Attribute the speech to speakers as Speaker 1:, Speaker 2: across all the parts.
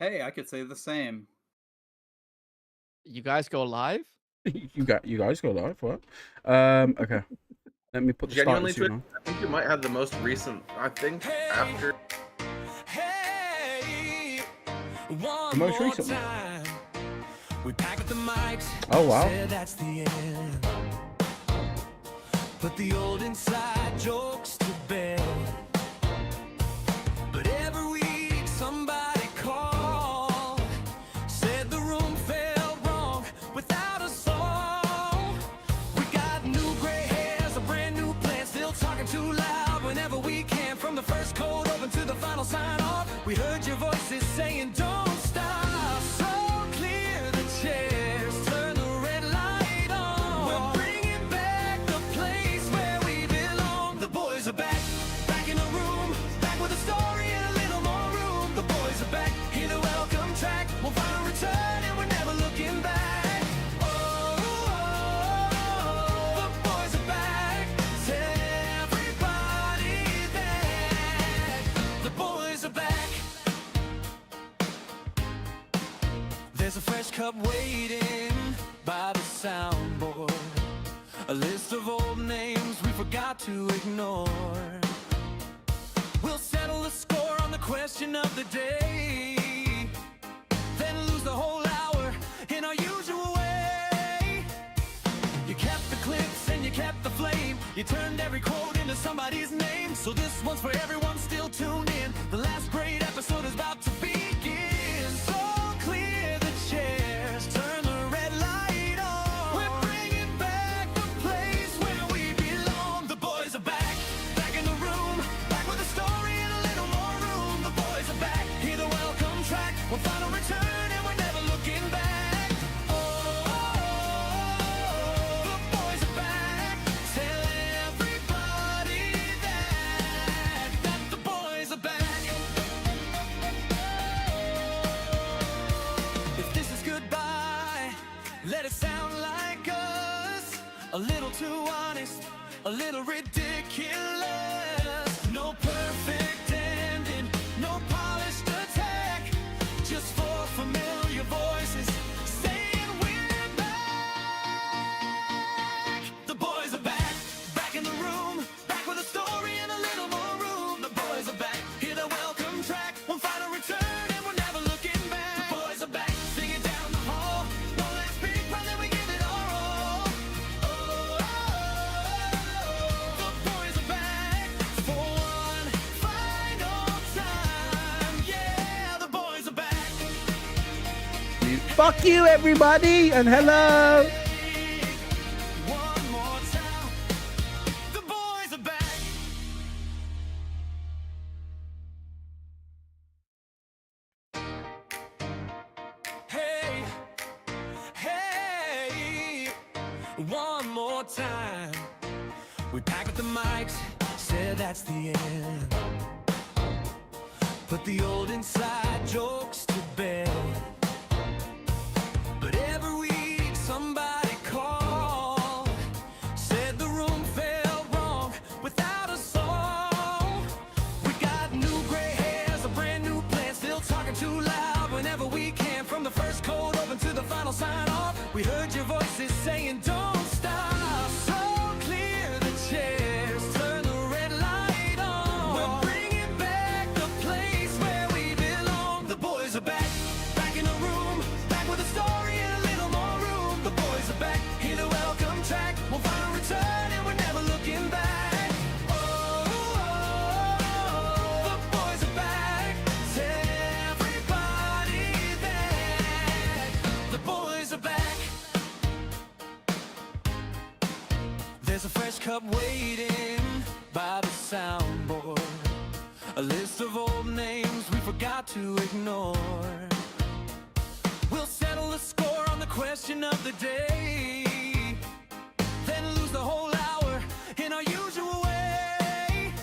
Speaker 1: Hey, I could say the same.
Speaker 2: You guys go live?
Speaker 3: You guys go live. What? Okay. Let me put the starting
Speaker 4: Genuinely, Twitch,
Speaker 3: scene on.
Speaker 4: I think you might have the most recent. I think after.
Speaker 5: Hey,
Speaker 3: The most recent one.
Speaker 5: time. We pack up the mics.
Speaker 3: Oh wow.
Speaker 5: Said that's the end. Put the old inside jokes to bed. But every week somebody called, said the room felt wrong without a song. We got new gray hairs, a brand new plan, still talking too loud whenever we can. From the first cold open to the final sign off, we heard your voices saying don't stop. So clear the chairs, turn the red light on. We're bringing back the place where we belong. The boys are back, back in the room, back with a story and a little more room. The boys are back, hear the welcome track. We'll find a return and we're never looking back. The boys are back, tell everybody that the boys are back. There's a fresh cup waiting by the soundboard, a list of old names we forgot to ignore. We'll settle the score on the question of the day, then lose the whole hour in our usual way. You kept the clips and you kept the flame, you turned every quote into somebody's name. So this one's for everyone still tuned in. The last great episode is about to begin. So clear the chairs, turn the red light on. We're bringing back the place where we belong. The boys are back, back in the room, back with a story and a little more room. The boys are back, hear the welcome track. We'll find a return and we're never looking back. The boys are back, tell everybody that the boys are back. If this is goodbye, let it sound like us. A little too honest, a little ridiculous. No perfect ending, no polished attack. Just four familiar voices saying we're back. The boys are back, back in the room, back with a story and a little more room. The boys are back, hear the welcome track. One final return and we're never looking back. The boys are back, singing down the hall. One last big run, then we give it our all. The boys are back for one final time. Yeah, the boys are back.
Speaker 3: Fuck you, everybody, and hello.
Speaker 5: One more time. The boys are back. Hey, hey, one more time. We pack up the mics, said that's the end. Put the old inside jokes to bed. But every week somebody called, said the room felt wrong without a song. We got new gray hairs, a brand new plan, still talking too loud whenever we can. From the first cold open to the final sign off, we heard your voices saying don't stop. So clear the chairs, turn the red light on. We're bringing back the place where we belong. The boys are back, back in the room, back with a story and a little more room. The boys are back, hear the welcome track. We'll find a return and we're never looking back. The boys are back, tell everybody that the boys are back. There's a fresh cup waiting by the soundboard, a list of old names we forgot to ignore. We'll settle the score on the question of the day, then lose the whole hour in our usual way.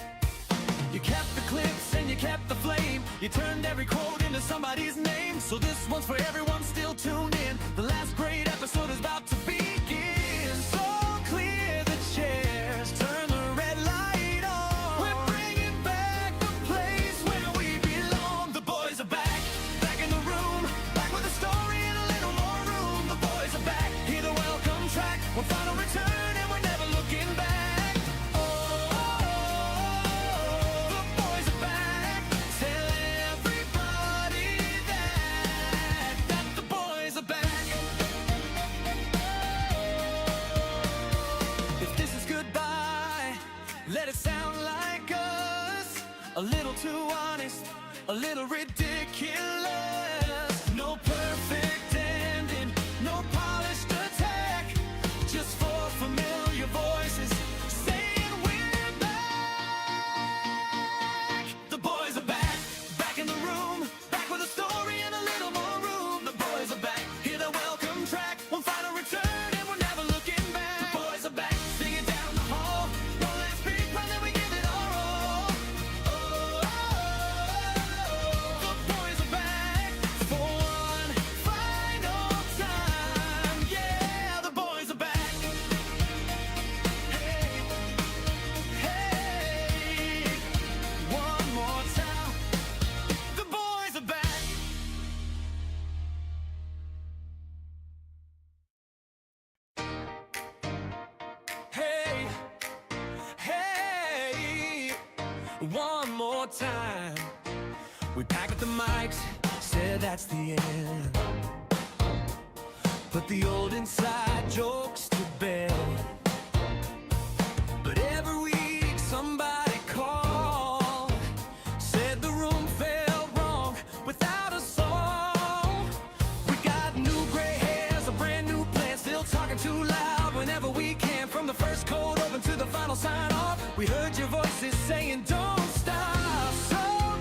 Speaker 5: You kept the clips and you kept the flame, you turned every quote into somebody's name. So this one's for everyone still tuned in. The last great episode is about to begin. So clear the chairs, turn the red light on. We're bringing back the place where we belong. The boys are back, back in the room. a little ridiculous. No perfect ending, no polished attack, just four familiar voices saying we're back. The boys are back, back in the room, back with a story and a little more room. The boys are back, hear the welcome track, one final return and we're never looking back. The boys are back, singing down the hall, no last beat, run then we give it our all. Oh, the boys are back for one final time. Yeah, the boys are back. Hey, hey, one more time. The boys are back. Hey, hey, one more time. We packed up the mics, said that's the end. Put the old inside jokes to bed. But every week somebody called, said the room felt wrong without a song. We got new gray hairs, a brand new plan, still talking too loud whenever we can. From the first cold open to the final sign off, we heard your voices saying don't stop. So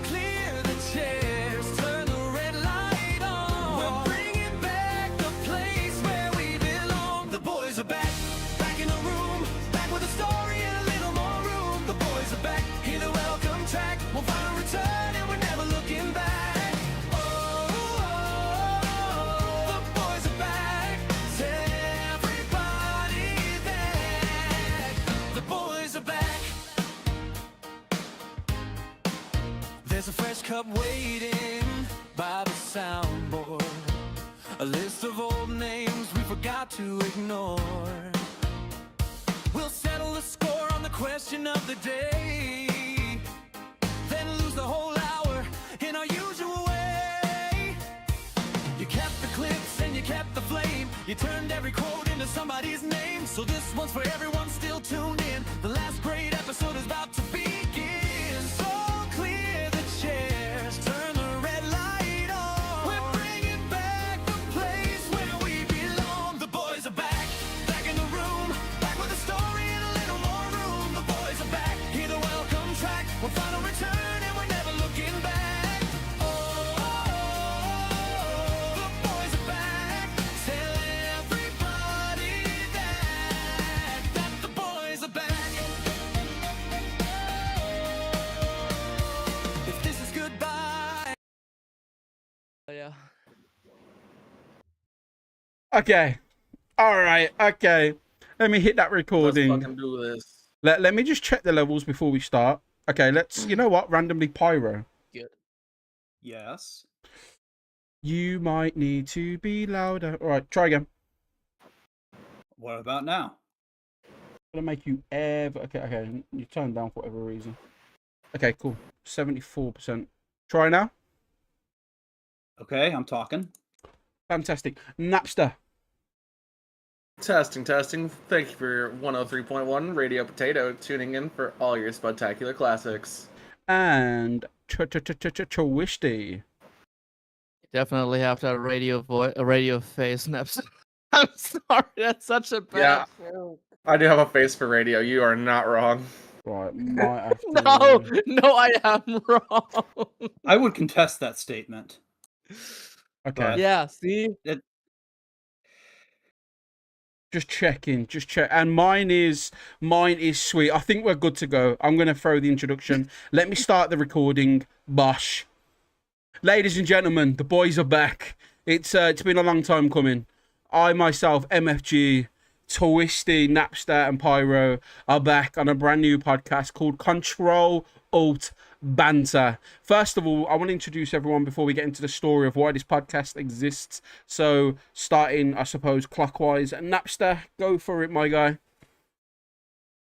Speaker 5: clear the chairs, turn the red light on. We're bringing back the place where we belong. The boys are back, back in the room, back with a story and a little more room. The boys are back, hear the welcome track, one final return and we're never looking back. Oh, the boys are back, tell everybody that the boys are back. There's a fresh cup waiting by the soundboard, a list of old names we forgot to ignore. We'll settle the score on the question of the day, then lose the whole hour in our usual way. You kept the clips and you kept the flame, you turned every quote into somebody's name. So this one's for everyone still tuned in, the last great episode is about to begin. So clear the chairs, turn the red light on. We're bringing back the place where we belong. The boys are back, back in the room, back with a story and a little more room. The boys are back, hear the welcome track, one final return and we're never looking back. Oh, the boys are back, tell everybody that the boys are back. If this is goodbye.
Speaker 2: Oh, yeah.
Speaker 3: Okay. All right. Okay. Let me hit that
Speaker 4: Let's
Speaker 3: recording.
Speaker 4: fucking do this.
Speaker 3: Let me just check the levels before we start. Okay, let's, you know what? Randomly pyro.
Speaker 2: Good.
Speaker 1: Yes.
Speaker 3: You might need to be louder. All right, try again.
Speaker 1: What about now?
Speaker 3: Gonna make you ever. Okay, okay. You turned down for whatever reason. Okay, cool. 74%. Try now.
Speaker 1: Okay, I'm talking.
Speaker 3: Fantastic. Napster.
Speaker 4: Testing, testing. Thank you for your 103.1 Radio Potato tuning in for all your spectacular classics.
Speaker 3: And Twisty.
Speaker 2: Definitely have to have a radio face. Naps. I'm sorry, that's such a bad joke.
Speaker 4: I do have a face for radio. You are not wrong.
Speaker 3: Right, might have to.
Speaker 2: No, I am wrong.
Speaker 1: I would contest that statement.
Speaker 3: Okay.
Speaker 2: Yeah, see?
Speaker 3: Just checking, just check. And mine is sweet. I think we're good to go. I'm gonna throw the introduction. Let me start the recording. Bosh. Ladies and gentlemen, the boys are back. It's been a long time coming. I myself, MFG, Twisty, Napster, and Pyro are back on a brand new podcast called Ctrl Alt Banter. First of all, I want to introduce everyone before we get into the story of why this podcast exists. So, starting, I suppose, clockwise. Napster, go for it, my guy.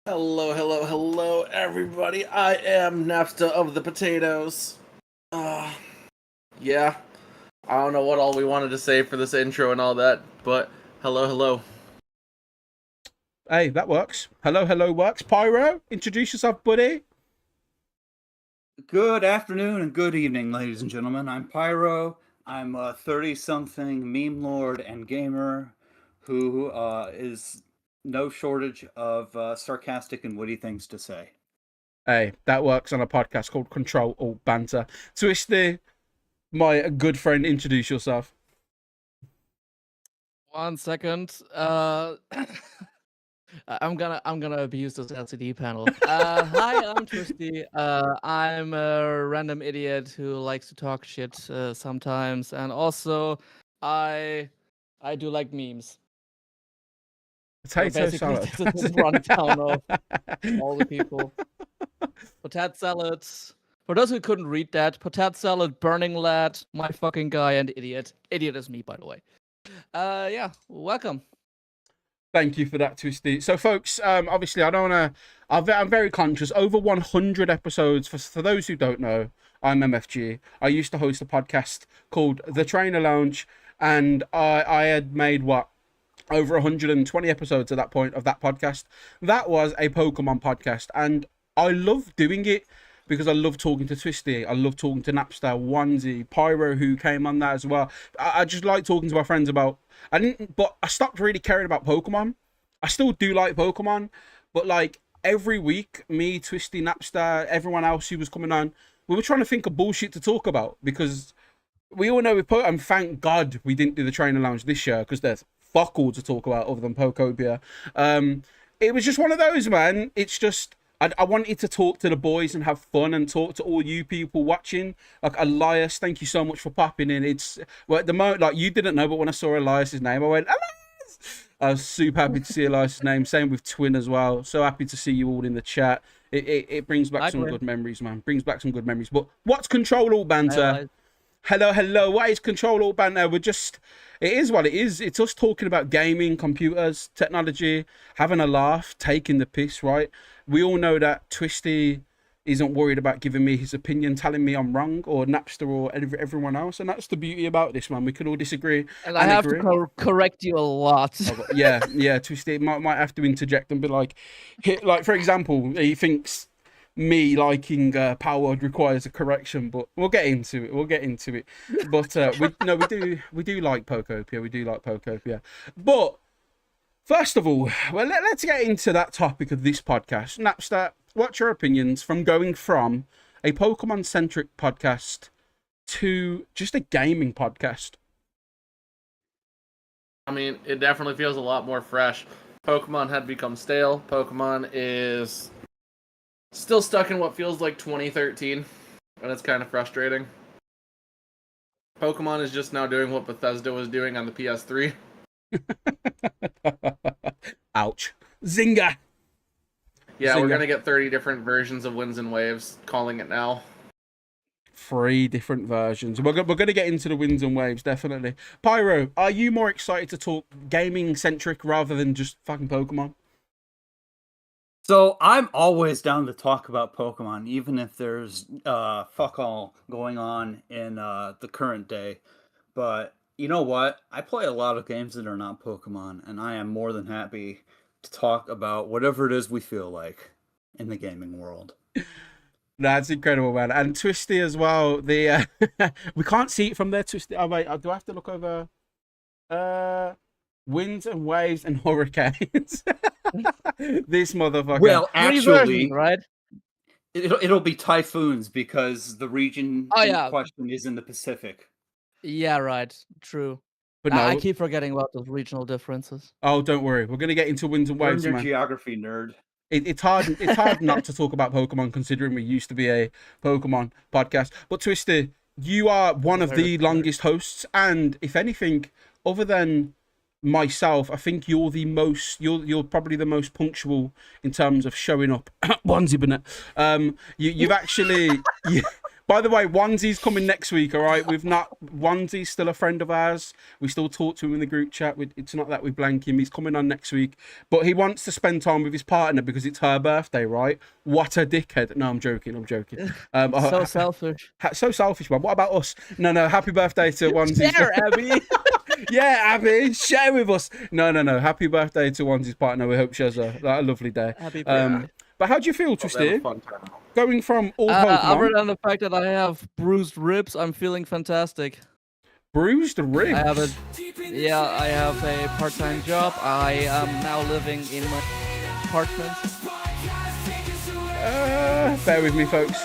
Speaker 4: Hello, hello, hello, everybody. I am Napster of the Potatoes. Yeah. I don't know what all we wanted to say for this intro and all that, but hello, hello.
Speaker 3: Hey, that works. Hello, hello works. Pyro, introduce yourself, buddy.
Speaker 1: Good afternoon and good evening, ladies and gentlemen. I'm Pyro. I'm a 30-something meme lord and gamer who is no shortage of sarcastic and witty things to say.
Speaker 3: Hey, that works on a podcast called Control or Banter. Twisty, my good friend, introduce yourself.
Speaker 2: 1 second. I'm gonna abuse this LCD panel. Hi, I'm Twisty. I'm a random idiot who likes to talk shit sometimes, and also I do like memes. So
Speaker 3: Potato
Speaker 2: basically,
Speaker 3: salad.
Speaker 2: this is a rundown of all the people. Potato salad. For those who couldn't read that, potato salad, burning lad, my fucking guy, and idiot. Idiot is me, by the way. Yeah, welcome.
Speaker 3: Thank you for that, Twisty. So, folks, obviously, I don't want to. I'm very conscious. Over 100 episodes. For those who don't know, I'm MFG. I used to host a podcast called The Trainer Lounge, and I had made over 120 episodes at that point of that podcast. That was a Pokemon podcast, and I love doing it because I love talking to Twisty. I love talking to Napster, Onesie, Pyro, who came on that as well. I just like talking to my friends about. But I stopped really caring about Pokemon. I still do like Pokemon, but like every week, me, Twisty, Napster, everyone else who was coming on, we were trying to think of bullshit to talk about because we all know with Pokemon. And thank God we didn't do the Trainer Lounge this year because there's fuck all to talk about other than Pokobia. It was just one of those, man. It's just. I wanted to talk to the boys and have fun and talk to all you people watching. Like Elias, thank you so much for popping in. It's well, at the moment, like you didn't know, but when I saw Elias's name, I went, Elias! I was super happy to see Elias's name. Same with Twin as well. So happy to see you all in the chat. It brings back some good memories, man. Brings back some good memories. But what's Control All Banter? Hello. What is Control All Banter? It is what it is. It's us talking about gaming, computers, technology, having a laugh, taking the piss, right? We all know that Twisty isn't worried about giving me his opinion, telling me I'm wrong, or Napster, or everyone else. And that's the beauty about this, man. We can all disagree.
Speaker 2: And I have to correct you a lot.
Speaker 3: Yeah, Twisty might have to interject and be like, for example, he thinks me liking Power requires a correction, but we'll get into it. But we do like Pokopia. But first of all, well, let's get into that topic of this podcast. Napster, what's your opinions from going from a Pokemon-centric podcast to just a gaming podcast?
Speaker 6: I mean, it definitely feels a lot more fresh. Pokemon had become stale. Pokemon is still stuck in what feels like 2013, and it's kind of frustrating. Pokemon is just now doing what Bethesda was doing on the PS3.
Speaker 3: Ouch. Zynga.
Speaker 6: Yeah, we're gonna get 30 different versions of Winds and Waves, calling it now.
Speaker 3: 3 different versions. We're going to get into the Winds and Waves, definitely. Pyro, are you more excited to talk gaming-centric rather than just fucking Pokemon?
Speaker 1: So I'm always down to talk about Pokemon, even if there's fuck all going on in the current day. But you know what? I play a lot of games that are not Pokemon, and I am more than happy to talk about whatever it is we feel like in the gaming world.
Speaker 3: That's incredible, man. And Twisty as well. The we can't see it from there, Twisty. Oh, wait, do I have to look over? Winds and Waves and Hurricanes. This motherfucker.
Speaker 1: Well, actually,
Speaker 2: right?
Speaker 1: It'll be typhoons because the region in question is in the Pacific.
Speaker 2: Yeah, right. True.
Speaker 3: But no,
Speaker 2: I keep forgetting about those regional differences.
Speaker 3: Oh, don't worry. We're gonna get into Winds and Waves,
Speaker 1: Learn your
Speaker 3: man.
Speaker 1: geography, nerd.
Speaker 3: It's hard not to talk about Pokemon considering we used to be a Pokemon podcast. But Twisty, you are one of the longest hosts, and if anything, other than myself, I think you're probably the most punctual in terms of showing up. Onesie Bennett. You've actually by the way, Onesie's coming next week, all right? Onesie's still a friend of ours. We still talk to him in the group chat. It's not that we blank him. He's coming on next week. But he wants to spend time with his partner because it's her birthday, right? What a dickhead. No, I'm joking.
Speaker 2: So selfish.
Speaker 3: So selfish, man. What about us? No. Happy birthday to Onesie.
Speaker 2: Share, Abby.
Speaker 3: Yeah, Abby, share with us. No. Happy birthday to Onesie's partner. We hope she has a lovely day.
Speaker 2: Happy birthday.
Speaker 3: But how do you feel,
Speaker 6: Hope they have a
Speaker 3: Twisty?
Speaker 6: fun time.
Speaker 3: Going from all
Speaker 2: Other
Speaker 3: Pokemon,
Speaker 2: than the fact that I have bruised ribs, I'm feeling fantastic.
Speaker 3: bruised
Speaker 2: I have a
Speaker 3: ribs.
Speaker 2: Yeah, I have a part-time job. I am now living in my apartment.
Speaker 3: Bear with me, folks.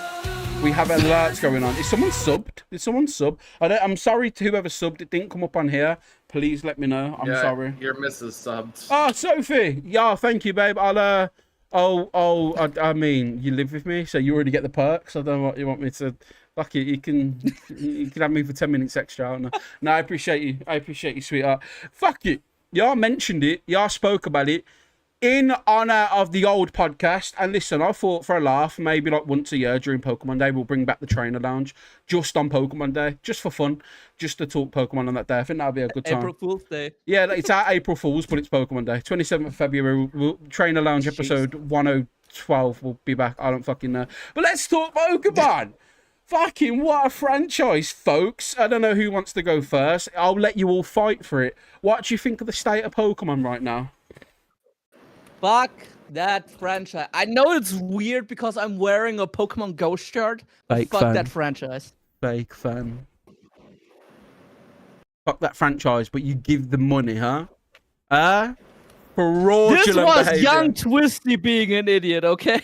Speaker 3: We have alerts going on. Is someone subbed? Did someone sub? I'm sorry to whoever subbed. It didn't come up on here. Please let me know. I'm
Speaker 6: Yeah,
Speaker 3: sorry.
Speaker 6: Your missus subbed.
Speaker 3: Oh, Sophie. Yeah, thank you, babe. I mean, you live with me, so you already get the perks. I don't know what you want me to. Fuck it, you can have me for 10 minutes extra. I don't know. No, I appreciate you. I appreciate you, sweetheart. Fuck it. Y'all mentioned it. Y'all spoke about it in honor of the old podcast. And listen, I thought for a laugh, maybe like once a year during Pokemon Day, we'll bring back the trainer lounge just on Pokemon Day, just for fun, just to talk Pokemon on that day. I think that'll be a good time.
Speaker 2: April Fool's Day.
Speaker 3: Yeah, it's our April Fools, but it's Pokemon Day. 27th of February, Trainer Lounge episode 1012 will be back. I don't fucking know. But let's talk Pokemon. Fucking what a franchise, folks. I don't know who wants to go first. I'll let you all fight for it. What do you think of the state of Pokemon right now?
Speaker 2: Fuck that franchise. I know it's weird because I'm wearing a Pokemon Go shirt, but
Speaker 3: Fake
Speaker 2: fuck
Speaker 3: fan.
Speaker 2: that franchise.
Speaker 3: Fake fan. Fuck that franchise, but you give the money, huh? Fraudulent
Speaker 2: This was
Speaker 3: behavior.
Speaker 2: young Twisty being an idiot, okay?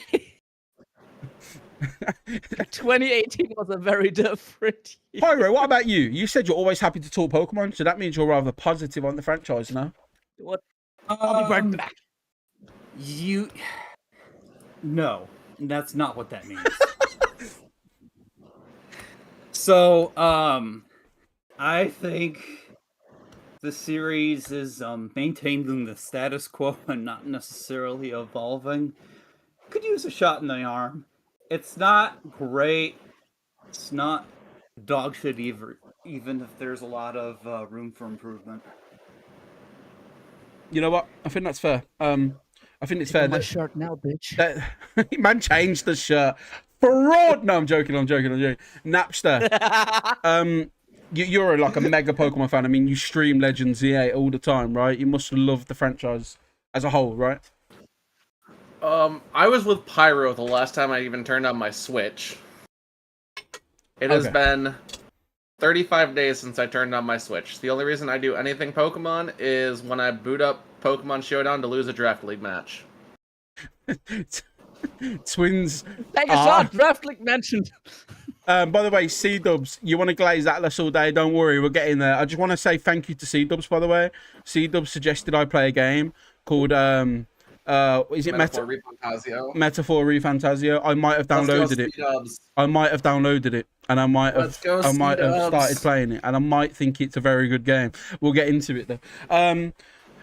Speaker 2: 2018 was a very different year.
Speaker 3: Pyro, what about you? You said you're always happy to talk Pokemon, so that means you're rather positive on the franchise now.
Speaker 2: What? I'll be right back.
Speaker 1: No, that's not what that means. So, I think the series is maintaining the status quo and not necessarily evolving. Could use a shot in the arm. It's not great. It's not dog shit either, even if there's a lot of room for improvement.
Speaker 3: You know what? I think that's fair. I think it's fair
Speaker 2: My
Speaker 3: that,
Speaker 2: shirt now, bitch.
Speaker 3: that man changed the shirt. Fraud! No, I'm joking. Napster. You're like a mega Pokemon fan. I mean, you stream Legends Z8 all the time, right? You must love the franchise as a whole, right?
Speaker 6: I was with Pyro the last time I even turned on my Switch. It has
Speaker 3: Okay.
Speaker 6: been 35 days since I turned on my Switch. The only reason I do anything Pokemon is when I boot up Pokemon Showdown to lose a Draft League match.
Speaker 3: Twins.
Speaker 2: Take a shot, Draft League mentioned.
Speaker 3: By the way, C-Dubs, you want to glaze Atlas all day? Don't worry, we're getting there. I just want to say thank you to C-Dubs, by the way. C-Dubs suggested I play a game called, is it
Speaker 6: Metaphor Refantasio.
Speaker 3: Metaphor Refantasio? I might have downloaded it. I might have downloaded it, and I might have started playing it, and I might think it's a very good game. We'll get into it though.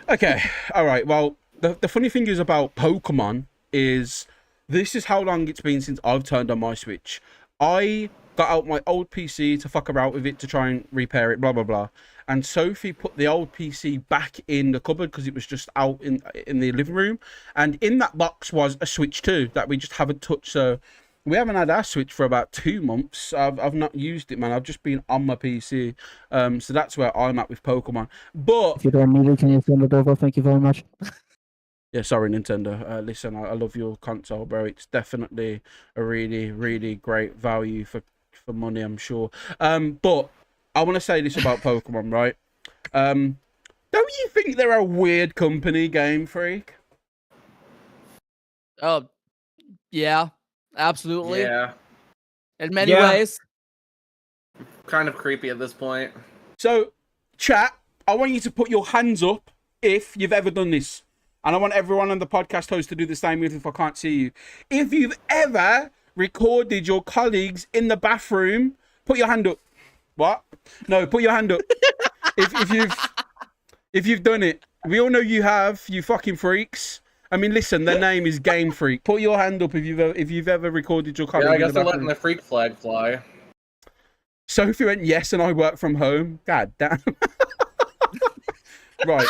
Speaker 3: Okay, all right. Well, the funny thing is about Pokemon is this is how long it's been since I've turned on my Switch. I got out my old PC to fuck around with it to try and repair it, blah blah blah. And Sophie put the old PC back in the cupboard because it was just out in the living room, and in that box was a Switch 2 that we just haven't touched. So we haven't had our Switch for about 2 months. I've not used it, man. I've just been on my PC. So that's where I'm at with Pokemon. But
Speaker 2: If you don't need it, can you send it over? Thank you very much.
Speaker 3: yeah, sorry, Nintendo. Listen, I love your console, bro. It's definitely a really, really great value for money, I'm sure. But I want to say this about Pokemon, right? Don't you think they're a weird company, Game Freak?
Speaker 2: Oh, yeah, absolutely.
Speaker 6: Yeah,
Speaker 2: In many
Speaker 1: Yeah.
Speaker 2: ways.
Speaker 6: kind of creepy at this point.
Speaker 3: So, chat, I want you to put your hands up if you've ever done this. And I want everyone on the podcast host to do the same if I can't see you. If you've ever recorded your colleagues in the bathroom, put your hand up. What? No, put your hand up. if you've done it. We all know you have, you fucking freaks. I mean, listen, their name is Game Freak. Put your hand up if you've ever recorded your colleague
Speaker 6: Yeah, I
Speaker 3: in the
Speaker 6: guess they're letting
Speaker 3: bathroom.
Speaker 6: the freak flag fly.
Speaker 3: Sophie went yes, and I work from home. God damn. Right.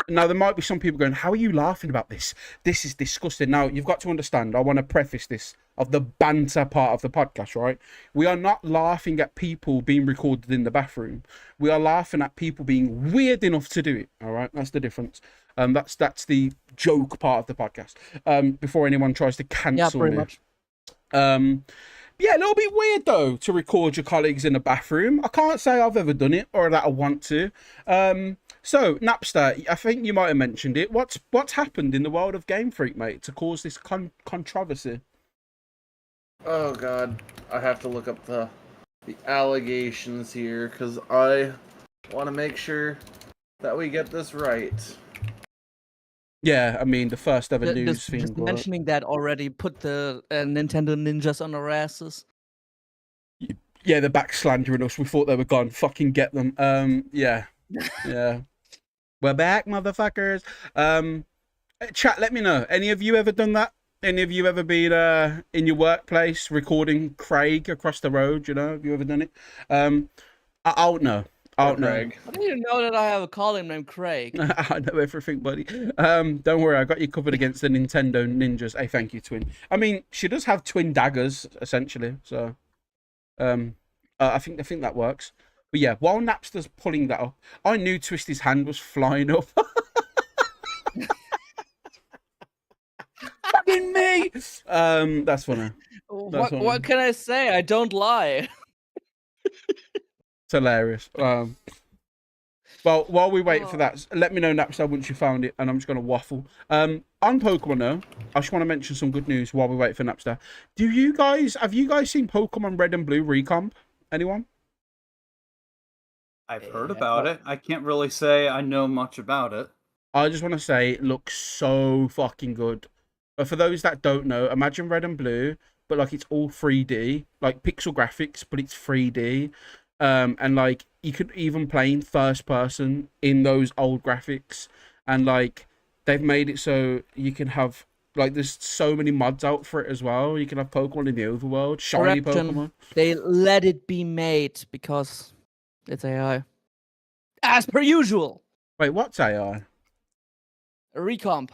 Speaker 3: Now, there might be some people going, how are you laughing about this? This is disgusting. Now, you've got to understand, I want to preface this of the banter part of the podcast, right? We are not laughing at people being recorded in the bathroom. We are laughing at people being weird enough to do it, all right? That's the difference. That's the joke part of the podcast. Before anyone tries to
Speaker 2: Yeah,
Speaker 3: cancel
Speaker 2: pretty
Speaker 3: me.
Speaker 2: much.
Speaker 3: Yeah, a little bit weird though to record your colleagues in a bathroom. I can't say I've ever done it or that I want to. So Napster, I think you might have mentioned it. What's happened in the world of Game Freak, mate, to cause this controversy?
Speaker 6: Oh god, I have to look up the allegations here because I want to make sure that we get this right.
Speaker 3: Yeah, I mean the first ever news
Speaker 2: Just
Speaker 3: thing. Right?
Speaker 2: mentioning that already put the Nintendo ninjas on our asses.
Speaker 3: Yeah, they're back slandering us. We thought they were gone. Fucking get them. Yeah, yeah. We're back, motherfuckers. Chat, let me know. Any of you ever done that? Any of you ever been in your workplace recording Craig across the road? You know, have you ever done it? I don't know. I don't know.
Speaker 6: Craig.
Speaker 2: How do you know that I have a colleague named Craig?
Speaker 3: I know everything, buddy. Don't worry, I got you covered against the Nintendo ninjas. Hey, thank you, Twin. I mean, she does have twin daggers, essentially. So, I think that works. But yeah, while Napster's pulling that up, I knew Twisty's hand was flying up. Fucking me. That's funny.
Speaker 2: What can I say? I don't lie.
Speaker 3: It's hilarious. Well, while we wait for that, let me know, Napster, once you found it, and I'm just going to waffle. On Pokemon, though, I just want to mention some good news while we wait for Napster. Have you guys seen Pokemon Red and Blue Recomp? Anyone?
Speaker 1: I've heard about it. I can't really say I know much about it.
Speaker 3: I just want to say it looks so fucking good. But for those that don't know, imagine Red and Blue, but like it's all 3D, like pixel graphics, but it's 3D. And like you could even play in first person in those old graphics, and like they've made it so you can have like there's so many mods out for it as well. You can have Pokemon in the overworld, shiny
Speaker 2: Correction.
Speaker 3: Pokemon.
Speaker 2: They let it be made because it's AI. As per usual.
Speaker 3: Wait, what's AI?
Speaker 2: A recomp.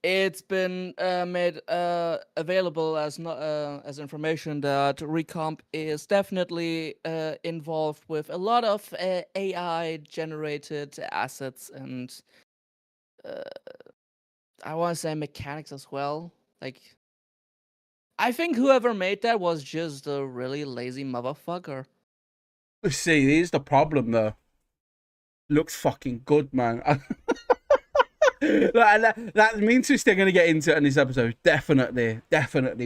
Speaker 2: It's been made available as as information that Recomp is definitely involved with a lot of AI generated assets and I want to say mechanics as well. Like, I think whoever made that was just a really lazy motherfucker.
Speaker 3: See, here's the problem though. Looks fucking good, man. that means we're still gonna get into it in this episode, definitely.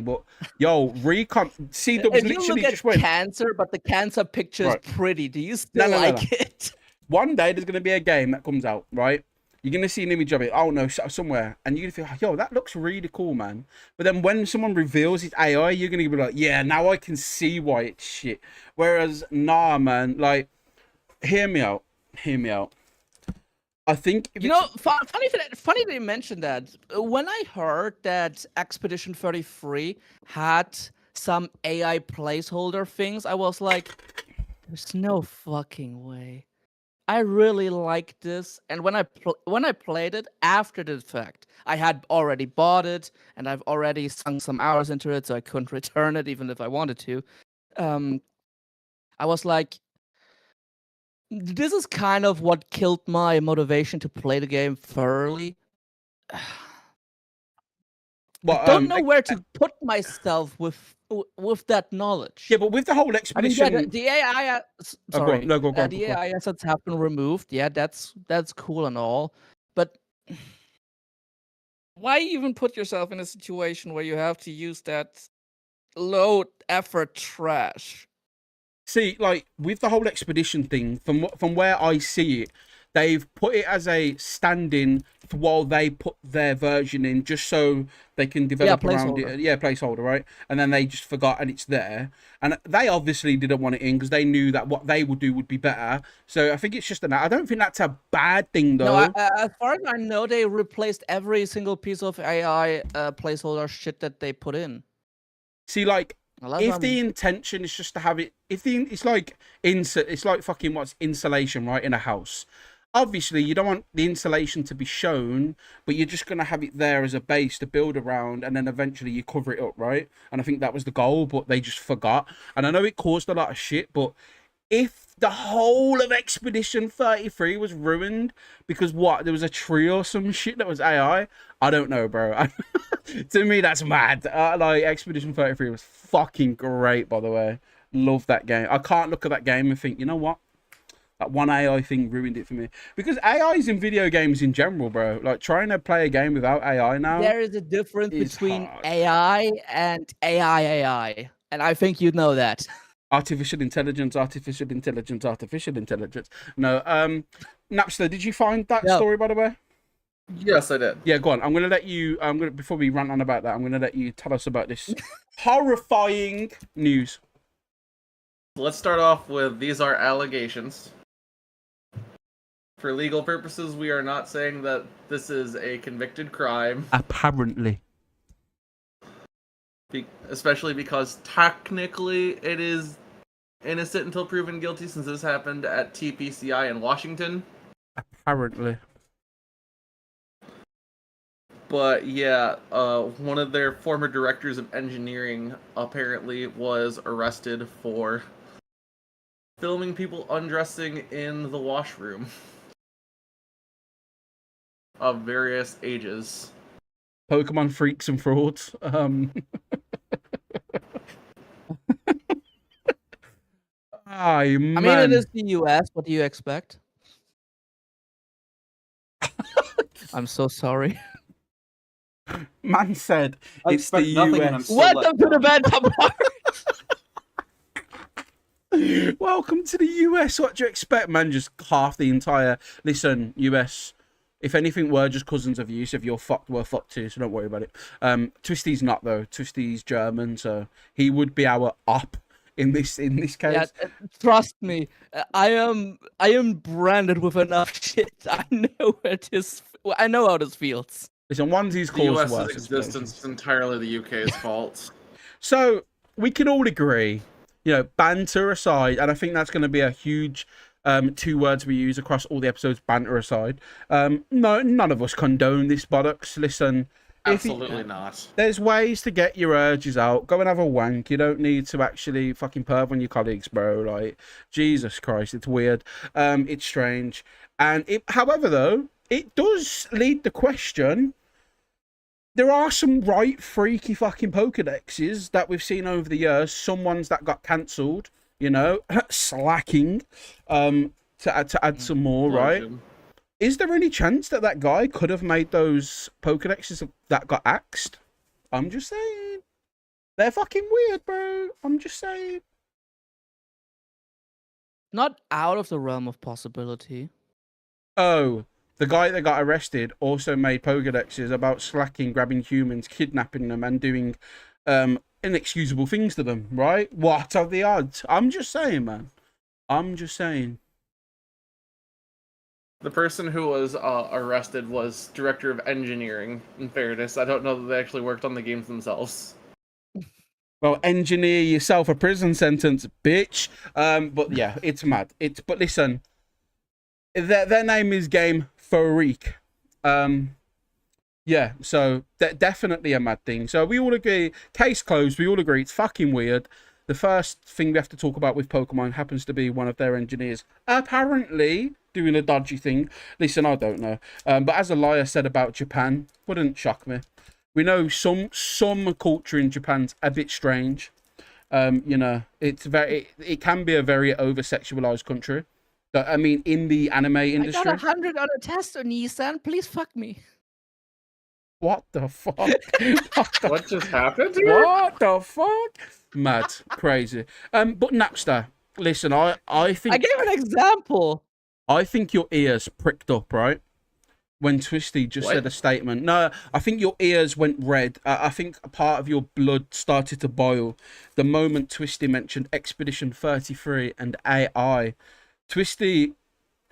Speaker 3: But yo, Recon CW
Speaker 2: If you
Speaker 3: literally
Speaker 2: look
Speaker 3: just
Speaker 2: at
Speaker 3: went.
Speaker 2: Cancer, but the Cancer picture is
Speaker 3: Right.
Speaker 2: pretty. Do you still
Speaker 3: No.
Speaker 2: like it?
Speaker 3: One day there's gonna be a game that comes out, right? You're gonna see an image of it, oh no, somewhere, and you're gonna feel, yo, that looks really cool, man. But then when someone reveals it's AI, you're gonna be like, yeah, now I can see why it's shit. Whereas, nah, man, like, hear me out. I think if
Speaker 2: You know, funny that you mentioned that. When I heard that Expedition 33 had some AI placeholder things, I was like, "There's no fucking way." I really like this, and when I played it after the fact, I had already bought it, and I've already sunk some hours into it, so I couldn't return it even if I wanted to. I was like, this is kind of what killed my motivation to play the game thoroughly.
Speaker 3: Well,
Speaker 2: I don't know where to put myself with that knowledge.
Speaker 3: yeah, but with the whole
Speaker 2: I mean,
Speaker 3: expedition,
Speaker 2: yeah, the AI.
Speaker 3: Oh, go
Speaker 2: Sorry,
Speaker 3: on. No, go on,
Speaker 2: the
Speaker 3: go on.
Speaker 2: AI assets have been removed. Yeah, that's cool and all, but why even put yourself in a situation where you have to use that low effort trash?
Speaker 3: See, like with the whole expedition thing, from where I see it, they've put it as a stand-in for while they put their version in, just so they can develop around it.
Speaker 2: placeholder.
Speaker 3: Yeah, placeholder, right? And then they just forgot, and it's there. And they obviously didn't want it in because they knew that what they would do would be better. So I think it's just I don't think that's a bad thing, though.
Speaker 2: No, as far as I know, they replaced every single piece of AI placeholder shit that they put in.
Speaker 3: See, like,
Speaker 2: Unless
Speaker 3: if
Speaker 2: I'm-
Speaker 3: the intention is just to have it, it's like fucking what's insulation, right, in a house. Obviously, you don't want the insulation to be shown, but you're just gonna have it there as a base to build around, and then eventually you cover it up, right? And I think that was the goal, but they just forgot. And I know it caused a lot of shit, but if the whole of Expedition 33 was ruined because what? There was a tree or some shit that was AI? I don't know, bro. To me, that's mad. Like, Expedition 33 was fucking great, by the way. Love that game. I can't look at that game and think, you know what? That one AI thing ruined it for me. Because AIs in video games in general, bro. Like, trying to play a game without AI now.
Speaker 2: There is a difference
Speaker 3: is
Speaker 2: between
Speaker 3: hard.
Speaker 2: AI and AI, and I think you know that.
Speaker 3: Artificial intelligence, artificial intelligence, artificial intelligence. No, Napster, did you find that
Speaker 2: No.
Speaker 3: story, by the way?
Speaker 6: Yes, I did.
Speaker 3: Yeah, go on. I'm gonna let you. Before we rant on about that, I'm gonna let you tell us about this horrifying news.
Speaker 6: Let's start off with these are allegations. For legal purposes, we are not saying that this is a convicted crime,
Speaker 3: Apparently,
Speaker 6: especially because technically it is innocent until proven guilty, since this happened at TPCI in Washington.
Speaker 3: apparently.
Speaker 6: But yeah, one of their former directors of engineering apparently was arrested for filming people undressing in the washroom of various ages.
Speaker 3: Pokemon freaks and frauds. Ay, man.
Speaker 2: I mean, it is the US. What do you expect? I'm so sorry.
Speaker 3: Man said
Speaker 1: I
Speaker 3: it's the
Speaker 1: expect nothing and I'm
Speaker 3: US.
Speaker 1: still let
Speaker 2: Welcome to the
Speaker 1: down.
Speaker 2: Banter part.
Speaker 3: Welcome to the US. What do you expect, man? Just half the entire. Listen, US. If anything, we're just cousins of you. So if you're fucked, we're fucked too. So don't worry about it. Twisty's not though. Twisty's German, so he would be our op in this case.
Speaker 2: Yeah, trust me, I am branded with enough shit. I know it is. I know how this feels.
Speaker 3: Listen, onesies
Speaker 6: The
Speaker 3: cause
Speaker 6: US's
Speaker 3: worse
Speaker 6: existence
Speaker 3: explosions.
Speaker 6: is entirely the UK's fault.
Speaker 3: So we can all agree, you know, banter aside, and I think that's going to be a huge two words we use across all the episodes, banter aside. No, none of us condone this bollocks. Listen,
Speaker 6: Absolutely not.
Speaker 3: there's ways to get your urges out. Go and have a wank. You don't need to actually fucking perv on your colleagues, bro. Like, Jesus Christ, it's weird. It's strange. And however, though, it does lead the question. There are some right freaky fucking Pokedexes that we've seen over the years. Some ones that got cancelled, you know, slacking. To add some more, right? Is there any chance that that guy could have made those Pokedexes that got axed? I'm just saying. They're fucking weird, bro. I'm just saying.
Speaker 2: Not out of the realm of possibility.
Speaker 3: Oh, the guy that got arrested also made Pokedexes about slacking, grabbing humans, kidnapping them, and doing inexcusable things to them, right? What are the odds? I'm just saying, man. I'm just saying.
Speaker 6: The person who was arrested was director of engineering, in fairness. I don't know that they actually worked on the games themselves.
Speaker 3: Well, engineer yourself a prison sentence, bitch. But yeah, it's mad. But listen, their name is Game Freak. Yeah, so definitely a mad thing. So we all agree, case closed. We all agree it's fucking weird. The first thing we have to talk about with Pokemon happens to be one of their engineers apparently doing a dodgy thing. Listen, I don't know. But as Elia said about Japan, wouldn't shock me. We know some culture in Japan's a bit strange. You know, it can be a very over-sexualized country. I mean, in the anime industry.
Speaker 2: I got 100 on a test on Nissan. Please fuck me.
Speaker 3: What the fuck?
Speaker 6: What just happened here?
Speaker 3: What the fuck? Mad, crazy. But Napster, listen, I think
Speaker 2: I gave an example.
Speaker 3: I think your ears pricked up, right? When Twisty just
Speaker 6: What?
Speaker 3: said a statement. No, I think your ears went red. I think a part of your blood started to boil the moment Twisty mentioned Expedition 33 and AI. Twisty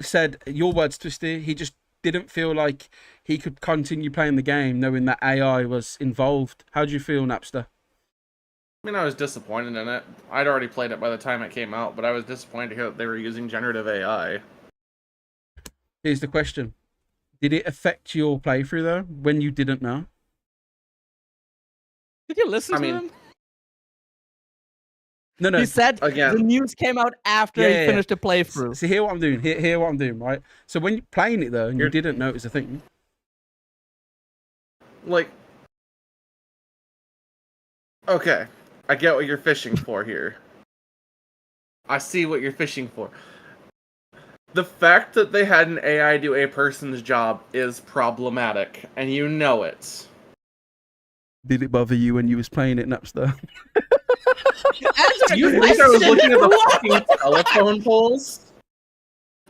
Speaker 3: said, your words, Twisty, he just didn't feel like he could continue playing the game knowing that AI was involved. How do you feel, Napster?
Speaker 6: I mean, I was disappointed in it. I'd already played it by the time it came out, but I was disappointed to hear that they were using generative AI.
Speaker 3: Here's the question. Did it affect your playthrough, though, when you didn't know?
Speaker 2: Did you listen to him?
Speaker 3: No,
Speaker 2: He said
Speaker 6: Again.
Speaker 2: the news came out after he finished the playthrough.
Speaker 3: See, hear what I'm doing. Hear what I'm doing, right? So when you're playing it though, and you didn't notice a thing.
Speaker 6: Like, okay, I get what you're fishing for here. I see what you're fishing for. The fact that they had an AI do a person's job is problematic, and you know it.
Speaker 3: Did it bother you when you was playing it, Napster?
Speaker 6: Do you think I was looking at the fucking telephone poles?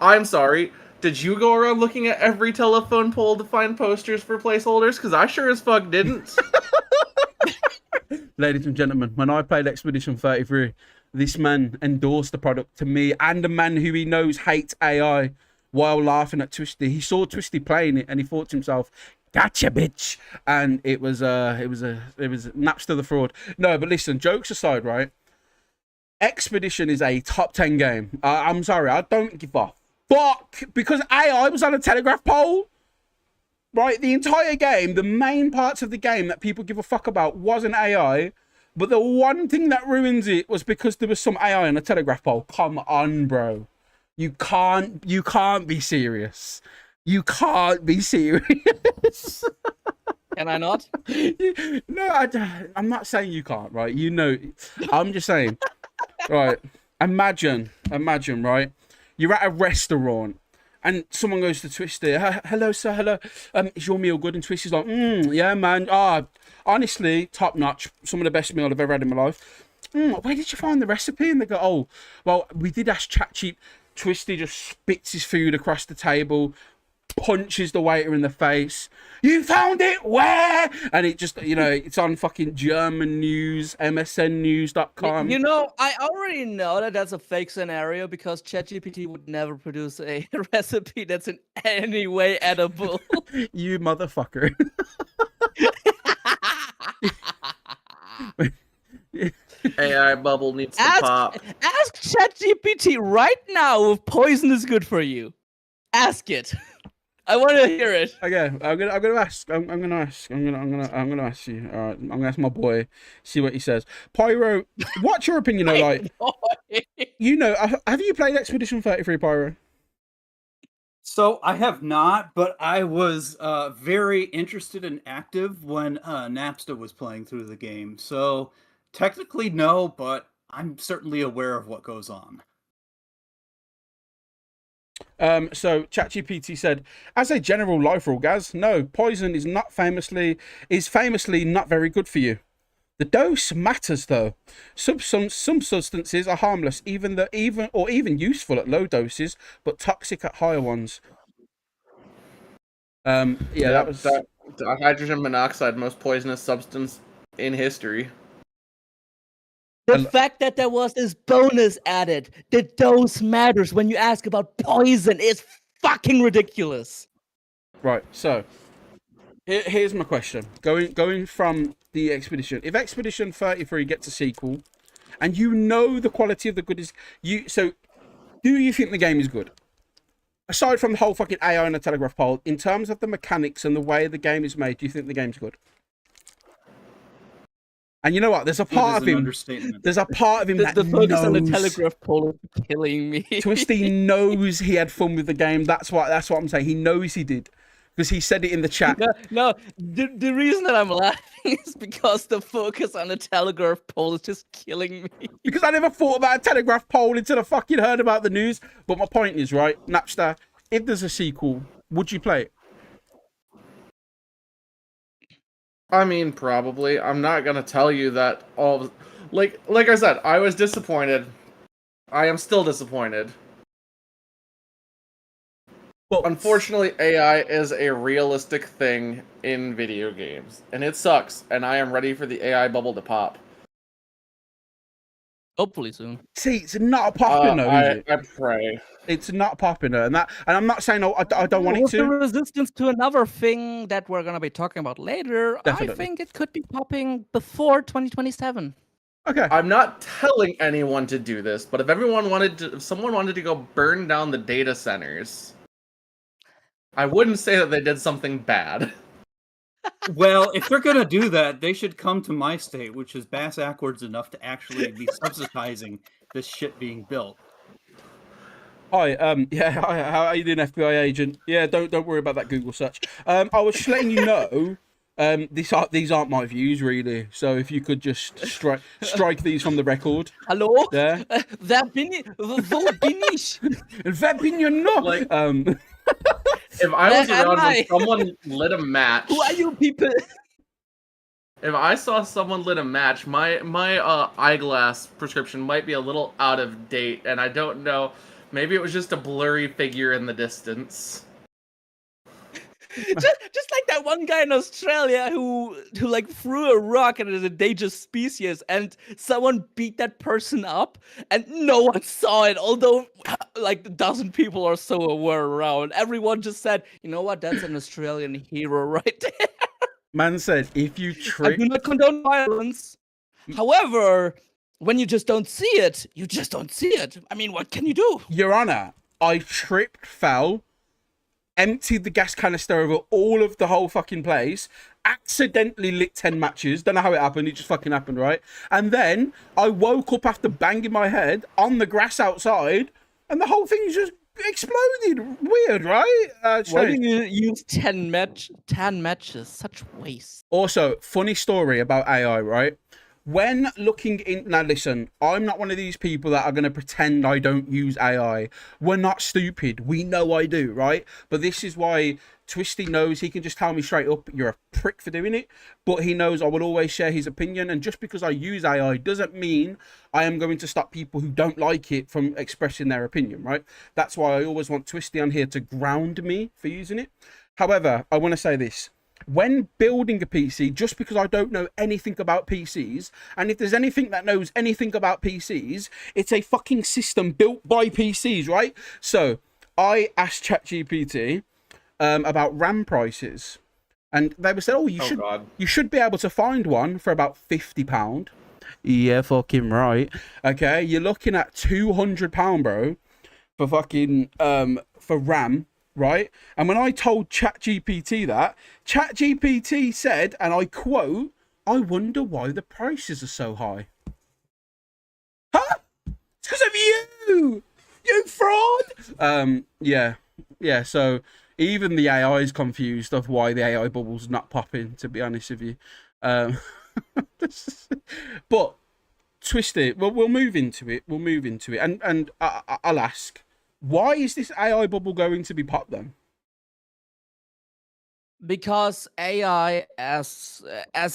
Speaker 6: I'm sorry. Did you go around looking at every telephone pole to find posters for placeholders? Because I sure as fuck didn't.
Speaker 3: Ladies and gentlemen, when I played Expedition 33, this man endorsed the product to me and a man who he knows hates AI while laughing at Twisty. He saw Twisty playing it and he thought to himself, "Gotcha, bitch!" And it was Napster the fraud. No, but listen, jokes aside, right? Expedition is a top 10 game. I'm sorry, I don't give a fuck because AI was on a telegraph pole. Right, the entire game, the main parts of the game that people give a fuck about wasn't AI, but the one thing that ruins it was because there was some AI on a telegraph pole. Come on, bro. You can't be serious. You can't be serious.
Speaker 2: Can I not?
Speaker 3: No, I'm not saying you can't, right? You know, I'm just saying, right, imagine, right? You're at a restaurant and someone goes to Twisty, "Hello, sir, hello. Is your meal good?" And Twisty's like, "Yeah, man. Honestly, top notch. Some of the best meal I've ever had in my life. Where did you find the recipe?" And they go, "Oh, well, we did ask ChatGPT." Twisty just spits his food across the table, punches the waiter in the face. "You found it where?" And it just, it's on fucking German news, msnnews.com.
Speaker 2: You know, I already know that that's a fake scenario because ChatGPT would never produce a recipe that's in any way edible.
Speaker 3: You motherfucker.
Speaker 6: AI bubble needs to pop.
Speaker 2: Ask ChatGPT right now if poison is good for you. Ask it. I want to hear it.
Speaker 3: Okay, I'm gonna ask. I'm gonna ask you. All right, I'm gonna ask my boy. See what he says. Pyro, what's your opinion? Like, have you played Expedition 33, Pyro?
Speaker 1: So I have not, but I was very interested and active when Napster was playing through the game. So technically no, but I'm certainly aware of what goes on.
Speaker 3: So ChatGPT said, as a general life rule, Gaz, no, poison is famously not very good for you. The dose matters though. Some substances are harmless, even useful at low doses, but toxic at higher ones. That was
Speaker 6: hydrogen monoxide, most poisonous substance in history.
Speaker 2: The fact that there was this bonus added, the dose matters when you ask about poison, is fucking ridiculous.
Speaker 3: Right, so here's my question. Going from the Expedition, if Expedition 33 gets a sequel, and you know the quality of the good is do you think the game is good? Aside from the whole fucking AI and the telegraph pole, in terms of the mechanics and the way the game is made, do you think the game's good? And you know what? There's a part of him. There's a part of him that
Speaker 2: the focus
Speaker 3: knows,
Speaker 2: on the telegraph pole is killing me.
Speaker 3: Twisty knows he had fun with the game. That's what I'm saying. He knows he did because he said it in the chat.
Speaker 2: No. The reason that I'm laughing is because the focus on the telegraph pole is just killing me.
Speaker 3: Because I never thought about a telegraph pole until I fucking heard about the news. But my point is, right, Napster, if there's a sequel, would you play it?
Speaker 6: I mean, probably. I'm not gonna tell you that like I said, I was disappointed. I am still disappointed. Well, unfortunately, AI is a realistic thing in video games, and it sucks. And I am ready for the AI bubble to pop.
Speaker 2: Hopefully soon.
Speaker 3: See, it's not popping though, is it?
Speaker 6: I pray.
Speaker 3: It's not popping though, and I'm not saying I don't want it
Speaker 2: With
Speaker 3: to.
Speaker 2: the resistance to another thing that we're gonna be talking about later,
Speaker 3: Definitely.
Speaker 2: I think it could be popping before 2027.
Speaker 3: Okay.
Speaker 6: I'm not telling anyone to do this, but if someone wanted to go burn down the data centers, I wouldn't say that they did something bad.
Speaker 1: Well, if they're gonna do that, they should come to my state, which is bass backwards enough to actually be subsidizing this shit being built.
Speaker 3: Hi, yeah, hi, how are you doing, FBI agent? Yeah, don't worry about that Google search. I was just letting you know, these aren't my views really. So if you could just strike these from the record.
Speaker 2: Hallo?
Speaker 3: Yeah.
Speaker 2: Wer bin ich? Wo bin ich?
Speaker 3: Wer bin ich noch?
Speaker 6: Like, if I was
Speaker 2: Where am
Speaker 6: around when
Speaker 2: I?
Speaker 6: someone lit a match,
Speaker 2: Who are you people?
Speaker 6: if I saw someone lit a match, my eyeglass prescription might be a little out of date, and I don't know. Maybe it was just a blurry figure in the distance.
Speaker 2: just like that one guy in Australia who like threw a rock at an endangered species and someone beat that person up and no one saw it, although like a dozen people or so were around. Everyone just said, you know what, that's an Australian hero right there.
Speaker 3: Man said, if you
Speaker 2: I
Speaker 3: trip,
Speaker 2: do not condone violence. However, when you just don't see it, you just don't see it. I mean, what can you do?
Speaker 3: Your Honor, I tripped, fell, emptied the gas canister over all of the whole fucking place, accidentally lit 10 matches. Don't know how it happened. It just fucking happened, right? And then I woke up after banging my head on the grass outside, and the whole thing just exploded. Weird, right?
Speaker 2: Why
Speaker 3: Strange.
Speaker 2: do you use 10 matches? Such waste.
Speaker 3: Also, funny story about AI, right? When looking in, now listen, I'm not one of these people that are going to pretend I don't use AI. We're not stupid. We know I do, right? But this is why Twisty knows he can just tell me straight up, you're a prick for doing it. But he knows I will always share his opinion. And just because I use AI doesn't mean I am going to stop people who don't like it from expressing their opinion, right? That's why I always want Twisty on here to ground me for using it. However, I want to say this. When building a PC, just because I don't know anything about PCs, and if there's anything that knows anything about PCs, it's a fucking system built by PCs, right? So I asked ChatGPT about RAM prices, and they were said, "Oh, you should be able to find one for about £50." Yeah, fucking right. Okay, you're looking at £200, bro, for fucking for RAM. Right? And when I told ChatGPT that, ChatGPT said, and I quote, "I wonder why the prices are so high." Huh? It's because of you! You fraud! Yeah, so even the AI is confused of why the AI bubble's not popping, to be honest with you. But, Twisty, well, we'll move into it. And I'll ask, why is this AI bubble going to be popped then?
Speaker 2: Because AI, as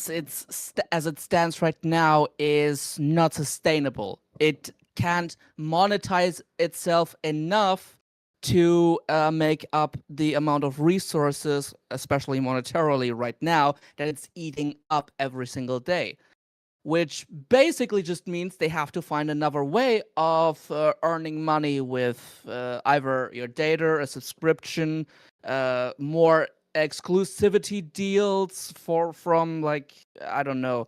Speaker 2: it stands right now, is not sustainable. It can't monetize itself enough to make up the amount of resources, especially monetarily right now, that it's eating up every single day. Which basically just means they have to find another way of earning money with either your data, a subscription, more exclusivity deals from like, I don't know,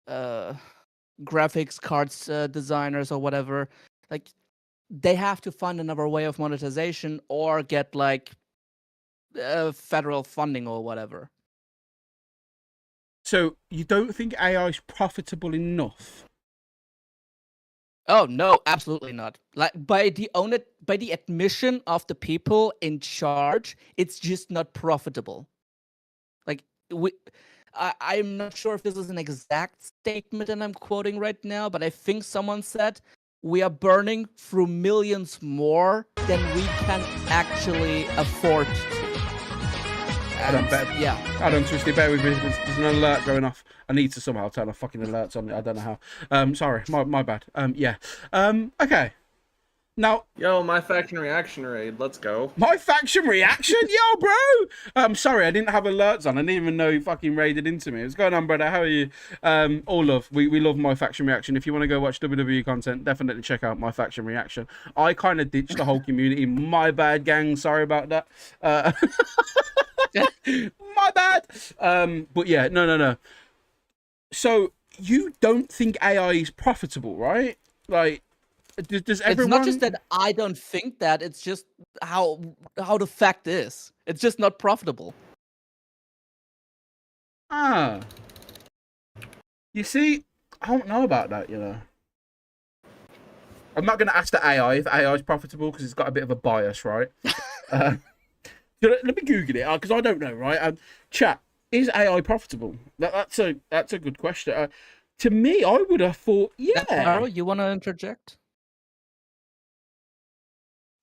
Speaker 2: graphics cards designers or whatever. Like, they have to find another way of monetization or get like federal funding or whatever.
Speaker 3: So you don't think AI is profitable enough?
Speaker 2: Oh no, absolutely not. Like by the admission of the people in charge, it's just not profitable. Like I'm not sure if this is an exact statement and I'm quoting right now, but I think someone said we are burning through millions more than we can actually afford to. Yeah.
Speaker 3: I don't Twisty, bear with me. There's an alert going off. I need to somehow turn off fucking alerts on it. I don't know how. Sorry, my bad. Yeah. Okay. Now,
Speaker 6: Yo, my faction reaction raid. Let's go.
Speaker 3: my faction reaction, yo, bro. I'm sorry, I didn't have alerts on. I didn't even know you fucking raided into me. What's going on, brother? How are you? All love. We love my faction reaction. If you want to go watch WWE content, definitely check out my faction reaction. I kind of ditched the whole community. My bad, gang. Sorry about that. My bad. But yeah, no. So you don't think AI is profitable, right? Like, does everyone?
Speaker 2: It's not just that I don't think that. It's just how the fact is. It's just not profitable.
Speaker 3: Ah, you see, I don't know about that, you know. I'm not going to ask the AI if AI is profitable because it's got a bit of a bias, right? Uh, so let me Google it because I don't know, right? Chat, is AI profitable? That's a good question. To me, I would have thought,
Speaker 2: Pyro,
Speaker 3: yeah.
Speaker 2: you want to interject?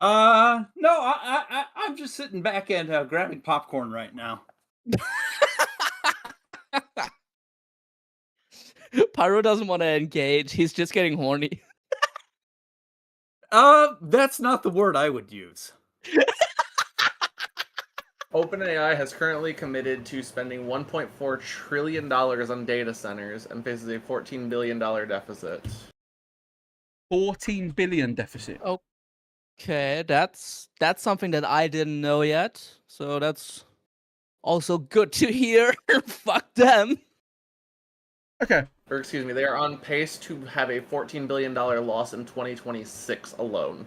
Speaker 1: No, I'm just sitting back and grabbing popcorn right now.
Speaker 2: Pyro doesn't want to engage. He's just getting horny.
Speaker 1: That's not the word I would use.
Speaker 6: OpenAI has currently committed to spending $1.4 trillion on data centers and faces a $14 billion deficit.
Speaker 3: 14 billion deficit.
Speaker 2: Okay, that's something that I didn't know yet. So that's also good to hear. Fuck them.
Speaker 3: Okay.
Speaker 6: Or excuse me, they are on pace to have a $14 billion loss in 2026 alone.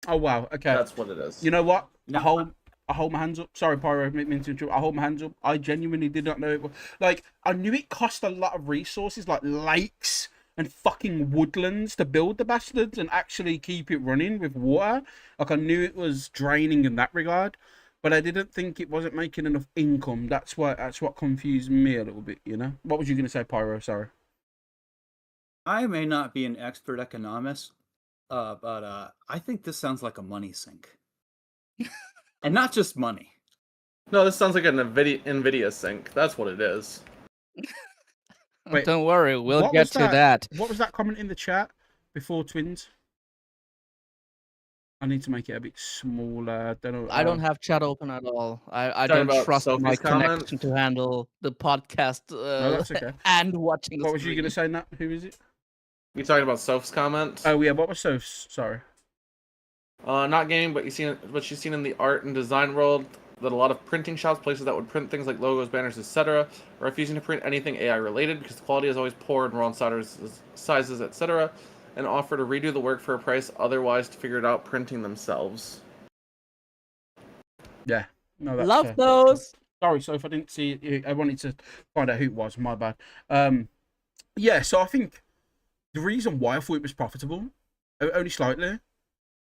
Speaker 3: Oh wow. Okay.
Speaker 6: That's what it is.
Speaker 3: You know what?
Speaker 1: No.
Speaker 3: I hold my hands up. Sorry, Pyro, I didn't mean to interrupt. I hold my hands up. I genuinely did not know it was like I knew it cost a lot of resources, like lakes and fucking woodlands to build the bastards and actually keep it running with water. Like I knew it was draining in that regard, but I didn't think it wasn't making enough income. That's what confused me a little bit, you know? What was you gonna say, Pyro? Sorry.
Speaker 1: I may not be an expert economist, but I think this sounds like a money sink. And not just money.
Speaker 6: No, this sounds like an NVIDIA sync. That's what it is.
Speaker 3: Wait,
Speaker 2: Don't worry, we'll
Speaker 3: what
Speaker 2: get
Speaker 3: was
Speaker 2: to that.
Speaker 3: What was that comment in the chat before twins? I need to make it a bit smaller.
Speaker 2: I don't have chat open at all. I
Speaker 6: Talking
Speaker 2: don't
Speaker 6: about
Speaker 2: trust my
Speaker 6: Sophie's comment?
Speaker 2: connection to handle the podcast
Speaker 3: No, that's okay.
Speaker 2: and watching the
Speaker 3: What was you
Speaker 2: stream.
Speaker 3: going to say, Nat? Who is it?
Speaker 6: You talking about Soph's comment?
Speaker 3: Oh, yeah, what was Soph's? Sorry.
Speaker 6: Not gaming, but she's seen in the art and design world that a lot of printing shops, places that would print things like logos, banners, etc., are refusing to print anything AI related because the quality is always poor and wrong sizes, etc., and offer to redo the work for a price otherwise to figure it out printing themselves.
Speaker 3: Yeah. No, that's
Speaker 2: Love those.
Speaker 3: Sorry, Soph, I didn't see it. I wanted to find out who it was. My bad. Yeah, so I think the reason why I thought it was profitable, only slightly,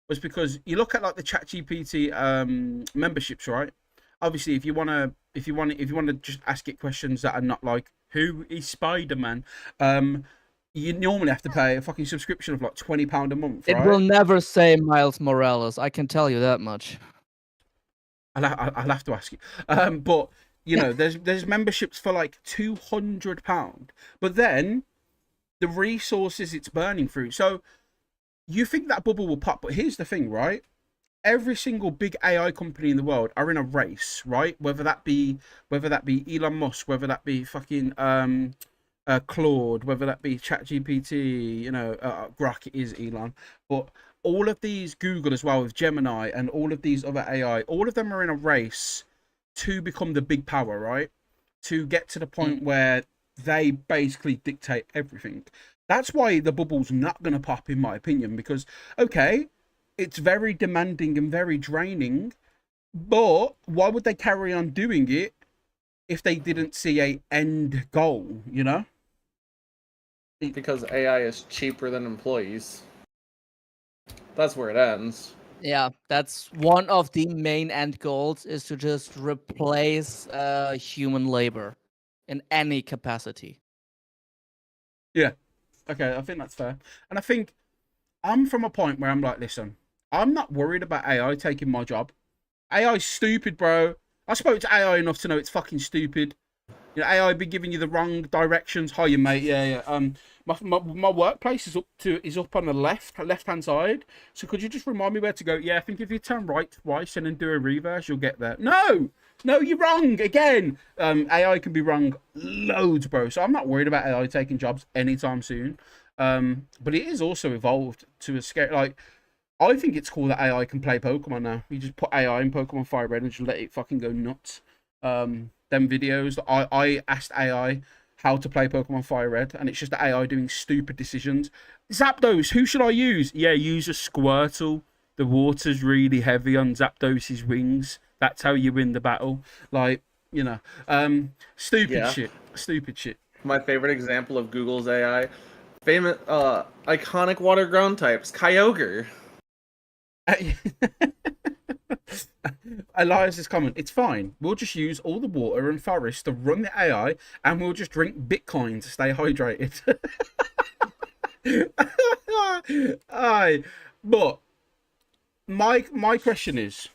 Speaker 3: was because you look at like the ChatGPT memberships, right? Obviously, if you wanna just ask it questions that are not like who is Spider-Man, you normally have to pay a fucking subscription of like £20 a month, right?
Speaker 2: It will never say Miles Morales. I can tell you that much.
Speaker 3: I'll have to ask you. But you know, there's memberships for like £200, but then the resources it's burning through. So you think that bubble will pop, but here's the thing, right? Every single big AI company in the world are in a race, right? Whether that be Elon Musk, whether that be fucking Claude, whether that be ChatGPT, you know, Grok is Elon, but all of these, Google as well with Gemini and all of these other AI, all of them are in a race to become the big power, right? To get to the point where they basically dictate everything. That's why the bubble's not going to pop, in my opinion, because, okay, it's very demanding and very draining, but why would they carry on doing it if they didn't see a end goal, you know?
Speaker 6: Because AI is cheaper than employees. That's where it ends.
Speaker 2: Yeah, that's one of the main end goals, is to just replace human labor in any capacity.
Speaker 3: Yeah. Okay, I think that's fair. And I think I'm from a point where I'm like, listen, I'm not worried about AI taking my job. AI's stupid, bro. I spoke to AI enough to know it's fucking stupid. You know, AI be giving you the wrong directions. Hiya, mate. Yeah. My workplace is up on the left hand side. So could you just remind me where to go? Yeah, I think if you turn right twice and then do a reverse, you'll get there. No, you're wrong again. AI can be wrong loads, bro. So I'm not worried about AI taking jobs anytime soon. But it is also evolved to a scale. Like, I think it's cool that AI can play Pokemon now. You just put AI in Pokemon Fire Red and just let it fucking go nuts. Them videos, I asked AI how to play Pokemon Fire Red, and it's just the AI doing stupid decisions. Zapdos, who should I use? Yeah, use a Squirtle. The water's really heavy on Zapdos's wings. That's how you win the battle. Like, You know, stupid
Speaker 6: Yeah.
Speaker 3: shit. Stupid shit.
Speaker 6: My favorite example of Google's AI, famous, iconic water ground types, Kyogre.
Speaker 3: Elias's comment, it's fine. We'll just use all the water and forest to run the AI and we'll just drink Bitcoin to stay hydrated. Aye. But my question is,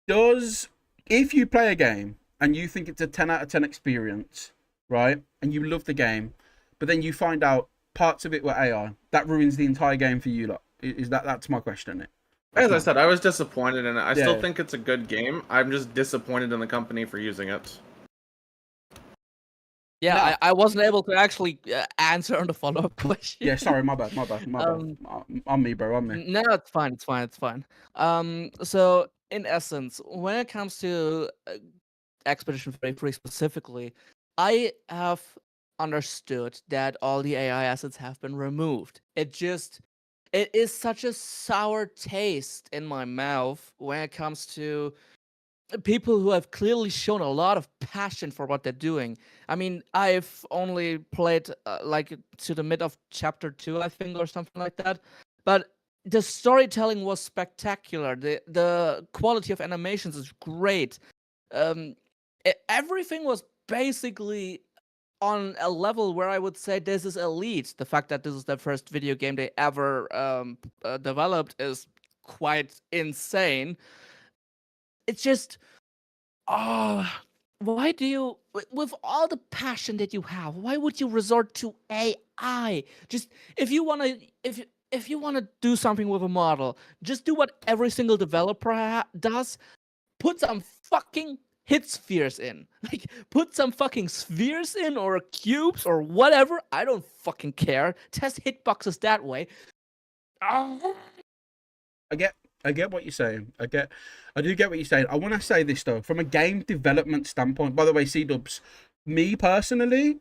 Speaker 3: if you play a game and you think it's a 10 out of 10 experience, right? And you love the game, but then you find out parts of it were AI, that ruins the entire game for you lot. That's my question, it?
Speaker 6: As I said, I was disappointed in it. I still
Speaker 3: Yeah.
Speaker 6: think it's a good game. I'm just disappointed in the company for using it.
Speaker 2: Yeah,
Speaker 3: No.
Speaker 2: I wasn't able to actually answer on the follow-up question.
Speaker 3: Yeah, sorry, my bad. On me, bro, on me.
Speaker 2: No, it's fine. It's fine. It's fine. So in essence, when it comes to Expedition 33 specifically, I have understood that all the AI assets have been removed. It is such a sour taste in my mouth when it comes to people who have clearly shown a lot of passion for what they're doing. I mean, I've only played like to the mid of chapter 2, I think, or something like that. But the storytelling was spectacular. The quality of animations is great. Everything was basically on a level where I would say this is elite. The fact that this is the first video game they ever developed is quite insane. It's just, why do you, with all the passion that you have, why would you resort to AI? Just if you wanna, if you wanna do something with a model, just do what every single developer does. Put some fucking hit spheres in. Like, put some fucking spheres in or cubes or whatever. I don't fucking care. Test hitboxes that way.
Speaker 3: I get what you're saying. I do get what you're saying. I want to say this though, from a game development standpoint. By the way, C-Dubs, me personally,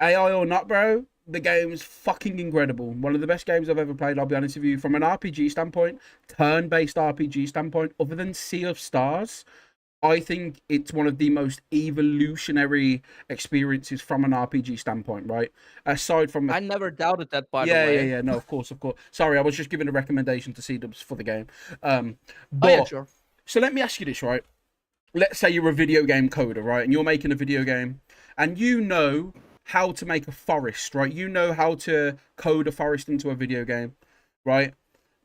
Speaker 3: AI or not, bro, the game's fucking incredible. One of the best games I've ever played, I'll be honest with you. From an RPG standpoint, turn-based RPG standpoint, other than Sea of Stars, I think it's one of the most evolutionary experiences from an RPG standpoint, right? Aside from
Speaker 2: I never doubted that, by the
Speaker 3: yeah,
Speaker 2: way.
Speaker 3: no, of course. Sorry, I was just giving a recommendation to C-Dubs for the game.
Speaker 2: Oh,
Speaker 3: But
Speaker 2: yeah, sure.
Speaker 3: so let me ask you this, right? Let's say you're a video game coder, right? And you're making a video game and you know how to make a forest, right? You know how to code a forest into a video game, right?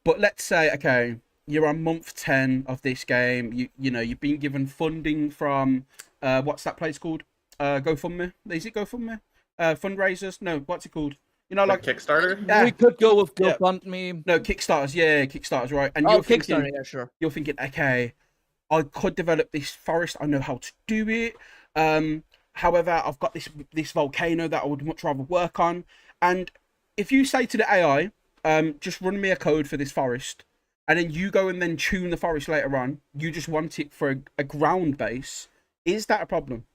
Speaker 3: But let's say, okay, you're on month 10 of this game. You know, you've been given funding from, what's that place called? GoFundMe? Is it GoFundMe? Fundraisers? No, what's it called? You know, like
Speaker 6: Kickstarter?
Speaker 3: Yeah.
Speaker 2: We could go with
Speaker 3: Yeah.
Speaker 2: GoFundMe.
Speaker 3: No, Kickstarters. Yeah, Kickstarters, right? And
Speaker 2: Oh,
Speaker 3: you're thinking,
Speaker 2: Kickstarter, yeah, sure.
Speaker 3: you're thinking, okay, I could develop this forest. I know how to do it. However, I've got this volcano that I would much rather work on. And if you say to the AI, just run me a code for this forest, and then you go and then tune the forest later on, you just want it for a ground base, is that a problem?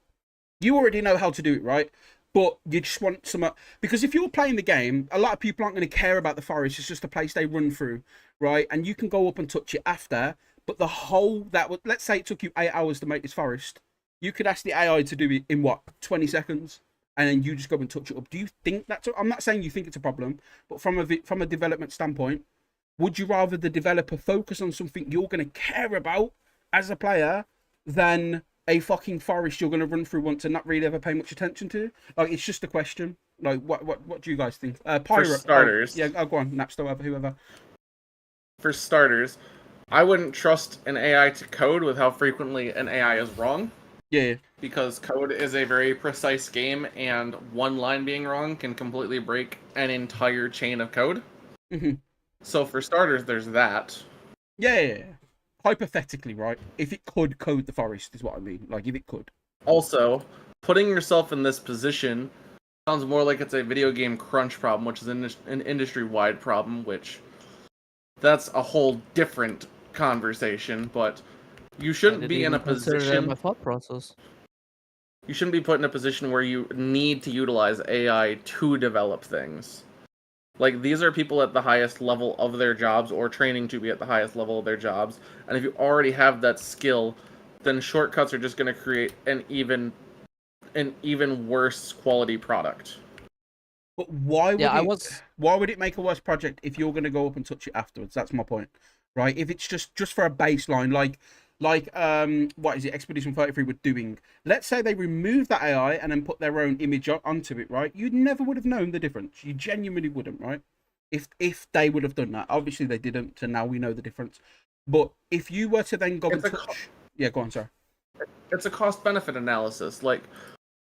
Speaker 3: You already know how to do it, right? But you just want some, because if you're playing the game, a lot of people aren't going to care about the forest. It's just a place they run through, right? And you can go up and touch it after. But the whole let's say it took you 8 hours to make this forest, you could ask the AI to do it in what, 20 seconds, and then you just go and touch it up. Do you think I'm not saying you think it's a problem, but from a development standpoint, would you rather the developer focus on something you're going to care about as a player than a fucking forest you're going to run through once and not really ever pay much attention to? Like, it's just a question. Like, what do you guys think? Pyro.
Speaker 6: For starters.
Speaker 3: Oh, yeah, go on. Napster, whoever.
Speaker 6: For starters, I wouldn't trust an AI to code with how frequently an AI is wrong.
Speaker 3: Yeah.
Speaker 6: Because code is a very precise game, and one line being wrong can completely break an entire chain of code.
Speaker 3: Mm-hmm.
Speaker 6: So for starters, there's that.
Speaker 3: Yeah. Hypothetically, right? If it could code the forest, is what I mean. Like, if it could.
Speaker 6: Also, putting yourself in this position sounds more like it's a video game crunch problem, which is an industry-wide problem, which that's a whole different conversation, but you shouldn't be in a position.
Speaker 2: My thought process.
Speaker 6: You shouldn't be put in a position where you need to utilize AI to develop things. Like, these are people at the highest level of their jobs or training to be at the highest level of their jobs. And if you already have that skill, then shortcuts are just going to create an even worse quality product.
Speaker 3: But why would
Speaker 2: Yeah,
Speaker 3: it make a worse project if you're going to go up and touch it afterwards? That's my point, right? If it's just for a baseline, like what is it? Expedition 33 were doing. Let's say they removed that AI and then put their own image onto it, right? You never would have known the difference. You genuinely wouldn't, right? If they would have done that, obviously they didn't, and now we know the difference. But if you were to then go and touch, yeah, go on, sorry.
Speaker 6: It's a cost-benefit analysis. Like,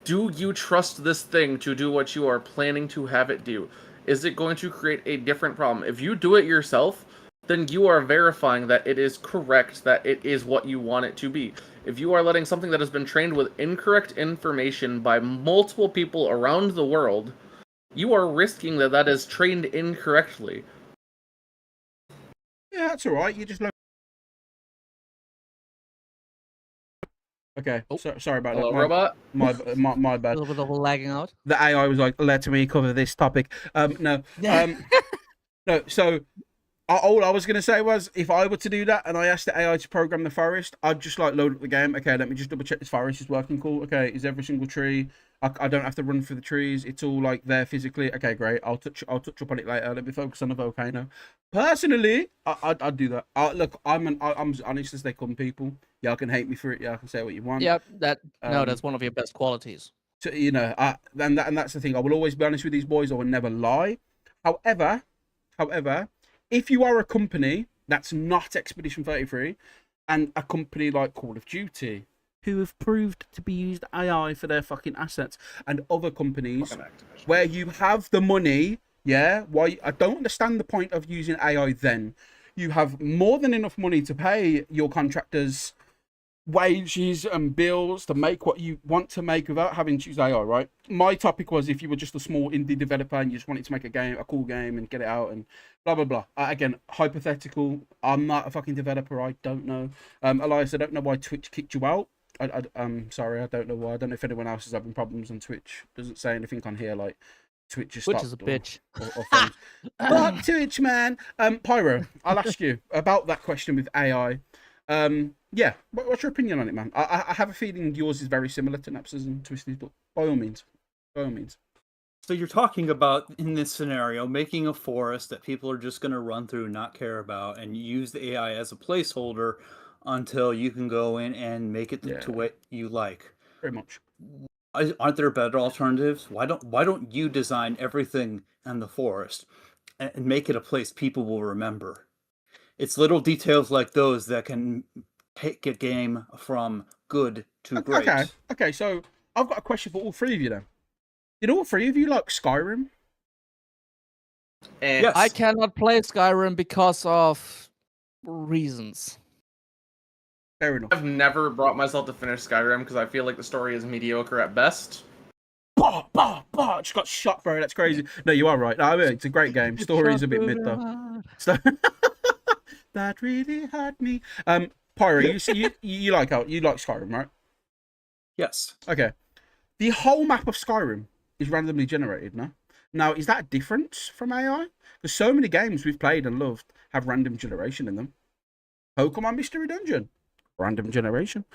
Speaker 6: do you trust this thing to do what you are planning to have it do? Is it going to create a different problem? If you do it yourself, then you are verifying that it is correct, that it is what you want it to be. If you are letting something that has been trained with incorrect information by multiple people around the world, you are risking that is trained incorrectly.
Speaker 3: Yeah, that's all right. You just learn. Okay, sorry about
Speaker 6: Hello,
Speaker 3: that.
Speaker 6: robot?
Speaker 3: My bad.
Speaker 2: a little bit of lagging out.
Speaker 3: The AI was like, "Let me cover this topic." No, no. So all I was gonna say was, if I were to do that and I asked the AI to program the forest, I'd just like load up the game. Okay, let me just double check this forest is working. Cool. Okay, is every single tree? I don't have to run through the trees. It's all like there physically. Okay, great. I'll touch up on it later. Let me focus on the volcano. Personally, I'd do that. Look, I'm as honest as they come, people. Y'all can hate me for it. Y'all can say what you want.
Speaker 2: Yeah, that's one of your best qualities.
Speaker 3: So, you know, and that's the thing. I will always be honest with these boys. I will never lie. However, if you are a company that's not Expedition 33 and a company like Call of Duty, who have proved to be used AI for their fucking assets, and other companies where you have the money, yeah, why I don't understand the point of using AI then. You have more than enough money to pay your contractors wages and bills to make what you want to make without having to use AI, right? My topic was if you were just a small indie developer and you just wanted to make a cool game and get it out and blah blah blah. Again, hypothetical. I'm not a fucking developer. I don't know. Elias, I don't know why Twitch kicked you out. I'm sorry. I don't know why. I don't know if anyone else is having problems on Twitch. Doesn't say anything on here like Twitch is
Speaker 2: Which is a bitch.
Speaker 3: Or fuck Twitch, man. Pyro, I'll ask you about that question with AI. Yeah, what's your opinion on it, man? I have a feeling yours is very similar to Naps's and Twisty's, but by all means.
Speaker 1: So you're talking about, in this scenario, making a forest that people are just going to run through and not care about, and use the AI as a placeholder until you can go in and make it to what you like.
Speaker 3: Very much.
Speaker 1: Aren't there better alternatives? Why don't you design everything in the forest and make it a place people will remember? It's little details like those that can take a game from good to great.
Speaker 3: Okay. So I've got a question for all three of you then. Did all three of you like Skyrim?
Speaker 1: Yes.
Speaker 2: I cannot play Skyrim because of reasons.
Speaker 3: Fair enough.
Speaker 6: I've never brought myself to finish Skyrim because I feel like the story is mediocre at best.
Speaker 3: Just got shot, bro. That's crazy. No, you are right. I mean, it's a great game. Story is a bit mid though. That really hurt me. Pyro, you like Skyrim, right?
Speaker 1: Yes.
Speaker 3: Okay. The whole map of Skyrim is randomly generated, no? Now, is that a difference from AI? Because so many games we've played and loved have random generation in them. Pokemon Mystery Dungeon, random generation.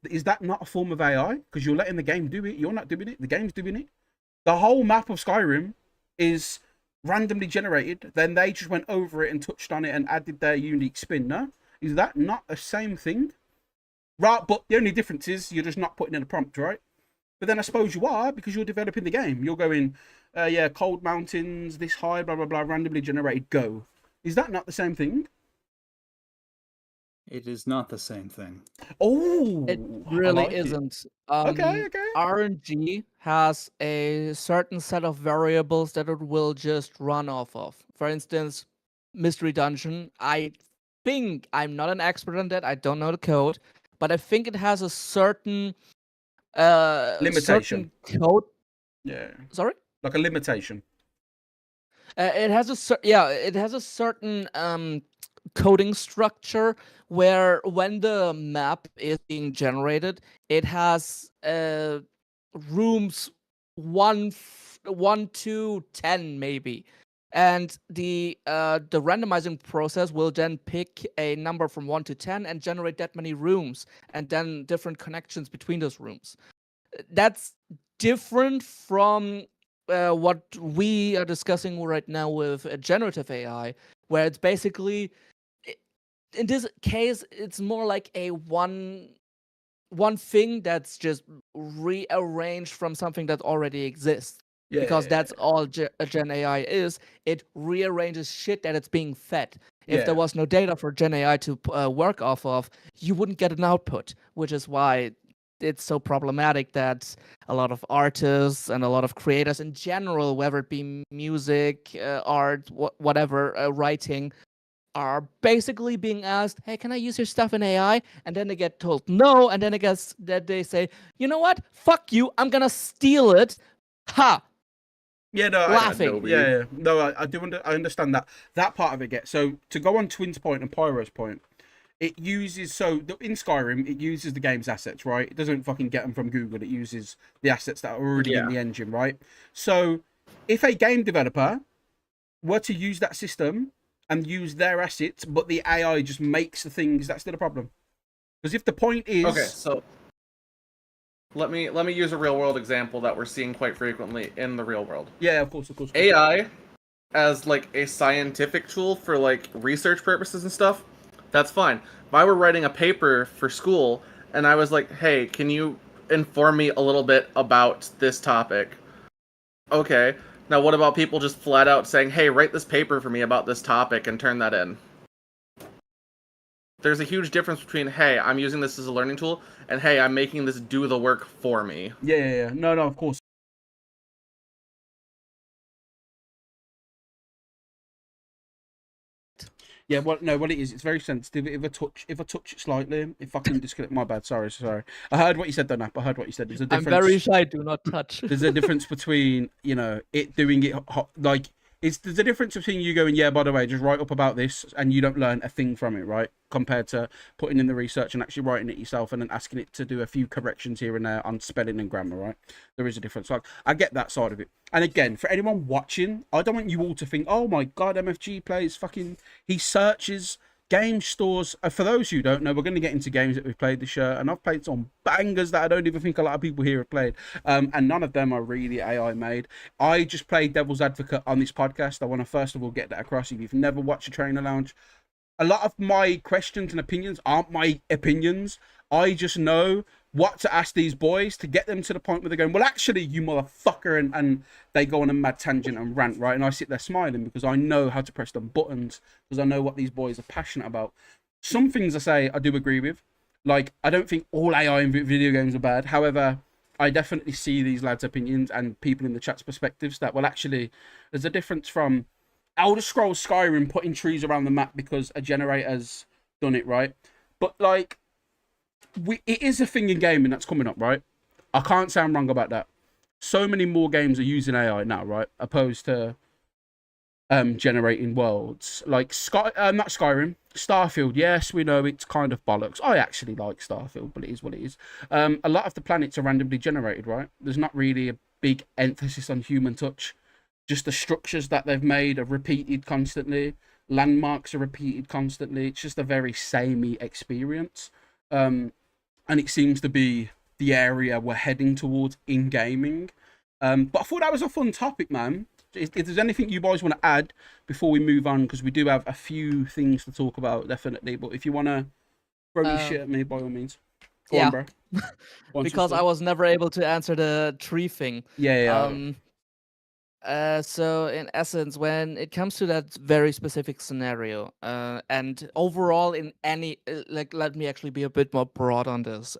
Speaker 3: Is that not a form of AI? Because you're letting the game do it. You're not doing it. The game's doing it. The whole map of Skyrim is randomly generated. Then they just went over it and touched on it and added their unique spin. No, is that not the same thing? Right, but the only difference is you're just not putting in a prompt, right? But then I suppose you are, because you're developing the game. You're going, yeah, cold mountains, this high, blah blah blah, randomly generated. Go. Is that not the same thing?
Speaker 1: It is not the same thing.
Speaker 3: Oh,
Speaker 2: It really
Speaker 3: like
Speaker 2: isn't.
Speaker 3: Okay.
Speaker 2: RNG has a certain set of variables that it will just run off of. For instance, Mystery Dungeon. I think, I'm not an expert on that. I don't know the code, but I think it has a certain
Speaker 3: limitation.
Speaker 2: certain code.
Speaker 3: Yeah.
Speaker 2: Sorry.
Speaker 3: Like a limitation.
Speaker 2: It has a certain coding structure where when the map is being generated, it has rooms 1 to 10 maybe, and the randomizing process will then pick a number from 1 to 10 and generate that many rooms, and then different connections between those rooms. That's different from what we are discussing right now with generative AI, where it's basically, in this case, it's more like a one thing that's just rearranged from something that already exists.
Speaker 3: Yeah,
Speaker 2: Because
Speaker 3: yeah,
Speaker 2: that's all a Gen AI is. It rearranges shit that it's being fed. If there
Speaker 3: yeah.
Speaker 2: was no data for Gen AI to work off of, you wouldn't get an output, which is why it's so problematic that a lot of artists and a lot of creators in general, whether it be music, art, whatever, writing, are basically being asked, "Hey, can I use your stuff in AI?" And then they get told no, and then I guess that they say, "You know what? Fuck you! I'm gonna steal it." Ha!
Speaker 3: Yeah, no,
Speaker 2: Laughing.
Speaker 6: Adobe.
Speaker 3: yeah, no, I do I understand that part of it. So to go on Twin's point and Pyro's point, it uses in Skyrim it uses the game's assets, right? It doesn't fucking get them from Google. It uses the assets that are already in
Speaker 6: Yeah.
Speaker 3: the engine, right? So if a game developer were to use that system and use their assets, but the AI just makes the things, that's still a problem. Because if the point is
Speaker 6: Okay, so let me use a real world example that we're seeing quite frequently in the real world.
Speaker 3: yeah, of course.
Speaker 6: AI as like a scientific tool for like research purposes and stuff, that's fine. If I were writing a paper for school and I was like, "Hey, can you inform me a little bit about this topic?" Okay. Now what about people just flat out saying, "Hey, write this paper for me about this topic and turn that in?" There's a huge difference between, "Hey, I'm using this as a learning tool," and, "Hey, I'm making this do the work for me."
Speaker 3: yeah. No, of course. Yeah, well, no, what it is, it's very sensitive. If I touch it slightly, if I can disconnect, my bad. Sorry. I heard what you said, though, Nap. I heard what you said. There's a
Speaker 2: I'm
Speaker 3: difference.
Speaker 2: very shy. Do not touch.
Speaker 3: There's a difference between it doing it like there's a difference between you going, yeah, by the way, just write up about this, and you don't learn a thing from it, right? Compared to putting in the research and actually writing it yourself and then asking it to do a few corrections here and there on spelling and grammar, right? There is a difference. Like, I get that side of it. And again, for anyone watching, I don't want you all to think, oh my god, MFG plays fucking, he searches game stores. For those who don't know, we're going to get into games that we've played this year, and I've played some bangers that I don't even think a lot of people here have played, and none of them are really AI made. I just play devil's advocate on this podcast. I want to first of all get that across. If you've never watched a Trainer Lounge, a lot of my questions and opinions aren't my opinions. I just know what to ask these boys to get them to the point where they're going, well, actually, you motherfucker, and they go on a mad tangent and rant, right? And I sit there smiling because I know how to press them buttons, because I know what these boys are passionate about. Some things I say I do agree with. Like, I don't think all AI in video games are bad. However, I definitely see these lads' opinions and people in the chat's perspectives that, well, actually, there's a difference from Elder Scrolls Skyrim putting trees around the map because a generator's done it, right? But, like, it is a thing in gaming that's coming up, right? I can't say I'm wrong about that. So many more games are using AI now, right? Opposed to generating worlds. Like not Skyrim, Starfield. Yes, we know it's kind of bollocks. I actually like Starfield, but it is what it is. A lot of the planets are randomly generated, right? There's not really a big emphasis on human touch. Just the structures that they've made are repeated constantly. Landmarks are repeated constantly. It's just a very samey experience. And it seems to be the area we're heading towards in gaming. But I thought that was a fun topic, man. If there's anything you guys want to add before we move on, because we do have a few things to talk about, definitely. But if you want to throw your shit at me, by all means. Go on, bro.
Speaker 2: Because I was never able to answer the tree thing.
Speaker 3: Yeah.
Speaker 2: So in essence, when it comes to that very specific scenario, and overall in any, let me actually be a bit more broad on this.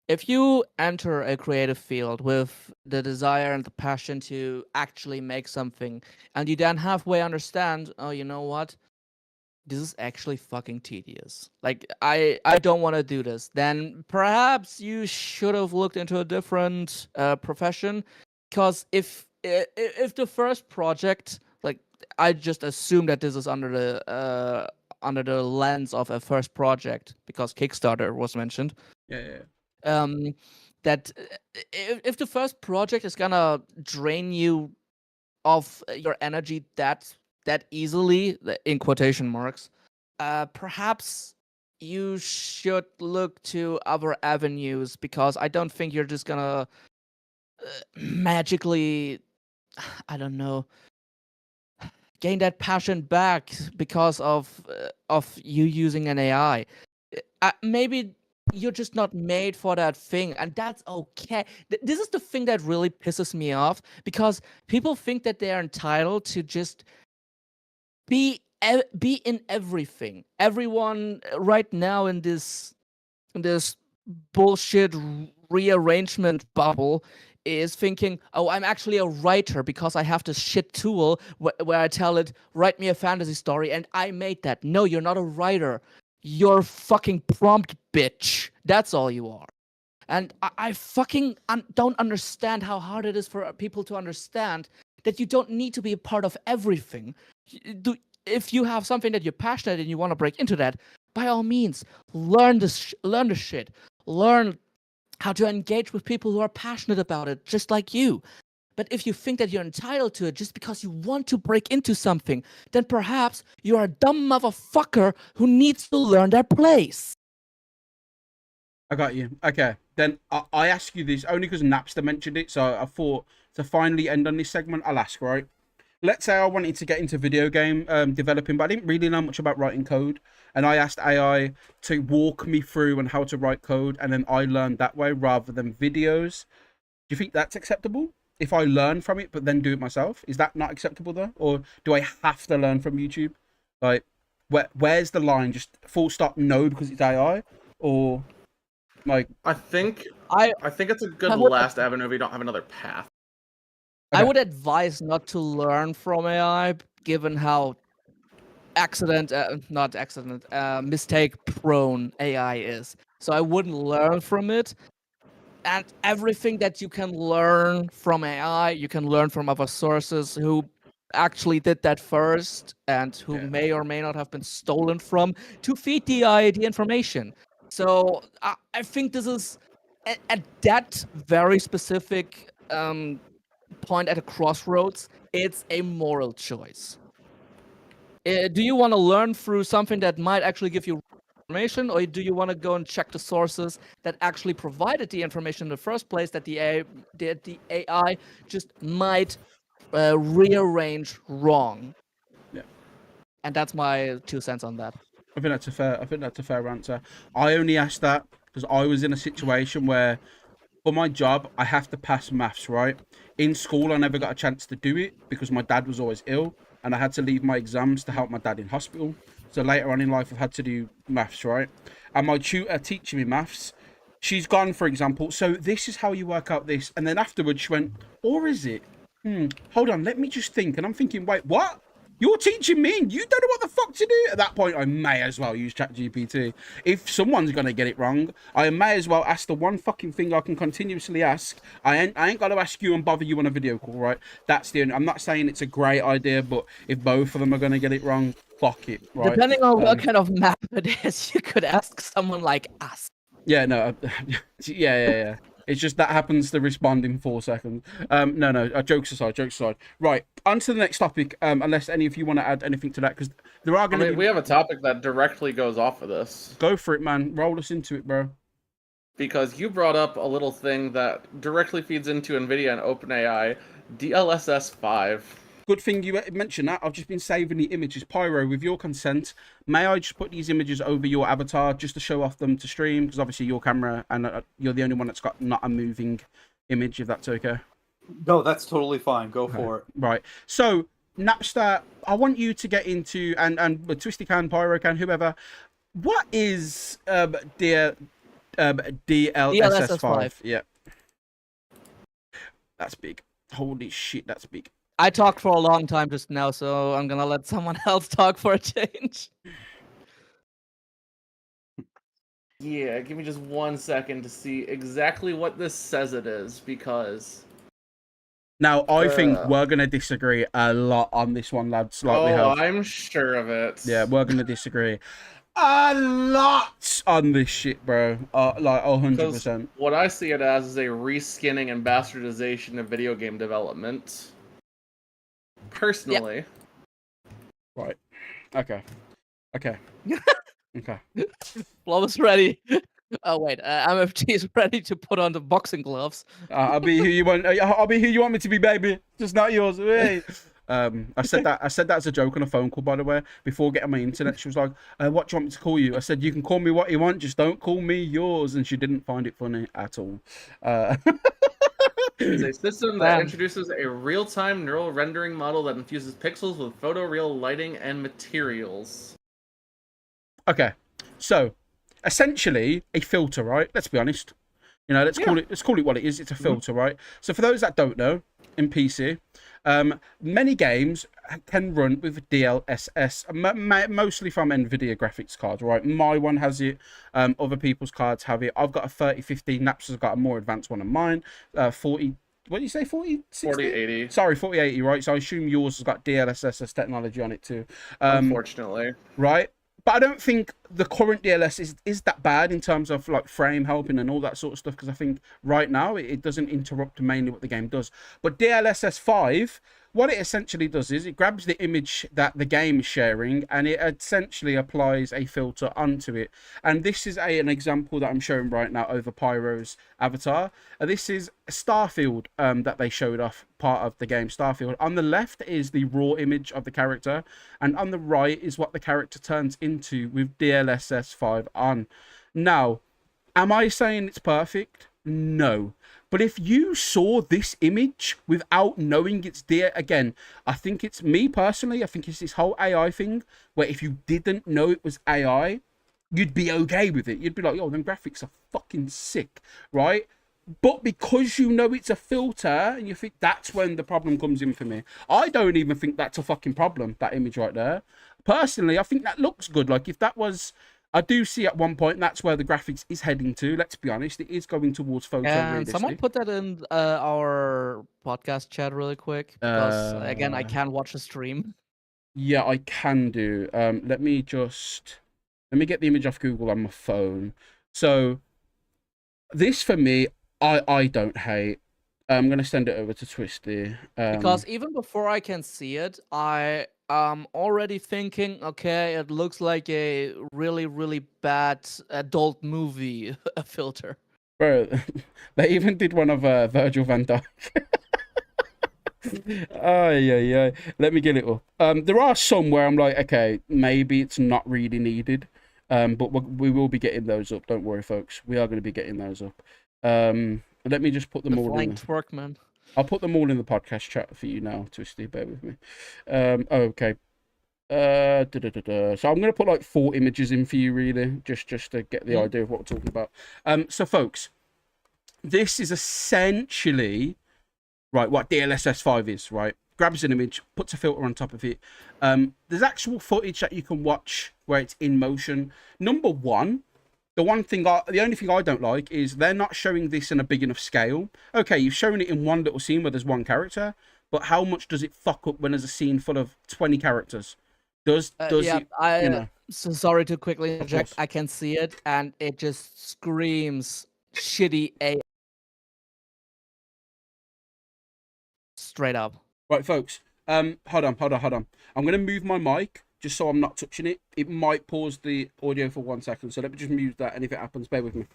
Speaker 2: If you enter a creative field with the desire and the passion to actually make something, and you then halfway understand, oh, you know what? This is actually fucking tedious. Like, I don't want to do this. Then perhaps you should have looked into a different profession, because if the first project, like, I just assume that this is under the lens of a first project because Kickstarter was mentioned.
Speaker 3: Yeah.
Speaker 2: That if the first project is gonna drain you of your energy that easily, in quotation marks, perhaps you should look to other avenues, because I don't think you're just gonna magically, I don't know, gain that passion back because of you using an AI. Maybe you're just not made for that thing, and that's okay. This is the thing that really pisses me off, because people think that they are entitled to just be in everything. Everyone right now in this bullshit rearrangement bubble is thinking, oh, I'm actually a writer because I have this shit tool where I tell it, write me a fantasy story, and I made that. No, you're not a writer. You're fucking prompt bitch. That's all you are. And I fucking don't understand how hard it is for people to understand that you don't need to be a part of everything. If you have something that you're passionate and you want to break into that, by all means, learn the shit. Learn how to engage with people who are passionate about it, just like you. But if you think that you're entitled to it just because you want to break into something, then perhaps you're a dumb motherfucker who needs to learn their place.
Speaker 3: I got you. Okay, then I ask you this only because Napster mentioned it, so I thought to finally end on this segment, I'll ask, right? Let's say I wanted to get into video game developing, but I didn't really know much about writing code, and I asked AI to walk me through on how to write code, and then I learned that way rather than videos. Do you think that's acceptable? If I learn from it, but then do it myself, is that not acceptable though? Or do I have to learn from YouTube? Like, where's the line? Just full stop no because it's AI, or like?
Speaker 6: I think
Speaker 2: I
Speaker 6: it's a good
Speaker 2: I would
Speaker 6: last avenue if you don't have another path.
Speaker 2: I
Speaker 3: Okay.
Speaker 2: would advise not to learn from AI, given how mistake prone AI is. So I wouldn't learn from it. And everything that you can learn from AI, you can learn from other sources who actually did that first and who
Speaker 3: Yeah.
Speaker 2: may or may not have been stolen from to feed the AI the information. So I think this is at that very specific point at a crossroads, it's a moral choice. Do you want to learn through something that might actually give you information, or do you want to go and check the sources that actually provided the information in the first place that the AI just might rearrange wrong?
Speaker 3: Yeah.
Speaker 2: And that's my 2 cents on that.
Speaker 3: I think that's a fair answer. I only asked that because I was in a situation where, for my job, I have to pass maths, right? In school, I never got a chance to do it because my dad was always ill, and I had to leave my exams to help my dad in hospital. So later on in life, I've had to do maths, right? And my tutor teaching me maths, she's gone, for example, so this is how you work out this. And then afterwards, she went, or is it? Hold on, let me just think. And I'm thinking, wait, what? You're teaching me and you don't know what the fuck to do? At that point, I may as well use ChatGPT. If someone's going to get it wrong, I may as well ask the one fucking thing I can continuously ask. I ain't got to ask you and bother you on a video call, right? That's the only... I'm not saying it's a great idea, but if both of them are going to get it wrong, fuck it, right?
Speaker 2: Depending on what kind of map it is, you could ask someone like us.
Speaker 3: Yeah, no. Yeah. It's just that happens to respond in 4 seconds. No. Jokes aside. Right, on to the next topic. Unless any of you want to add anything to that, because there are going to be...
Speaker 6: we have a topic that directly goes off of this.
Speaker 3: Go for it, man. Roll us into it, bro.
Speaker 6: Because you brought up a little thing that directly feeds into NVIDIA and OpenAI, DLSS 5.
Speaker 3: Good thing you mentioned that. I've just been saving the images. Pyro, with your consent, may I just put these images over your avatar just to show off them to stream? Because obviously your camera, and you're the only one that's got not a moving image, if that's okay.
Speaker 1: No, that's totally fine. Go for it.
Speaker 3: Right. So, Napster, I want you to get into, and Twisty can, Pyro can, whoever, what is DLSS5? Yeah. That's big. Holy shit, that's big.
Speaker 2: I talked for a long time just now, so I'm gonna let someone else talk for a change.
Speaker 6: Yeah, give me just 1 second to see exactly what this says it is, because...
Speaker 3: Now, I think we're going to disagree a lot on this one, lads. Like we have.
Speaker 6: I'm sure of it.
Speaker 3: Yeah, we're going to disagree a lot on this shit, bro. Like, 100%.
Speaker 6: What I see it as is a reskinning and bastardization of video game development. personally.
Speaker 3: Right. Okay. Okay. Okay.
Speaker 2: Blob is ready. Oh wait, MFG is ready to put on the boxing gloves.
Speaker 3: I'll be who you want. I'll be who you want me to be, baby. Just not yours. Hey. I said that as a joke on a phone call, by the way. Before getting my internet, she was like, "What do you want me to call you?" I said, "You can call me what you want. Just don't call me yours." And she didn't find it funny at all.
Speaker 6: It's a system that
Speaker 2: Damn.
Speaker 6: introduces a real-time neural rendering model that infuses pixels with photoreal lighting and materials.
Speaker 3: Okay, so essentially a filter, right? Let's be honest. You know, let's call it what it is. It's a filter, right? So for those that don't know, in PC, many games can run with DLSS, mostly from NVIDIA graphics cards, right? My one has it. Other people's cards have it. I've got a 3050. Naps has got a more advanced one than mine. 40. What did you say?
Speaker 6: 4080.
Speaker 3: Sorry, 4080, right? So I assume yours has got DLSS technology on it too.
Speaker 6: Unfortunately.
Speaker 3: Right? But I don't think the current DLS is that bad in terms of like frame helping and all that sort of stuff, because I think right now it doesn't interrupt mainly what the game does. But DLSS 5, what it essentially does is it grabs the image that the game is sharing and it essentially applies a filter onto it. And this is an example that I'm showing right now over Pyro's avatar. This is Starfield that they showed off, part of the game Starfield. On the left is the raw image of the character, and on the right is what the character turns into with DLSS 5 on. Now, am I saying it's perfect? No. But if you saw this image without knowing it's there, again, I think it's me personally, I think it's this whole AI thing where if you didn't know it was AI, you'd be okay with it. You'd be like, yo, them graphics are fucking sick, right? But because you know it's a filter and you think that's when the problem comes in for me. I don't even think that's a fucking problem, that image right there. Personally, I think that looks good. Like if that was, I do see at one point that's where the graphics is heading to. Let's be honest, it is going towards
Speaker 2: And someone
Speaker 3: photorealistic.
Speaker 2: put that in our podcast chat really quick because again, I can't watch the stream.
Speaker 3: Yeah, I can do. Let me get the image off Google on my phone. So this for me, I don't hate. I'm gonna send it over to Twisty.
Speaker 2: Because even before I can see it, I am already thinking, okay, it looks like a really, really bad adult movie filter.
Speaker 3: Bro, they even did one of Virgil van Dijk. Oh yeah. Let me get it up. There are some where I'm like, okay, maybe it's not really needed. But we will be getting those up. Don't worry, folks. We are going to be getting those up. Let me just put them
Speaker 2: The
Speaker 3: all in.
Speaker 2: flying twerk, man.
Speaker 3: I'll put them all in the podcast chat for you now, Twisty. Bear with me. Okay. So I'm going to put like 4 images in for you, really, just to get the idea of what we're talking about. So, folks, this is essentially right what DLSS 5 is, right? Grabs an image, puts a filter on top of it. There's actual footage that you can watch where it's in motion. Number one, the only thing I don't like is they're not showing this in a big enough scale. Okay, you've shown it in one little scene where there's one character, but how much does it fuck up when there's a scene full of 20 characters? Does
Speaker 2: Yeah,
Speaker 3: it,
Speaker 2: I
Speaker 3: you know?
Speaker 2: so sorry to quickly interject.
Speaker 3: course.
Speaker 2: I can see it, and it just screams shitty AI. Straight up.
Speaker 3: Right, folks. Hold on. I'm gonna move my mic just so I'm not touching it. It might pause the audio for 1 second, so let me just mute that. And if it happens, bear with me.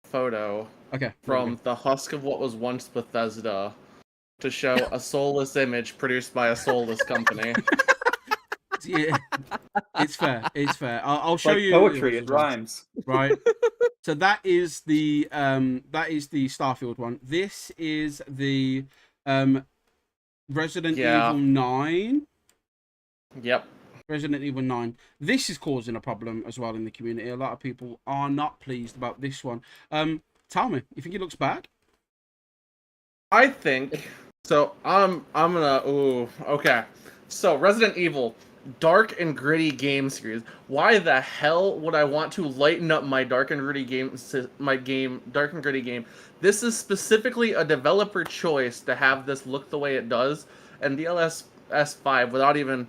Speaker 6: Photo
Speaker 3: Okay.
Speaker 6: from the husk of what was once Bethesda to show a soulless image produced by a soulless company.
Speaker 3: Yeah, it's fair. I'll show
Speaker 1: Like
Speaker 3: you
Speaker 1: poetry, it rhymes.
Speaker 3: Right. So that is the Starfield one. This is the Resident
Speaker 6: Yeah.
Speaker 3: Evil 9.
Speaker 6: Yep.
Speaker 3: Resident Evil 9. This is causing a problem as well in the community. A lot of people are not pleased about this one. Tell me, you think it looks bad?
Speaker 6: I think so. I'm gonna. Ooh. Okay. So Resident Evil, dark and gritty game series. Why the hell would I want to lighten up my dark and gritty game? Dark and gritty game. This is specifically a developer choice to have this look the way it does, and DLSS 5 without even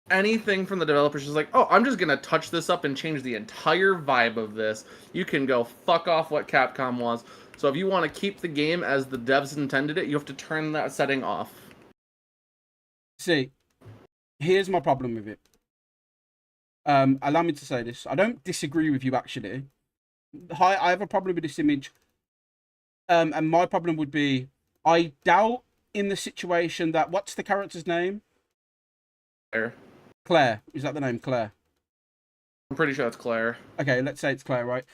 Speaker 6: anything from the developers is like, oh, I'm just gonna touch this up and change the entire vibe of this. You can go fuck off what Capcom wants. So if you want to keep the game as the devs intended it, you have to turn that setting off.
Speaker 3: See, here's my problem with it. Allow me to say this. I don't disagree with you, actually. I have a problem with this image. And my problem would be, I doubt in the situation that, what's the character's name?
Speaker 6: Claire.
Speaker 3: Claire. Is that the name, Claire?
Speaker 6: I'm pretty sure it's Claire.
Speaker 3: Okay, let's say it's Claire, right?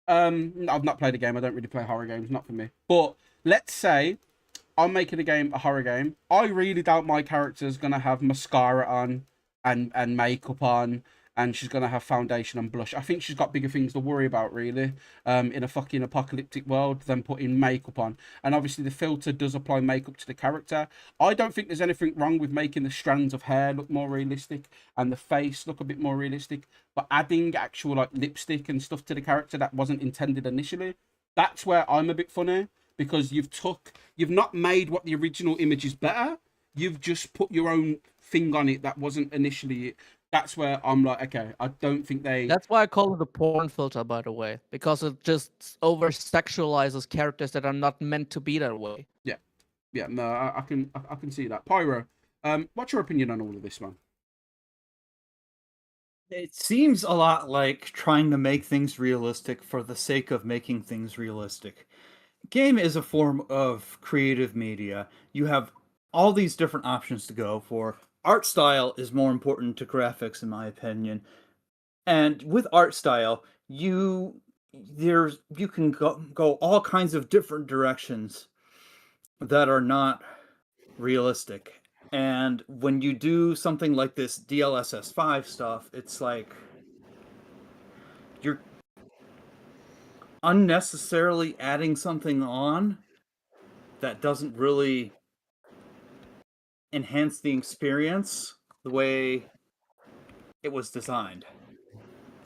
Speaker 3: I've not played a game. I don't really play horror games. Not for me. But let's say I'm making a horror game. I really doubt my character's going to have mascara on and makeup on, and she's going to have foundation and blush. I think she's got bigger things to worry about, really, in a fucking apocalyptic world than putting makeup on. And obviously the filter does apply makeup to the character. I don't think there's anything wrong with making the strands of hair look more realistic and the face look a bit more realistic, but adding actual like lipstick and stuff to the character that wasn't intended initially, that's where I'm a bit funny, because you've not made what the original image is better, you've just put your own thing on it that wasn't initially it. That's where I'm like, okay, I don't think they...
Speaker 2: That's why I call it a porn filter, by the way, because it just over sexualizes characters that are not meant to be that way.
Speaker 3: Yeah, no, I can see that. Pyro, what's your opinion on all of this, man?
Speaker 1: It seems a lot like trying to make things realistic for the sake of making things realistic. Game is a form of creative media. You have all these different options to go for. Art style is more important to graphics, in my opinion. And with art style, you can go all kinds of different directions that are not realistic. And when you do something like this DLSS 5 stuff, it's like you're unnecessarily adding something on that doesn't really enhance the experience the way it was designed.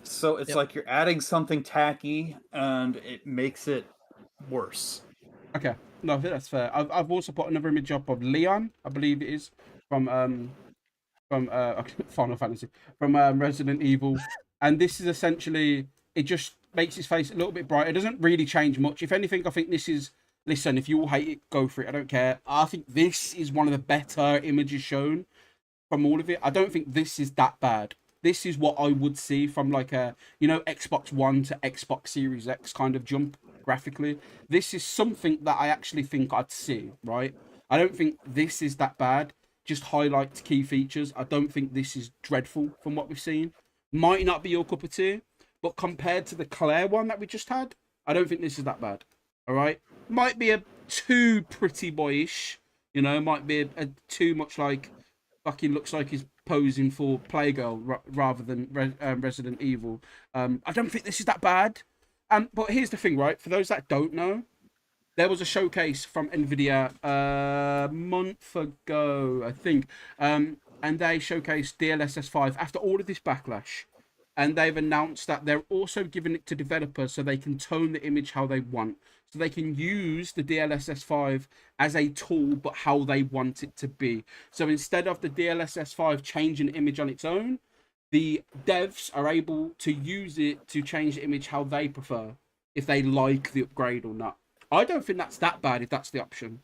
Speaker 1: So it's like you're adding something tacky and it makes it worse.
Speaker 3: Okay, no, I think that's fair. I've also put another image up of Leon, I believe it is, from Final Fantasy, from Resident Evil, and this is essentially, it just makes his face a little bit brighter. It doesn't really change much. If anything, I think this is, listen, if you all hate it, go for it. I don't care. I think this is one of the better images shown from all of it. I don't think this is that bad. This is what I would see from like a, Xbox One to Xbox Series X kind of jump graphically. This is something that I actually think I'd see, right? I don't think this is that bad. Just highlights key features. I don't think this is dreadful from what we've seen. Might not be your cup of tea, but compared to the Claire one that we just had, I don't think this is that bad. All right? Might be a too pretty boyish, might be a too much like fucking looks like he's posing for Playgirl rather than Resident Evil. I don't think this is that bad. But here's the thing, right? For those that don't know, there was a showcase from Nvidia a month ago, I think, and they showcased DLSS 5 after all of this backlash, and they've announced that they're also giving it to developers so they can tone the image how they want, so they can use the DLSS 5 as a tool, but how they want it to be. So instead of the DLSS 5 changing the image on its own, the devs are able to use it to change the image how they prefer, if they like the upgrade or not. I don't think that's that bad if that's the option.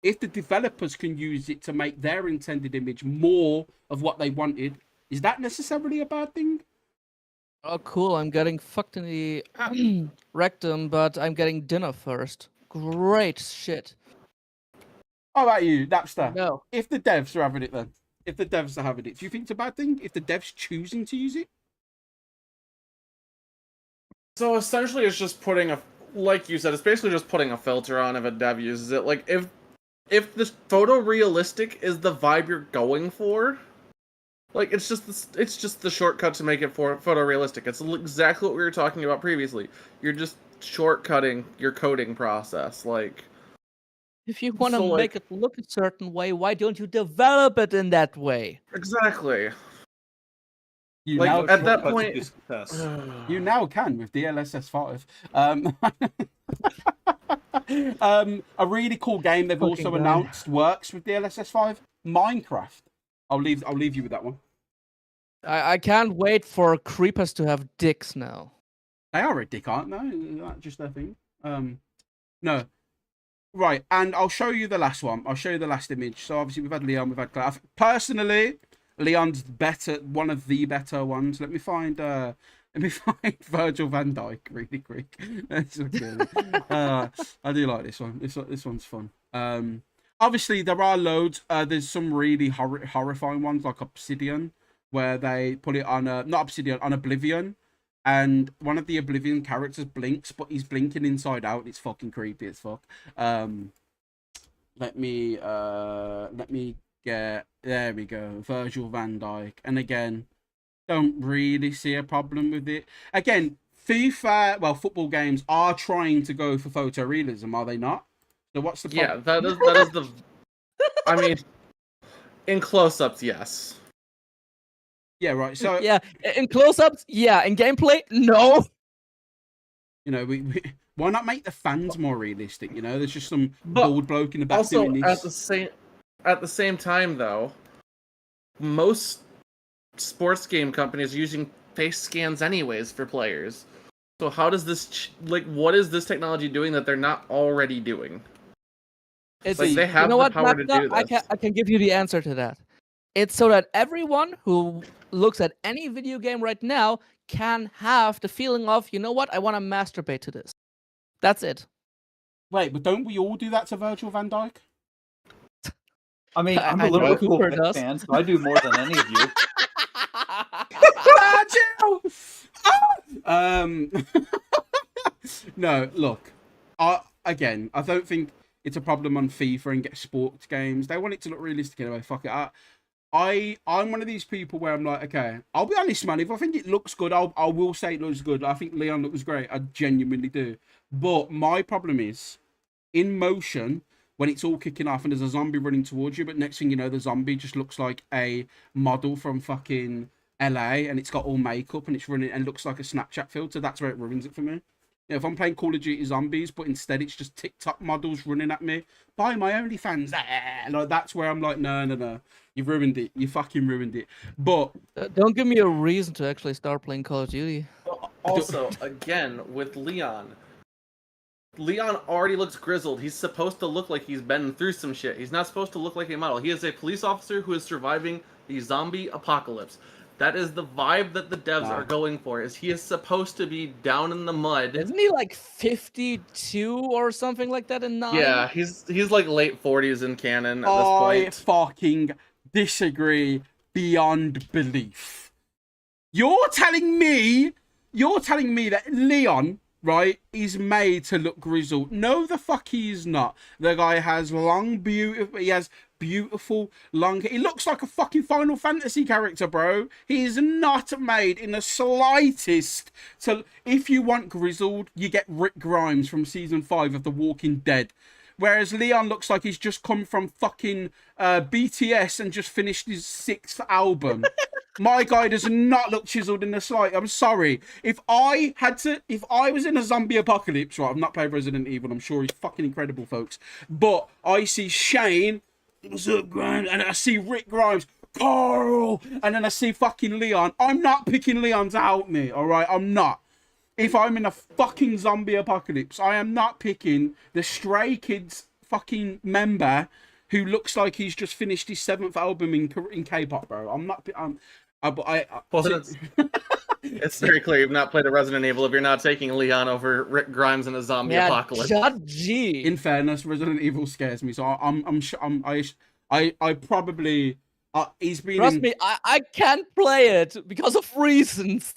Speaker 3: If the developers can use it to make their intended image more of what they wanted, is that necessarily a bad thing?
Speaker 2: Oh, cool. I'm getting fucked in the rectum, but I'm getting dinner first. Great shit.
Speaker 3: How about you, Napster?
Speaker 2: No.
Speaker 3: If the devs are having it then, if the devs are having it, do you think it's a bad thing if the devs choosing to use it?
Speaker 6: So essentially it's just putting like you said, it's basically just putting a filter on if a dev uses it. Like if the photorealistic is the vibe you're going for, like it's just the shortcut to make it for photorealistic. It's exactly what we were talking about previously. You're just shortcutting your coding process. Like,
Speaker 2: if you want to
Speaker 6: so,
Speaker 2: make it look a certain way, why don't you develop it in that way?
Speaker 6: Exactly.
Speaker 3: You
Speaker 6: like
Speaker 3: now
Speaker 6: at that
Speaker 1: Shortcut to
Speaker 6: point,
Speaker 1: do success.
Speaker 3: you now can with DLSS 5. A really cool game they've
Speaker 2: Fucking
Speaker 3: also
Speaker 2: God.
Speaker 3: announced works with DLSS 5. Minecraft. I'll leave you with that one.
Speaker 2: I can't wait for creepers to have dicks now.
Speaker 3: They are a dick, aren't they? Is that just their thing? No. Right, and I'll show you the last one. I'll show you the last image. So obviously we've had Leon, we've had Claire. Personally, Leon's better, one of the better ones. Let me find Virgil van Dijk really quick. I do like this one. This one's fun. Obviously there are loads. There's some really horrifying ones like Obsidian, where they put it on not Obsidian, on Oblivion. And one of the Oblivion characters blinks, but he's blinking inside out. It's fucking creepy as fuck. Let me get, there we go, Virgil van Dijk. And again, don't really see a problem with it. Again, football games are trying to go for photorealism, are they not? So what's the
Speaker 6: Yeah, that is the. I mean, in close-ups, yes.
Speaker 3: Yeah, right. So
Speaker 2: yeah, in close-ups, yeah. In gameplay, no.
Speaker 3: You know, why not make the fans more realistic? You know, there's just some bald bloke in the back
Speaker 6: Also,
Speaker 3: doing
Speaker 6: at
Speaker 3: this.
Speaker 6: the same time, though, most sports game companies are using face scans anyways for players. So how does this what is this technology doing that they're not already doing?
Speaker 2: It's,
Speaker 6: like they have the power to do this.
Speaker 2: I can give you the answer to that. It's so that everyone who looks at any video game right now can have the feeling of, you know what, I want to masturbate to this. That's it.
Speaker 3: Wait, but don't we all do that to Virgil van Dijk?
Speaker 1: I mean, I'm
Speaker 2: I
Speaker 1: a
Speaker 2: know
Speaker 1: Liverpool
Speaker 2: Cooper does.
Speaker 1: fan, so I do more than any of you.
Speaker 3: No, look. I don't think it's a problem on FIFA and get sports games. They want it to look realistic anyway. Fuck it. I'm one of these people where I'm like, okay, I'll be honest, man. If I think it looks good, I will say it looks good. I think Leon looks great. I genuinely do. But my problem is, in motion, when it's all kicking off and there's a zombie running towards you, but next thing you know, the zombie just looks like a model from fucking LA, and it's got all makeup and it's running and looks like a Snapchat filter. That's where it ruins it for me. You know, if I'm playing Call of Duty Zombies, but instead it's just TikTok models running at me, buy my OnlyFans. Like, that's where I'm like, no. You've ruined it. You fucking ruined it. But
Speaker 2: don't give me a reason to actually start playing Call of Duty.
Speaker 6: Also, again, with Leon already looks grizzled. He's supposed to look like he's been through some shit. He's not supposed to look like a model. He is a police officer who is surviving the zombie apocalypse. That is the vibe that the devs are going for. Is he is supposed to be down in the mud.
Speaker 2: Isn't he like 52 or something like that in 9?
Speaker 6: Yeah, he's like late 40s in canon at this
Speaker 3: I
Speaker 6: point.
Speaker 3: fucking disagree beyond belief. You're telling me that Leon, right, is made to look grizzled. No, the fuck he is not. The guy has beautiful long. He looks like a fucking Final Fantasy character, bro. He is not made in the slightest. So if you want grizzled, you get Rick Grimes from season 5 of The Walking Dead. Whereas Leon looks like he's just come from fucking BTS and just finished his 6th album. My guy does not look chiseled in the slight. I'm sorry. If I was in a zombie apocalypse, right, I've not played Resident Evil, I'm sure he's fucking incredible, folks. But I see Shane, what's up, Grimes? And I see Rick Grimes, Carl, and then I see fucking Leon. I'm not picking Leon to help me, alright? I'm not. If I'm in a fucking zombie apocalypse, I am not picking the Stray Kids fucking member who looks like he's just finished his 7th album in K-pop, bro. I'm not.
Speaker 6: It's very clear you've not played a Resident Evil if you're not taking Leon over Rick Grimes in a zombie apocalypse.
Speaker 2: G.
Speaker 3: In fairness, Resident Evil scares me, so I probably he's been.
Speaker 2: Trust me, I can't play it because of reasons.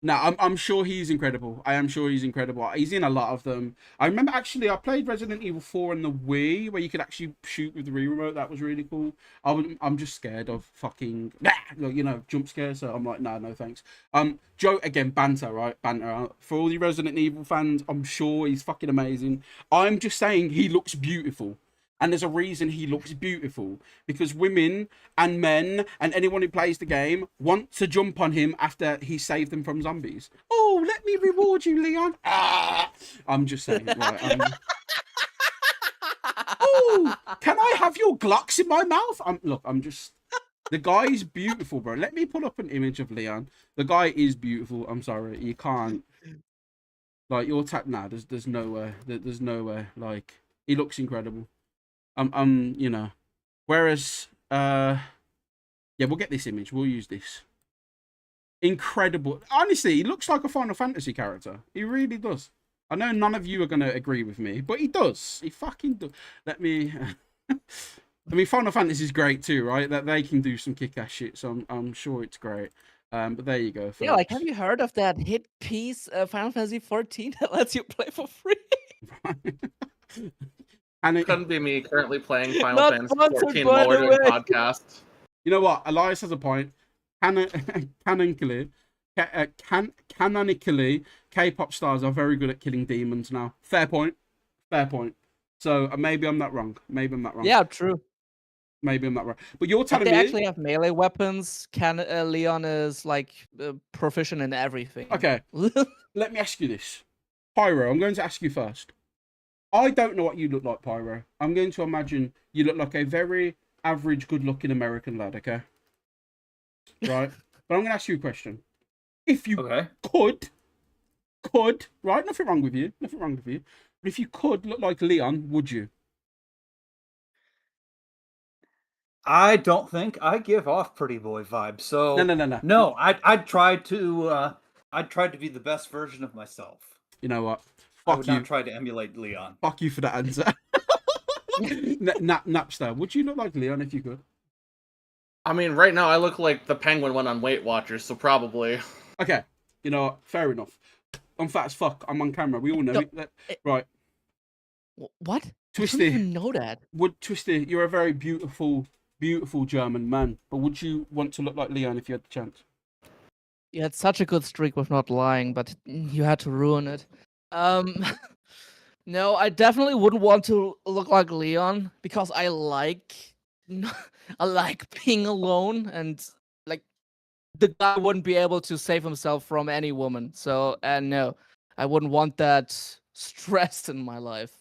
Speaker 3: No, I'm sure he's incredible. I am sure he's incredible. He's in a lot of them. I remember actually I played Resident Evil 4 on the Wii where you could actually shoot with the Wii remote. That was really cool. I'm just scared of fucking jump scares. So I'm like, no thanks. Joe, again, Banter, right? Banter. For all the Resident Evil fans, I'm sure he's fucking amazing. I'm just saying he looks beautiful. And there's a reason he looks beautiful, because women and men and anyone who plays the game want to jump on him after he saved them from zombies. Oh, let me reward you, Leon. I'm just saying, right? Oh, can I have your Glocks in my mouth? The guy is beautiful, bro. Let me pull up an image of Leon. The guy is beautiful. I'm sorry, you can't. Like your tap now, there's no way. There's no way. Like he looks incredible. You know. Whereas, yeah, we'll get this image. We'll use this. Incredible. Honestly, he looks like a Final Fantasy character. He really does. I know none of you are gonna agree with me, but he does. He fucking does. Let me. I mean, Final Fantasy is great too, right? That they can do some kick-ass shit, so I'm sure it's great. But there you go, folks.
Speaker 2: Yeah, like, have you heard of that hit piece, Final Fantasy 14, that lets you play for free?
Speaker 3: And it,
Speaker 6: Couldn't be me currently playing Final
Speaker 2: Not
Speaker 6: Fantasy
Speaker 2: sponsored,
Speaker 6: 14
Speaker 2: by
Speaker 6: while we're
Speaker 2: the
Speaker 6: doing
Speaker 2: way.
Speaker 6: podcast.
Speaker 3: you know what? Elias has a point. Canonically, canonically, K-pop stars are very good at killing demons now. Fair point. Fair point. So maybe I'm not wrong. Maybe I'm not wrong.
Speaker 2: Yeah, true.
Speaker 3: Maybe I'm not wrong. But you're
Speaker 2: But
Speaker 3: telling
Speaker 2: they
Speaker 3: me.
Speaker 2: actually have melee weapons. Leon is like proficient in everything.
Speaker 3: Okay. Let me ask you this. Pyro, I'm going to ask you first. I don't know what you look like, Pyro. I'm going to imagine you look like a very average, good-looking American lad, okay? Right? But I'm going to ask you a question. If you
Speaker 1: Okay.
Speaker 3: could, right? Nothing wrong with you. Nothing wrong with you. But if you could look like Leon, would you?
Speaker 1: I don't think I give off pretty boy vibes. So
Speaker 3: No.
Speaker 1: no, I'd try to be the best version of myself.
Speaker 3: You know what?
Speaker 1: I
Speaker 3: Fuck
Speaker 1: would
Speaker 3: you.
Speaker 1: not try to emulate Leon.
Speaker 3: Fuck you for that answer. Napster, would you look like Leon if you could?
Speaker 6: I mean, right now I look like the Penguin went on Weight Watchers, so probably.
Speaker 3: Okay. You know what? Fair enough. I'm fat as fuck. I'm on camera. We all know it. Right.
Speaker 2: What?
Speaker 3: Twisty.
Speaker 2: I don't even know that.
Speaker 3: Twisty, you're a very beautiful German man, but would you want to look like Leon if you had the chance?
Speaker 2: You had such a good streak with not lying, but you had to ruin it. No, I definitely wouldn't want to look like Leon because I like being alone, and like the guy wouldn't be able to save himself from any woman. So, and no, I wouldn't want that stress in my life.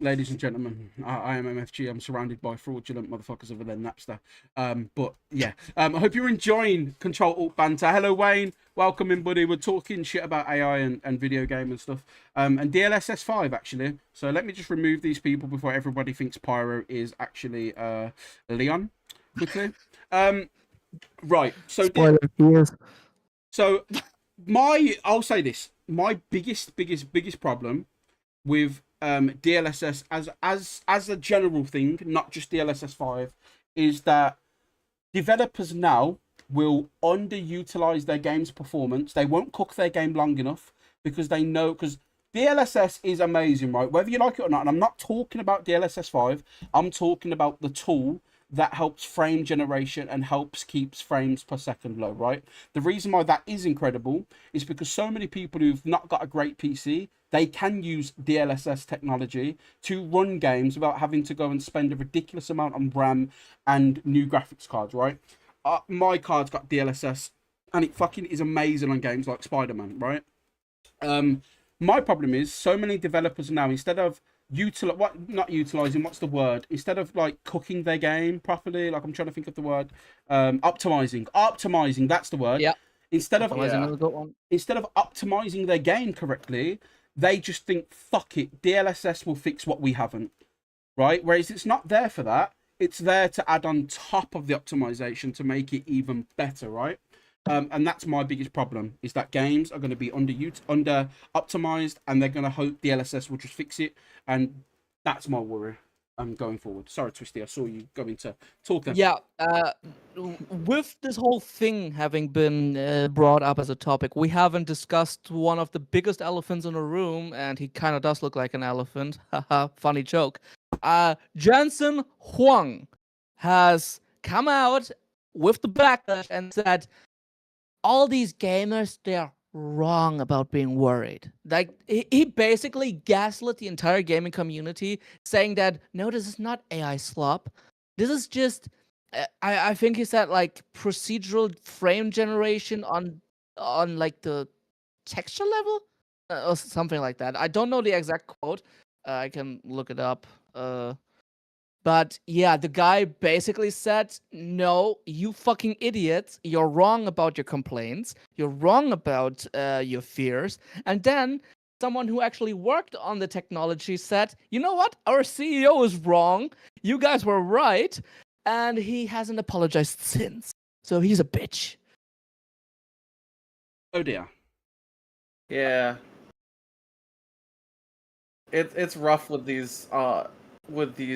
Speaker 3: Ladies and gentlemen, I am MFG. I'm surrounded by fraudulent motherfuckers other than Napster. But yeah, I hope you're enjoying Control Alt Banter. Hello, Wayne. Welcome in, buddy. We're talking shit about AI and video game and stuff. And DLSS 5, actually. So let me just remove these people before everybody thinks Pyro is actually Leon, quickly. Right. So, I'll say this. My biggest problem with DLSS as a general thing, not just DLSS 5, is that developers now will underutilize their game's performance. They won't cook their game long enough because they know, because DLSS is amazing, right? Whether you like it or not, and I'm not talking about DLSS 5, I'm talking about the tool that helps frame generation and helps keeps frames per second low, right? The reason why that is incredible is because so many people who've not got a great PC, they can use DLSS technology to run games without having to go and spend a ridiculous amount on RAM and new graphics cards, right? My card's got DLSS and it fucking is amazing on games like Spider-Man, right? My problem is so many developers now, instead of instead of like cooking their game properly, like I'm trying to think of the word, optimizing, that's the word.
Speaker 2: Yeah.
Speaker 3: Instead of
Speaker 2: optimizing
Speaker 3: their game correctly, they just think, fuck it, DLSS will fix what we haven't, right? Whereas it's not there for that. It's there to add on top of the optimization to make it even better, right? And that's my biggest problem, is that games are going to be under optimized, and they're going to hope DLSS will just fix it, and that's my worry. Going forward. Sorry, Twisty, I saw you going to talk. Then.
Speaker 2: Yeah, with this whole thing having been brought up as a topic, we haven't discussed one of the biggest elephants in the room, and he kind of does look like an elephant. Haha, funny joke. Jensen Huang has come out with the backlash and said, all these gamers, they're wrong about being worried. Like, he basically gaslit the entire gaming community, saying that, no, this is not AI slop. This is just, I think he said, like, procedural frame generation on like, the texture level? Or something like that. I don't know the exact quote. I can look it up. But yeah, the guy basically said, no, you fucking idiots, you're wrong about your complaints, you're wrong about your fears. And then someone who actually worked on the technology said, you know what, our CEO is wrong, you guys were right, and he hasn't apologized since. So he's a bitch.
Speaker 3: Oh dear.
Speaker 6: Yeah. It's rough with these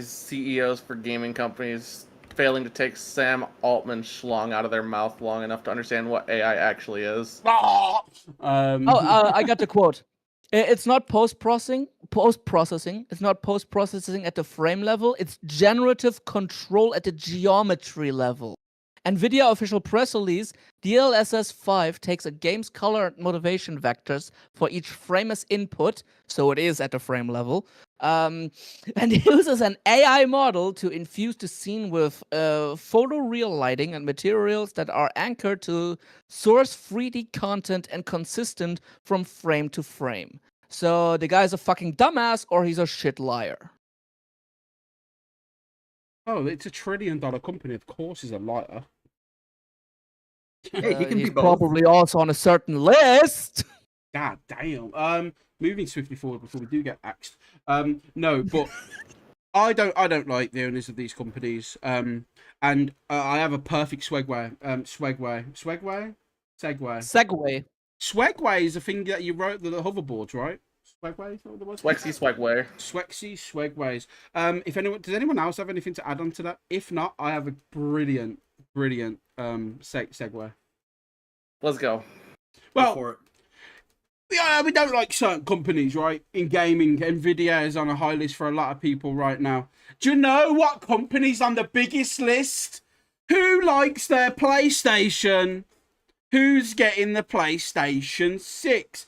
Speaker 6: CEOs for gaming companies failing to take Sam Altman schlong out of their mouth long enough to understand what AI actually is.
Speaker 2: Oh, I got the quote. It's not post-processing. It's not post-processing at the frame level. It's generative control at the geometry level. NVIDIA official press release, DLSS 5 takes a game's color and motivation vectors for each frame as input, so it is at the frame level, and uses an AI model to infuse the scene with photoreal lighting and materials that are anchored to source 3D content and consistent from frame to frame. So the guy's a fucking dumbass or he's a shit liar.
Speaker 3: Oh, it's $1 trillion company. Of course, he's a liar.
Speaker 1: Hey, he can
Speaker 2: He's
Speaker 1: be both.
Speaker 2: probably also on a certain list.
Speaker 3: God damn. Moving swiftly forward before we do get axed. No, but I don't like the owners of these companies. And I have a perfect Swagway. Swagway is a thing that you wrote the hoverboards, right? Swagway, is that what it was?
Speaker 6: Swagway.
Speaker 3: Swagways. Does anyone else have anything to add on to that? If not, I have a brilliant segue.
Speaker 6: Let's go.
Speaker 3: Well,
Speaker 1: For it.
Speaker 3: yeah, we don't like certain companies, right? In gaming, Nvidia is on a high list for a lot of people right now. Do you know what company's on the biggest list? Who likes their PlayStation? Who's getting the PlayStation 6?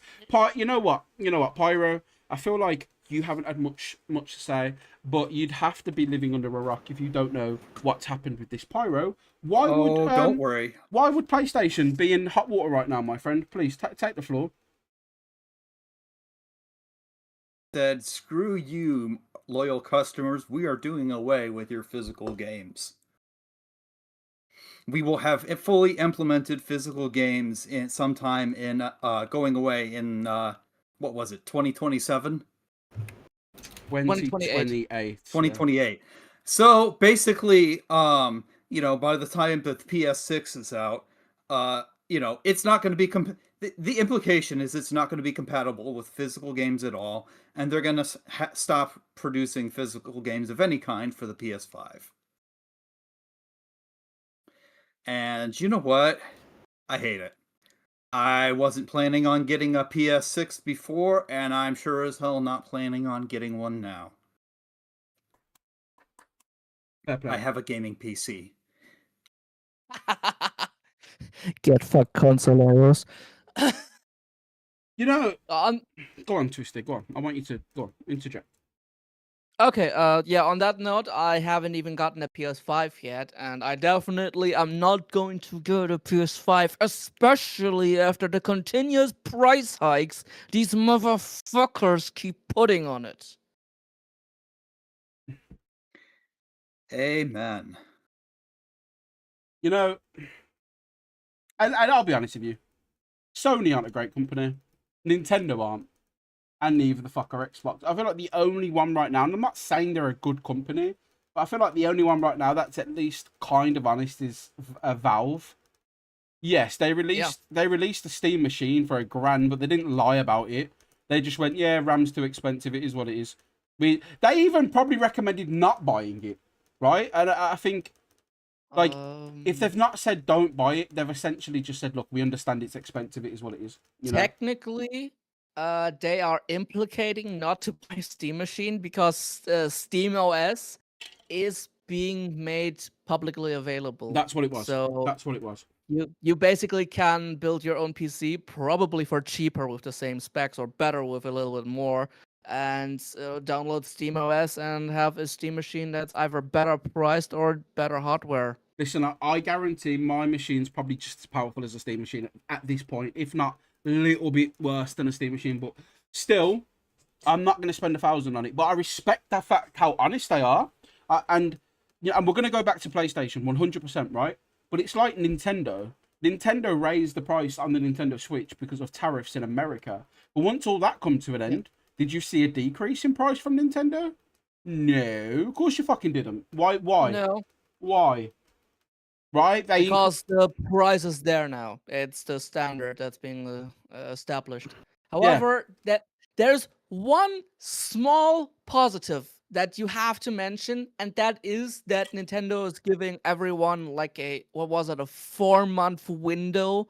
Speaker 3: You know what, Pyro? I feel like you haven't had much to say, but you'd have to be living under a rock if you don't know what's happened with this. Pyro,
Speaker 1: Don't worry.
Speaker 3: why would PlayStation be in hot water right now, my friend? Please take the floor.
Speaker 1: Said, screw you, loyal customers. We are doing away with your physical games. We will have fully implemented physical games in sometime in going away in what was it, 2027?
Speaker 3: 2028.
Speaker 1: 2028. So basically, by the time that the PS6 is out, it's not going to be the implication is it's not going to be compatible with physical games at all, and they're going to stop producing physical games of any kind for the PS5. And you know what? I hate it. I wasn't planning on getting a PS6 before, and I'm sure as hell not planning on getting one now. I have a gaming PC.
Speaker 2: Get fucked, consoleros.
Speaker 3: Go on, Twisted. Go on. I want you to go on. Interject.
Speaker 2: Okay, on that note, I haven't even gotten a PS5 yet, and I definitely am not going to get a PS5, especially after the continuous price hikes these motherfuckers keep putting on it.
Speaker 1: Amen.
Speaker 3: And I'll be honest with you. Sony aren't a great company. Nintendo aren't. And neither the fuck are Xbox. I feel like the only one right now, and I'm not saying they're a good company, but I feel like the only one right now that's at least kind of honest is Valve. Yes, they released the Steam machine for $1,000, but they didn't lie about it. They just went, yeah, RAM's too expensive. It is what it is. They even probably recommended not buying it, right? And I think, if they've not said don't buy it, they've essentially just said, look, we understand it's expensive. It is what it is.
Speaker 2: Technically, they are implicating not to buy Steam machine because Steam OS is being made publicly available.
Speaker 3: That's what it was.
Speaker 2: So
Speaker 3: that's what it was.
Speaker 2: You basically can build your own PC, probably for cheaper with the same specs or better with a little bit more, and download Steam OS and have a Steam machine that's either better priced or better hardware.
Speaker 3: Listen, I guarantee my machine's probably just as powerful as a Steam machine at this point, if not a little bit worse than a Steam machine. But still, I'm not going to spend $1,000 on it. But I respect the fact how honest they are. And yeah, and we're gonna go back to PlayStation 100%, right? But it's like Nintendo. Nintendo raised the price on the Nintendo Switch because of tariffs in America. But once all that come to an end, did you see a decrease in price from Nintendo? No, of course you fucking didn't. Why?
Speaker 2: No,
Speaker 3: Why? Right?
Speaker 2: because the price is there now. It's the standard that's being established.
Speaker 3: Yeah.
Speaker 2: However, that there's one small positive that you have to mention, and that is that Nintendo is giving everyone like a, what was it, a 4-month window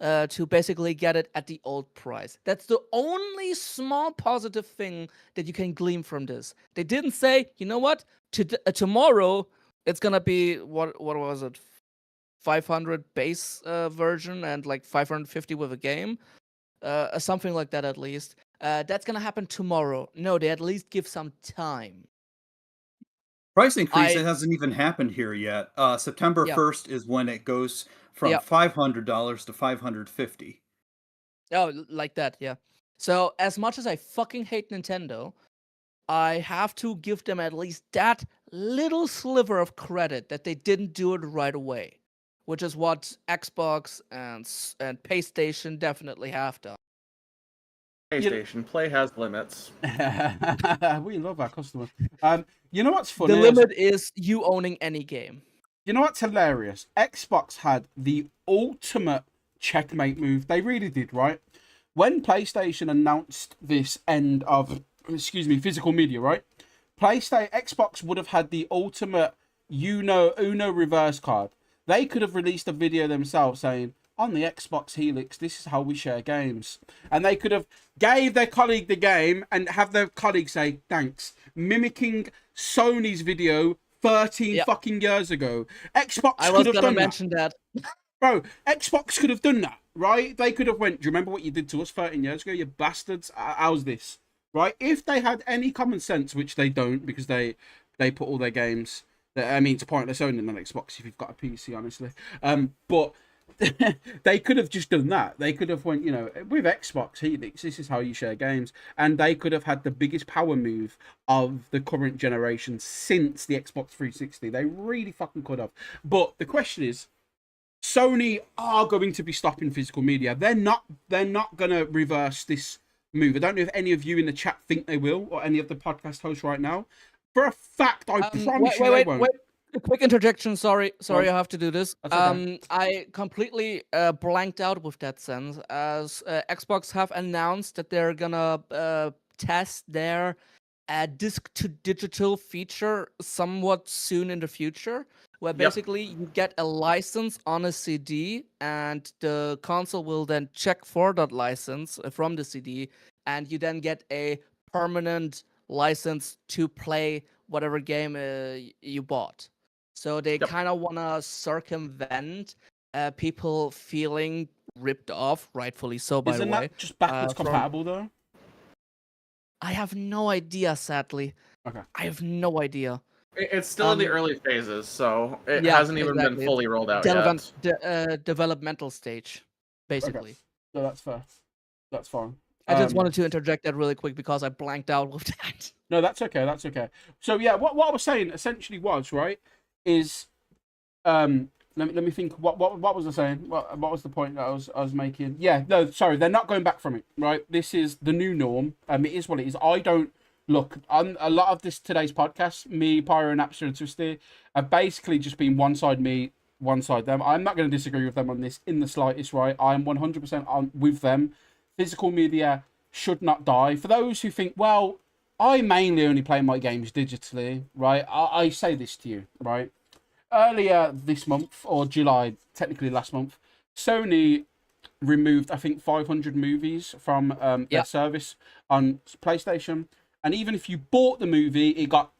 Speaker 2: to basically get it at the old price. That's the only small positive thing that you can glean from this. They didn't say, you know what, tomorrow it's gonna be what was it, 500 base version and like 550 with a game, something like that at least. That's gonna happen tomorrow. No, they at least give some time.
Speaker 1: Price increase, it
Speaker 2: I
Speaker 1: hasn't even happened here yet. September
Speaker 2: Yeah,
Speaker 1: 1st is when it goes from
Speaker 2: yeah.
Speaker 1: $500 to 550.
Speaker 2: Oh, like that, yeah. So as much as I fucking hate Nintendo, I have to give them at least that little sliver of credit that they didn't do it right away, which is what Xbox and PlayStation definitely have done.
Speaker 6: PlayStation play has limits.
Speaker 3: We love our customers. You know what's
Speaker 2: The
Speaker 3: funny?
Speaker 2: limit is you owning any game.
Speaker 3: You know what's hilarious? Xbox had the ultimate checkmate move. They really did, right? When PlayStation announced this end of, physical media, right? Xbox would have had the ultimate Uno reverse card. They could have released a video themselves saying, on the Xbox Helix, this is how we share games. And they could have gave their colleague the game and have their colleague say, thanks. Mimicking Sony's video 13
Speaker 2: Yep.
Speaker 3: fucking years ago. Xbox
Speaker 2: I
Speaker 3: could
Speaker 2: was
Speaker 3: have
Speaker 2: gonna
Speaker 3: done
Speaker 2: mention that.
Speaker 3: Bro, Xbox could have done that, right? They could have went, do you remember what you did to us 13 years ago, you bastards? How's this? Right? If they had any common sense, which they don't, because they put all their games, I mean, it's pointless owning an Xbox if you've got a PC, honestly. But they could have just done that. They could have went, with Xbox Helix, this is how you share games. And they could have had the biggest power move of the current generation since the Xbox 360. They really fucking could have. But the question is, Sony are going to be stopping physical media. They're not going to reverse this move. I don't know if any of you in the chat think they will, or any of the podcast hosts right now. For a fact, I promise you they won't.
Speaker 2: Wait. A quick interjection. Sorry, I have to do this.
Speaker 3: That's okay.
Speaker 2: I completely blanked out with that sense, as Xbox have announced that they're gonna test their disc to digital feature somewhat soon in the future, where basically you get a license on a CD, and the console will then check for that license from the CD, and you then get a permanent license to play whatever game you bought. So they kind of want to circumvent people feeling ripped off, rightfully so, by
Speaker 3: Isn't
Speaker 2: the way.
Speaker 3: that just backwards
Speaker 2: from-
Speaker 3: compatible, though?
Speaker 2: I have no idea, sadly.
Speaker 3: Okay.
Speaker 2: I have no idea.
Speaker 6: It's still in the early phases, so it
Speaker 2: Yeah,
Speaker 6: hasn't even
Speaker 2: exactly.
Speaker 6: been fully rolled out yet.
Speaker 2: Developmental stage, basically.
Speaker 3: Okay. So that's fair. That's fine.
Speaker 2: I just wanted to interject that really quick because I blanked out with that.
Speaker 3: No, that's okay. That's okay. So yeah, what I was saying essentially was, right, is let me think. What was I saying? What was the point that I was making? Yeah, no, sorry, they're not going back from it, right? This is the new norm. It is what it is. I don't look on a lot of today's podcast. Me, Pyro, Napster, and Twisty have basically just been one side me, one side them. I'm not going to disagree with them on this in the slightest, right? I'm 100% on with them. Physical media should not die. For those who think, well, I mainly only play my games digitally, right? I say this to you, right? Earlier this month, or July, technically last month, Sony removed, I think, 500 movies from their service on PlayStation. And even if you bought the movie, it got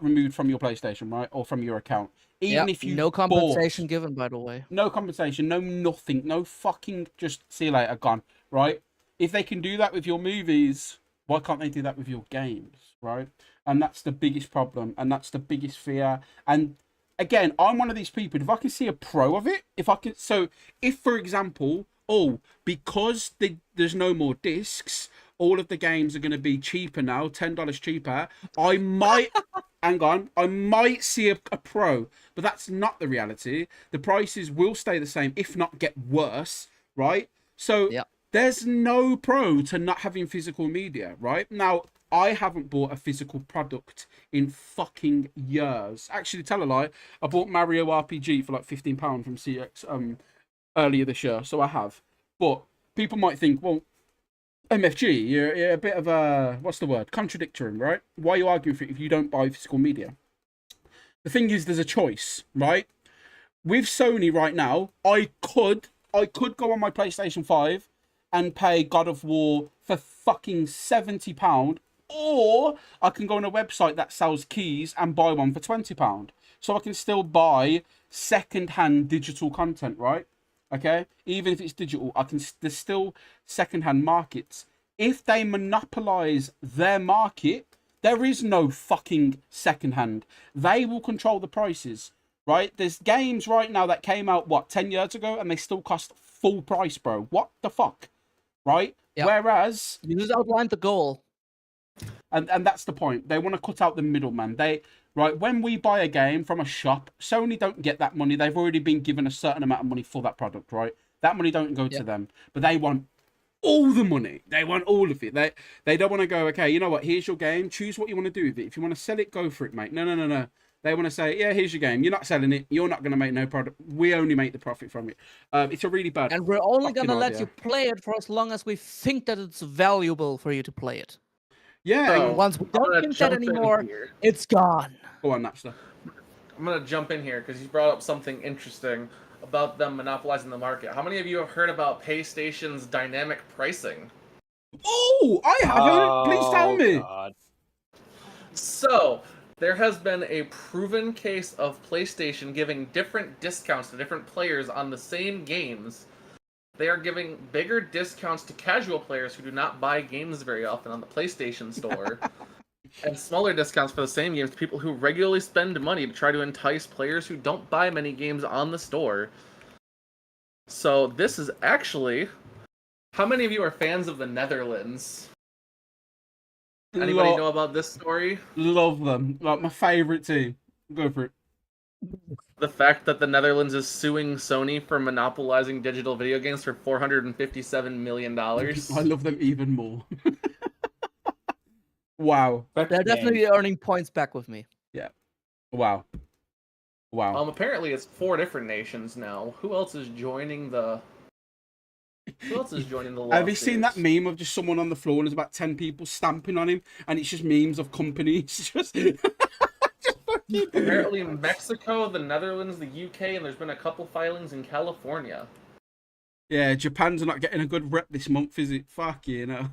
Speaker 3: removed from your PlayStation, right? Or from your account. Even if you
Speaker 2: no compensation given, by the way.
Speaker 3: No compensation, no nothing, no fucking just see you later, gone, right? If they can do that with your movies, why can't they do that with your games, right? And that's the biggest problem, and that's the biggest fear. And again, I'm one of these people, if I can see a pro of it, if for example, because there's no more discs, all of the games are going to be cheaper now, $10 cheaper, I might hang on, I might see a pro, but that's not the reality. The prices will stay the same, if not get worse, right? So
Speaker 2: Yep.
Speaker 3: there's no pro to not having physical media, right? Now, I haven't bought a physical product in fucking years. Actually, tell a lie, I bought Mario RPG for like £15 from CX earlier this year, so I have. But people might think, well, MFG, you're a bit of a, what's the word? Contradictory, right? Why are you arguing for it if you don't buy physical media? The thing is, there's a choice, right? With Sony right now, I could go on my PlayStation 5 and pay God of War for fucking £70, or I can go on a website that sells keys and buy one for £20. So I can still buy second-hand digital content, right? Okay, even if it's digital, there's still second-hand markets. If they monopolize their market, there is no fucking second-hand. They will control the prices, right? There's games right now that came out, what, 10 years ago, and they still cost full price, bro. What the fuck, right?
Speaker 2: Yep.
Speaker 3: Whereas,
Speaker 2: You just outlined the goal.
Speaker 3: and that's the point. They want to cut out the middleman. Right, when we buy a game from a shop, Sony don't get that money. They've already been given a certain amount of money for that product, right? That money don't go to them, but they want all the money. They want all of it. They don't want to go, okay, you know what? Here's your game. Choose what you want to do with it. If you want to sell it, go for it, mate. No. They want to say, yeah, here's your game. You're not selling it. You're not going to make no product. We only make the profit from it. It's a really bad.
Speaker 2: And we're only
Speaker 3: fucking
Speaker 2: gonna let
Speaker 3: idea.
Speaker 2: you play it for as long as we think that it's valuable for you to play it.
Speaker 3: Yeah.
Speaker 6: So,
Speaker 2: Once we
Speaker 6: I'm
Speaker 2: don't
Speaker 6: gonna
Speaker 2: think that
Speaker 6: jump in
Speaker 2: anymore,
Speaker 6: here.
Speaker 2: it's gone.
Speaker 3: Go on, Napster.
Speaker 6: I'm gonna jump in here because you brought up something interesting about them monopolizing the market. How many of you have heard about PlayStation's dynamic pricing?
Speaker 3: Oh, I haven't. Please tell me.
Speaker 1: God.
Speaker 6: So, there has been a proven case of PlayStation giving different discounts to different players on the same games. They are giving bigger discounts to casual players who do not buy games very often on the PlayStation Store, and smaller discounts for the same games to people who regularly spend money to try to entice players who don't buy many games on the store. So, this is actually... How many of you are fans of the Netherlands? Anybody know about this story?
Speaker 3: Love them. Like my favorite team. Go for it.
Speaker 6: The fact that the Netherlands is suing Sony for monopolizing digital video games for $457 million.
Speaker 3: I love them even more. Wow.
Speaker 2: They're definitely earning points back with me.
Speaker 3: Yeah. Wow. Wow.
Speaker 6: Apparently it's 4 different nations now. Who else is joining the...
Speaker 3: Have you seen that meme of just someone on the floor and there's about 10 people stamping on him and it's just memes of companies? Just
Speaker 6: Apparently Mexico, the Netherlands, the UK, and there's been a couple filings in California.
Speaker 3: Yeah, Japan's not getting a good rep this month, is it? Fuck you know.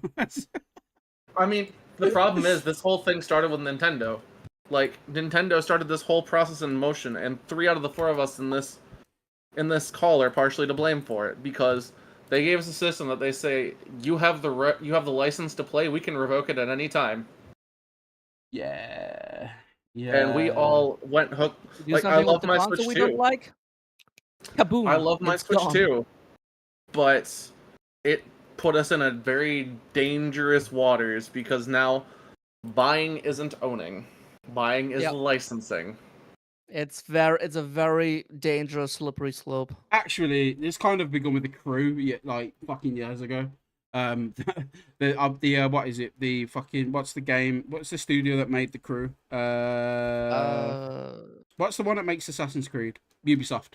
Speaker 6: I mean, the problem is this whole thing started with Nintendo. Like, Nintendo started this whole process in motion, and 3 out of the 4 of us in this call are partially to blame for it, because they gave us a system that they say, you have the license to play, we can revoke it at any time.
Speaker 3: Yeah. Yeah.
Speaker 6: And we all went hooked.
Speaker 2: Do
Speaker 6: Like, I
Speaker 2: something with
Speaker 6: love
Speaker 2: the
Speaker 6: my
Speaker 2: console
Speaker 6: Switch
Speaker 2: we
Speaker 6: 2.
Speaker 2: don't like. Kaboom!
Speaker 6: I love my
Speaker 2: it's
Speaker 6: Switch
Speaker 2: gone.
Speaker 6: too, but it put us in a very dangerous waters because now buying isn't owning. Buying is
Speaker 2: Yep.
Speaker 6: licensing.
Speaker 2: It's a very dangerous slippery slope.
Speaker 3: Actually, this kind of begun with the Crew, like fucking years ago. What is it? The fucking what's the game? What's the studio that made the Crew? What's the one that makes Assassin's Creed? Ubisoft.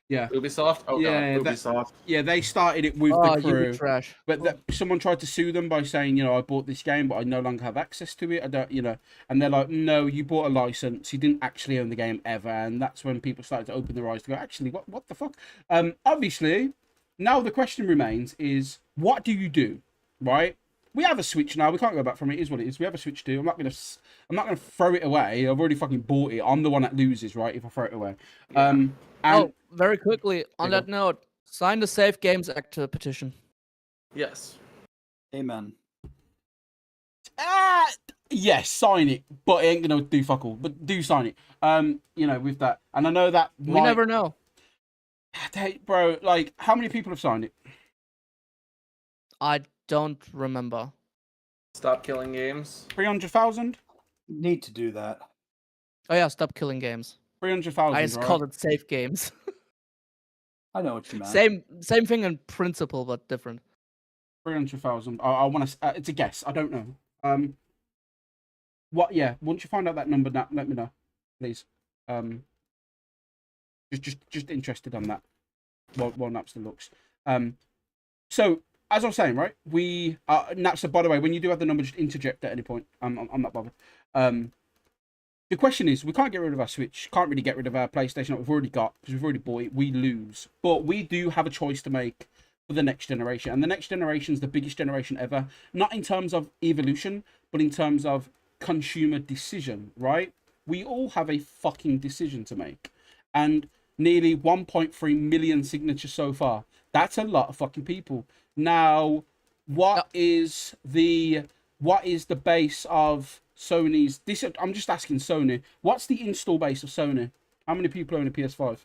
Speaker 3: Yeah.
Speaker 6: Ubisoft? Oh
Speaker 3: Yeah,
Speaker 6: god, Ubisoft.
Speaker 3: Yeah, they started it with
Speaker 2: Oh,
Speaker 3: the Crew.
Speaker 2: you trash.
Speaker 3: But someone tried to sue them by saying, I bought this game, but I no longer have access to it. I don't, and they're like, no, you bought a license. You didn't actually own the game ever. And that's when people started to open their eyes to go, actually, what the fuck? Obviously, now the question remains is, what do you do, right? We have a Switch now. We can't go back from it. It is what it is. We have a Switch 2. I'm not gonna throw it away. I've already fucking bought it. I'm the one that loses, right? If I throw it away.
Speaker 2: Very quickly on that note, sign the Safe Games Act petition.
Speaker 6: Yes.
Speaker 1: Amen.
Speaker 3: Yes, sign it, but it ain't gonna do fuck all. But do sign it. With that, and I know that
Speaker 2: We never know.
Speaker 3: Bro, like, how many people have signed it?
Speaker 2: I don't remember.
Speaker 6: Stop killing games.
Speaker 3: 300,000.
Speaker 1: Need to do that.
Speaker 2: Oh yeah, stop killing games. I
Speaker 3: 300,000,
Speaker 2: just
Speaker 3: right?
Speaker 2: called it safe games.
Speaker 1: I know what you meant.
Speaker 2: Same thing in principle, but different.
Speaker 3: 300,000. I want to. It's a guess. I don't know. What? Yeah. Once you find out that number, let me know, please. Um, just interested on that. While Napster looks. So as I was saying, right? We Napster. By the way, when you do have the number, just interject at any point. I'm not bothered. The question is, we can't get rid of our Switch. Can't really get rid of our PlayStation that we've already got because we've already bought it. We lose, but we do have a choice to make for the next generation, and the next generation is the biggest generation ever. Not in terms of evolution, but in terms of consumer decision. Right? We all have a fucking decision to make, and nearly 1.3 million signatures so far. That's a lot of fucking people. Now, what is the base of Sony's? This I'm just asking Sony. What's the install base of Sony? How many people own a PS5?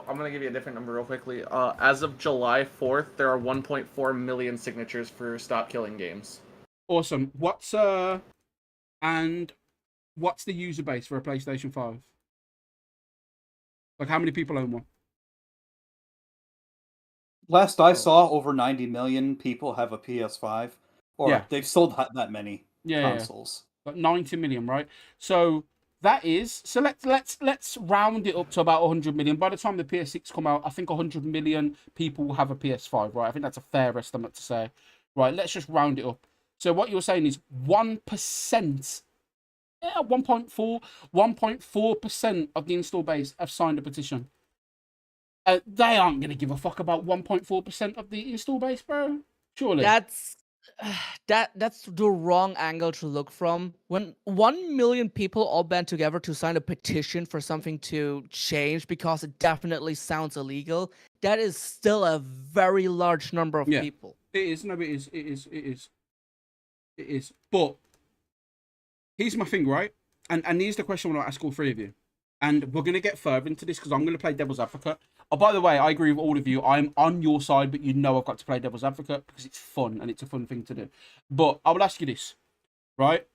Speaker 6: I'm gonna give you a different number real quickly. As of July 4th, there are 1.4 million signatures for Stop Killing Games.
Speaker 3: Awesome. And what's the user base for a PlayStation 5? Like, how many people own one?
Speaker 1: Last I saw, over 90 million people have a PS5, or
Speaker 3: Yeah.
Speaker 1: they've sold that many consoles.
Speaker 3: Like 90 million, right? So that is let's round it up to about 100 million. By the time the PS6 come out, I think 100 million people will have a PS5, right? I think that's a fair estimate to say. Right, let's just round it up. So what you're saying is 1%, 1.4% of the install base have signed a petition. They aren't going to give a fuck about 1.4% of the install base, bro. Surely.
Speaker 2: That's that's the wrong angle to look from. When 1 million people all band together to sign a petition for something to change because it definitely sounds illegal, that is still a very large number of people.
Speaker 3: It is. No, it is. But here's my thing, right? And here's the question I want to ask all three of you. And we're going to get further into this because I'm going to play devil's advocate. Oh, by the way, I agree with all of you. I'm on your side, but you know I've got to play devil's advocate because it's fun and it's a fun thing to do. But I will ask you this, right?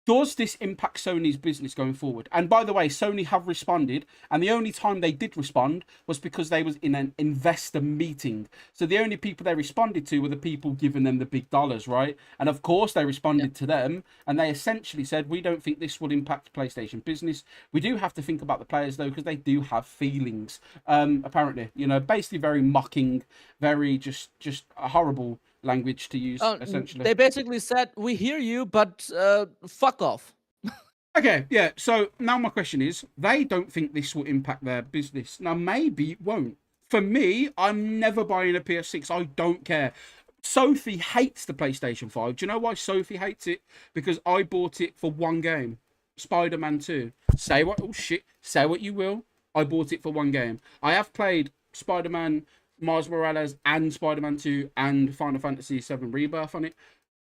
Speaker 3: Does this impact Sony's business going forward? And by the way, Sony have responded, and the only time they did respond was because they was in an investor meeting. So the only people they responded to were the people giving them the big dollars, right? And of course they responded to them, and they essentially said, we don't think this will impact PlayStation business. We do have to think about the players though, because they do have feelings. Apparently, basically very mocking, very just a horrible language to use, essentially.
Speaker 2: They basically said, we hear you, but fuck off.
Speaker 3: Okay, yeah. So now my question is, they don't think this will impact their business. Now, maybe it won't. For me, I'm never buying a PS6. I don't care. Sophie hates the PlayStation 5. Do you know why Sophie hates it? Because I bought it for one game, Spider-Man 2. Say what you will. I bought it for one game. I have played Spider-Man, Miles Morales, and Spider-Man 2 and Final Fantasy 7 Rebirth on it,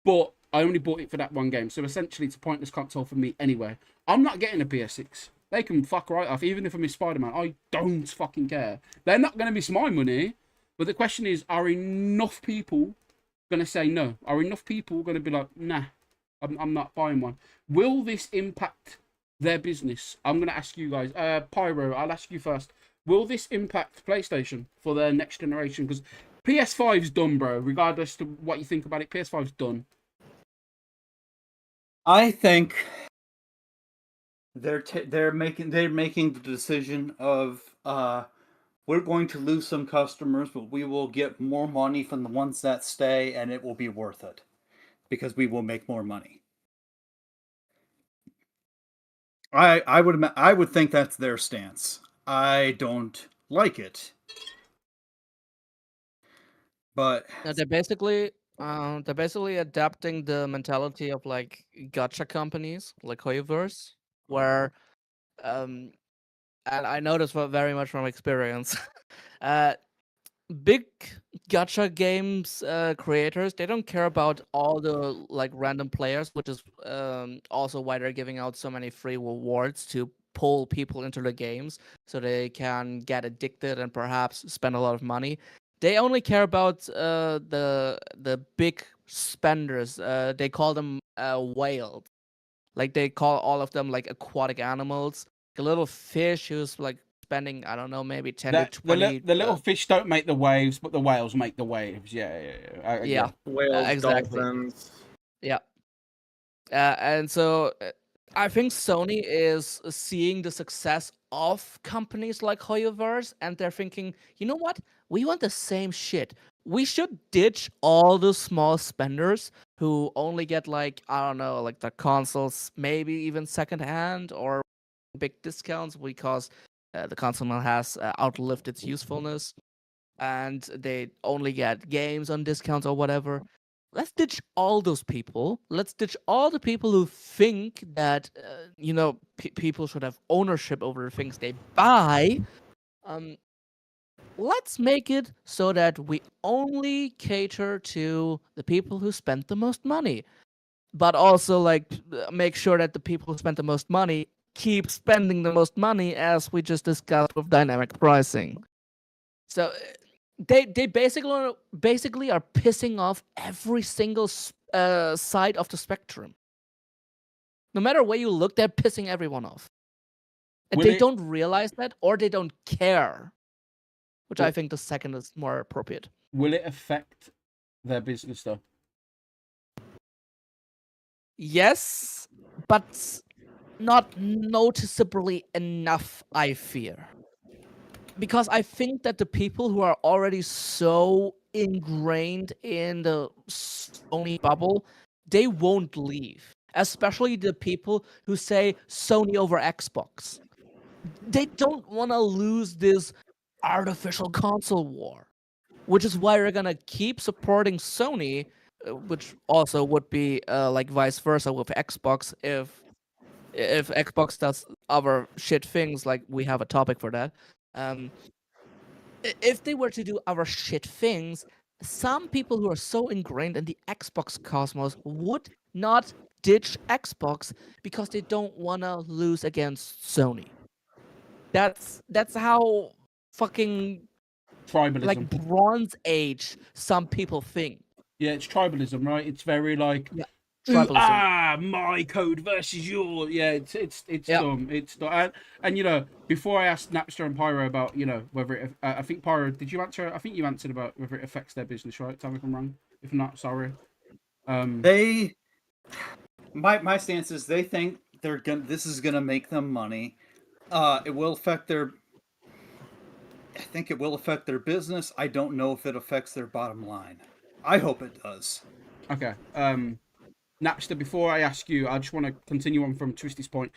Speaker 3: but I only bought it for that one game, so essentially it's a pointless console for me anyway. I'm not getting a PS6. They can fuck right off, even if I miss Spider-Man. I don't fucking care. They're not going to miss my money, but the question is, are enough people going to say no? Are enough people going to be like, nah, I'm not buying one? Will this impact their business? I'm going to ask you guys. Pyro, I'll ask you first. Will this impact PlayStation for their next generation? Because PS5's done, bro. Regardless to what you think about it, PS5's done.
Speaker 1: I think they're making the decision of we're going to lose some customers, but we will get more money from the ones that stay, and it will be worth it because we will make more money. I would think that's their stance. I don't like it, but
Speaker 2: They're basically adapting the mentality of like gacha companies like Hoyoverse, where and I know this very much from experience. Big gacha games creators, they don't care about all the like random players, which is also why they're giving out so many free rewards to pull people into the games so they can get addicted and perhaps spend a lot of money. They only care about the big spenders. They call them whales. Like they call all of them like aquatic animals. A little fish who's like spending, I don't know, maybe 10 to 20.
Speaker 3: The little fish don't make the waves, but the whales make the waves.
Speaker 2: Yeah,
Speaker 6: Whales,
Speaker 2: exactly.
Speaker 6: dolphins.
Speaker 2: Yeah. And so I think Sony is seeing the success of companies like Hoyoverse, and they're thinking, you know what? We want the same shit. We should ditch all the small spenders who only get like, I don't know, like the consoles, maybe even secondhand or big discounts because the console has outlived its usefulness and they only get games on discounts or whatever. Let's ditch all those people. Let's ditch all the people who think that people should have ownership over the things they buy. Um, let's make it so that we only cater to the people who spend the most money, but also like make sure that the people who spend the most money keep spending the most money, as we just discussed with dynamic pricing. So they basically are pissing off every single side of the spectrum. No matter where you look, they're pissing everyone off. And they don't realize that, or they don't care. Which I think the second is more appropriate.
Speaker 3: Will it affect their business though?
Speaker 2: Yes, but not noticeably enough, I fear. Because I think that the people who are already so ingrained in the Sony bubble, they won't leave. Especially the people who say Sony over Xbox. They don't want to lose this artificial console war, which is why we're gonna keep supporting Sony, which also would be like vice versa with Xbox if Xbox does other shit things. Like we have a topic for that. If they were to do other shit things, some people who are so ingrained in the Xbox cosmos would not ditch Xbox because they don't want to lose against Sony. That's how fucking
Speaker 3: Tribalism.
Speaker 2: like Bronze Age some people think.
Speaker 3: Yeah, it's tribalism, right? It's very like
Speaker 2: Tribalism.
Speaker 3: my code versus your. Yeah, it's dumb. It's dumb. And you know, before I asked Napster and Pyro about whether it, I think Pyro, did you answer? I think you answered about whether it affects their business, right? Tell me if I'm wrong. If not, sorry.
Speaker 1: My stance is they think this is gonna make them money. It will affect their. I think it will affect their business. I don't know if it affects their bottom line. I hope it does.
Speaker 3: Okay. Napster, before I ask you, I just want to continue on from Twisty's point.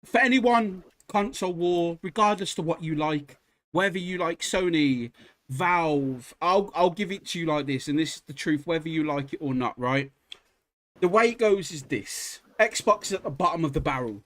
Speaker 3: For anyone, console war, regardless to what you like, whether you like Sony, Valve, I'll give it to you like this, and this is the truth, whether you like it or not, right? The way it goes is this. Xbox is at the bottom of the barrel.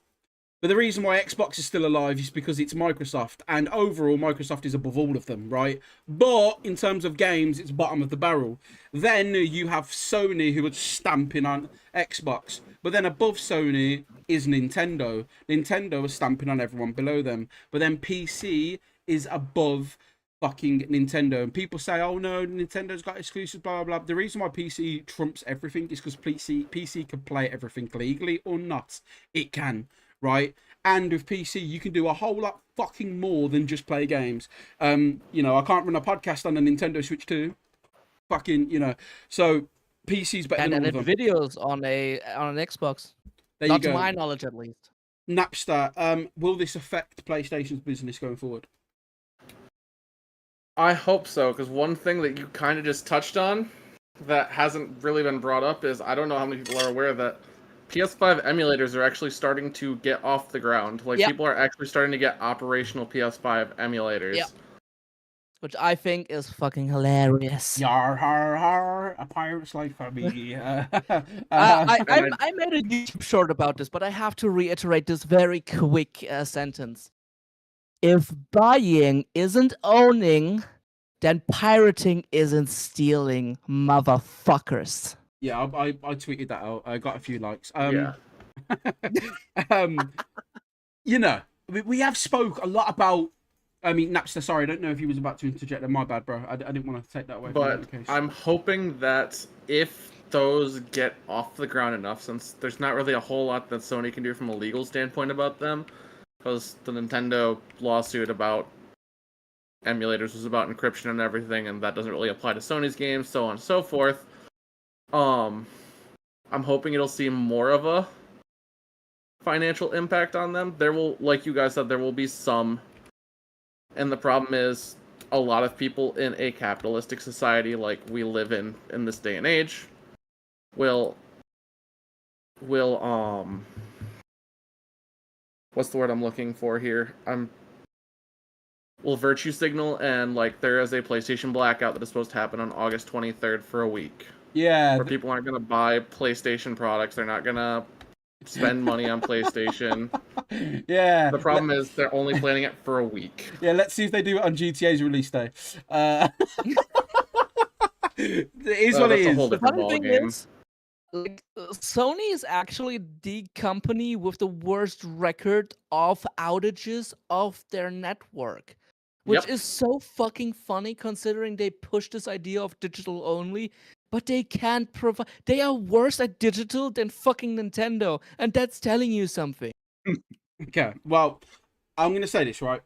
Speaker 3: But the reason why Xbox is still alive is because it's Microsoft, and overall Microsoft is above all of them, right? But in terms of games, it's bottom of the barrel. Then you have Sony, who are stamping on Xbox. But then above Sony is Nintendo. Nintendo is stamping on everyone below them. But then PC is above fucking Nintendo. And people say, oh no, Nintendo's got exclusives, blah, blah, blah. The reason why PC trumps everything is because PC can play everything legally or not. It can. Right, and with PC you can do a whole lot fucking more than just play games. I can't run a podcast on a Nintendo Switch 2. Fucking, so PC's better than all of them.
Speaker 2: Videos on an Xbox.
Speaker 3: There
Speaker 2: Not
Speaker 3: you go.
Speaker 2: to my knowledge, at least.
Speaker 3: Napster, will this affect PlayStation's business going forward?
Speaker 6: I hope so, because one thing that you kind of just touched on that hasn't really been brought up is I don't know how many people are aware that PS5 emulators are actually starting to get off the ground. Like, people are actually starting to get operational PS5 emulators.
Speaker 2: Yep. Which I think is fucking hilarious.
Speaker 3: Yar, har, har, a pirate's life for me.
Speaker 2: I made a YouTube short about this, but I have to reiterate this very quick sentence. If buying isn't owning, then pirating isn't stealing, motherfuckers.
Speaker 3: Yeah, I tweeted that out. I got a few likes. We have spoke a lot about. I mean, Napster. Sorry, I don't know if he was about to interject. My bad, bro. I didn't want to take that away.
Speaker 6: But I'm hoping that if those get off the ground enough, since there's not really a whole lot that Sony can do from a legal standpoint about them, because the Nintendo lawsuit about emulators was about encryption and everything, and that doesn't really apply to Sony's games, so on and so forth. I'm hoping it'll see more of a financial impact on them. There will, like you guys said, there will be some, and the problem is a lot of people in a capitalistic society like we live in this day and age will what's the word I'm looking for here? Will virtue signal, and like there is a PlayStation blackout that is supposed to happen on August 23rd for a week.
Speaker 3: Yeah.
Speaker 6: Where people aren't going to buy PlayStation products, they're not going to spend money on PlayStation.
Speaker 3: Yeah.
Speaker 6: The problem is they're only planning it for a week.
Speaker 3: Yeah, let's see if they do it on GTA's release day. It is what it
Speaker 6: That's a
Speaker 3: is.
Speaker 6: whole
Speaker 2: The
Speaker 6: different
Speaker 2: funny thing
Speaker 6: ballgame.
Speaker 2: is, like, Sony is actually the company with the worst record of outages of their network, which
Speaker 6: Yep.
Speaker 2: is so fucking funny considering they push this idea of digital only, but they can't provide. They are worse at digital than fucking Nintendo, and that's telling you something.
Speaker 3: Okay, well, I'm going to say this, right?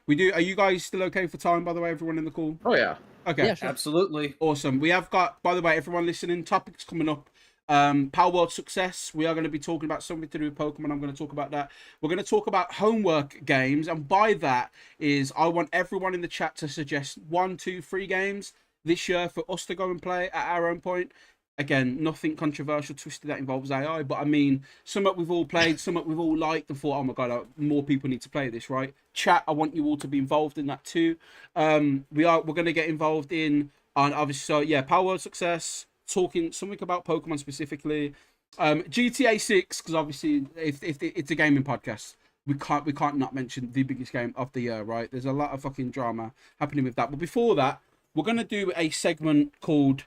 Speaker 3: We do. Are you guys still okay for time, by the way, everyone in the call?
Speaker 6: Oh yeah.
Speaker 3: Okay.
Speaker 2: Yeah, sure.
Speaker 1: Absolutely.
Speaker 3: Awesome. We have got, by the way, everyone listening, topics coming up. Power World Success. We are going to be talking about something to do with Pokemon. I'm going to talk about that. We're going to talk about homework games. And by that is I want everyone in the chat to suggest 1, 2, 3 games this year for us to go and play at our own point. Again, nothing controversial, twisted that involves AI. But I mean, some that we've all played, some that we've all liked and thought, oh my God, more people need to play this, right? Chat, I want you all to be involved in that too. We're going to get involved in, on obviously, so yeah, Power World Success, talking something about Pokemon specifically, GTA 6, because obviously if it's a gaming podcast, we can't not mention the biggest game of the year, right? There's a lot of fucking drama happening with that. But before that, we're gonna do a segment called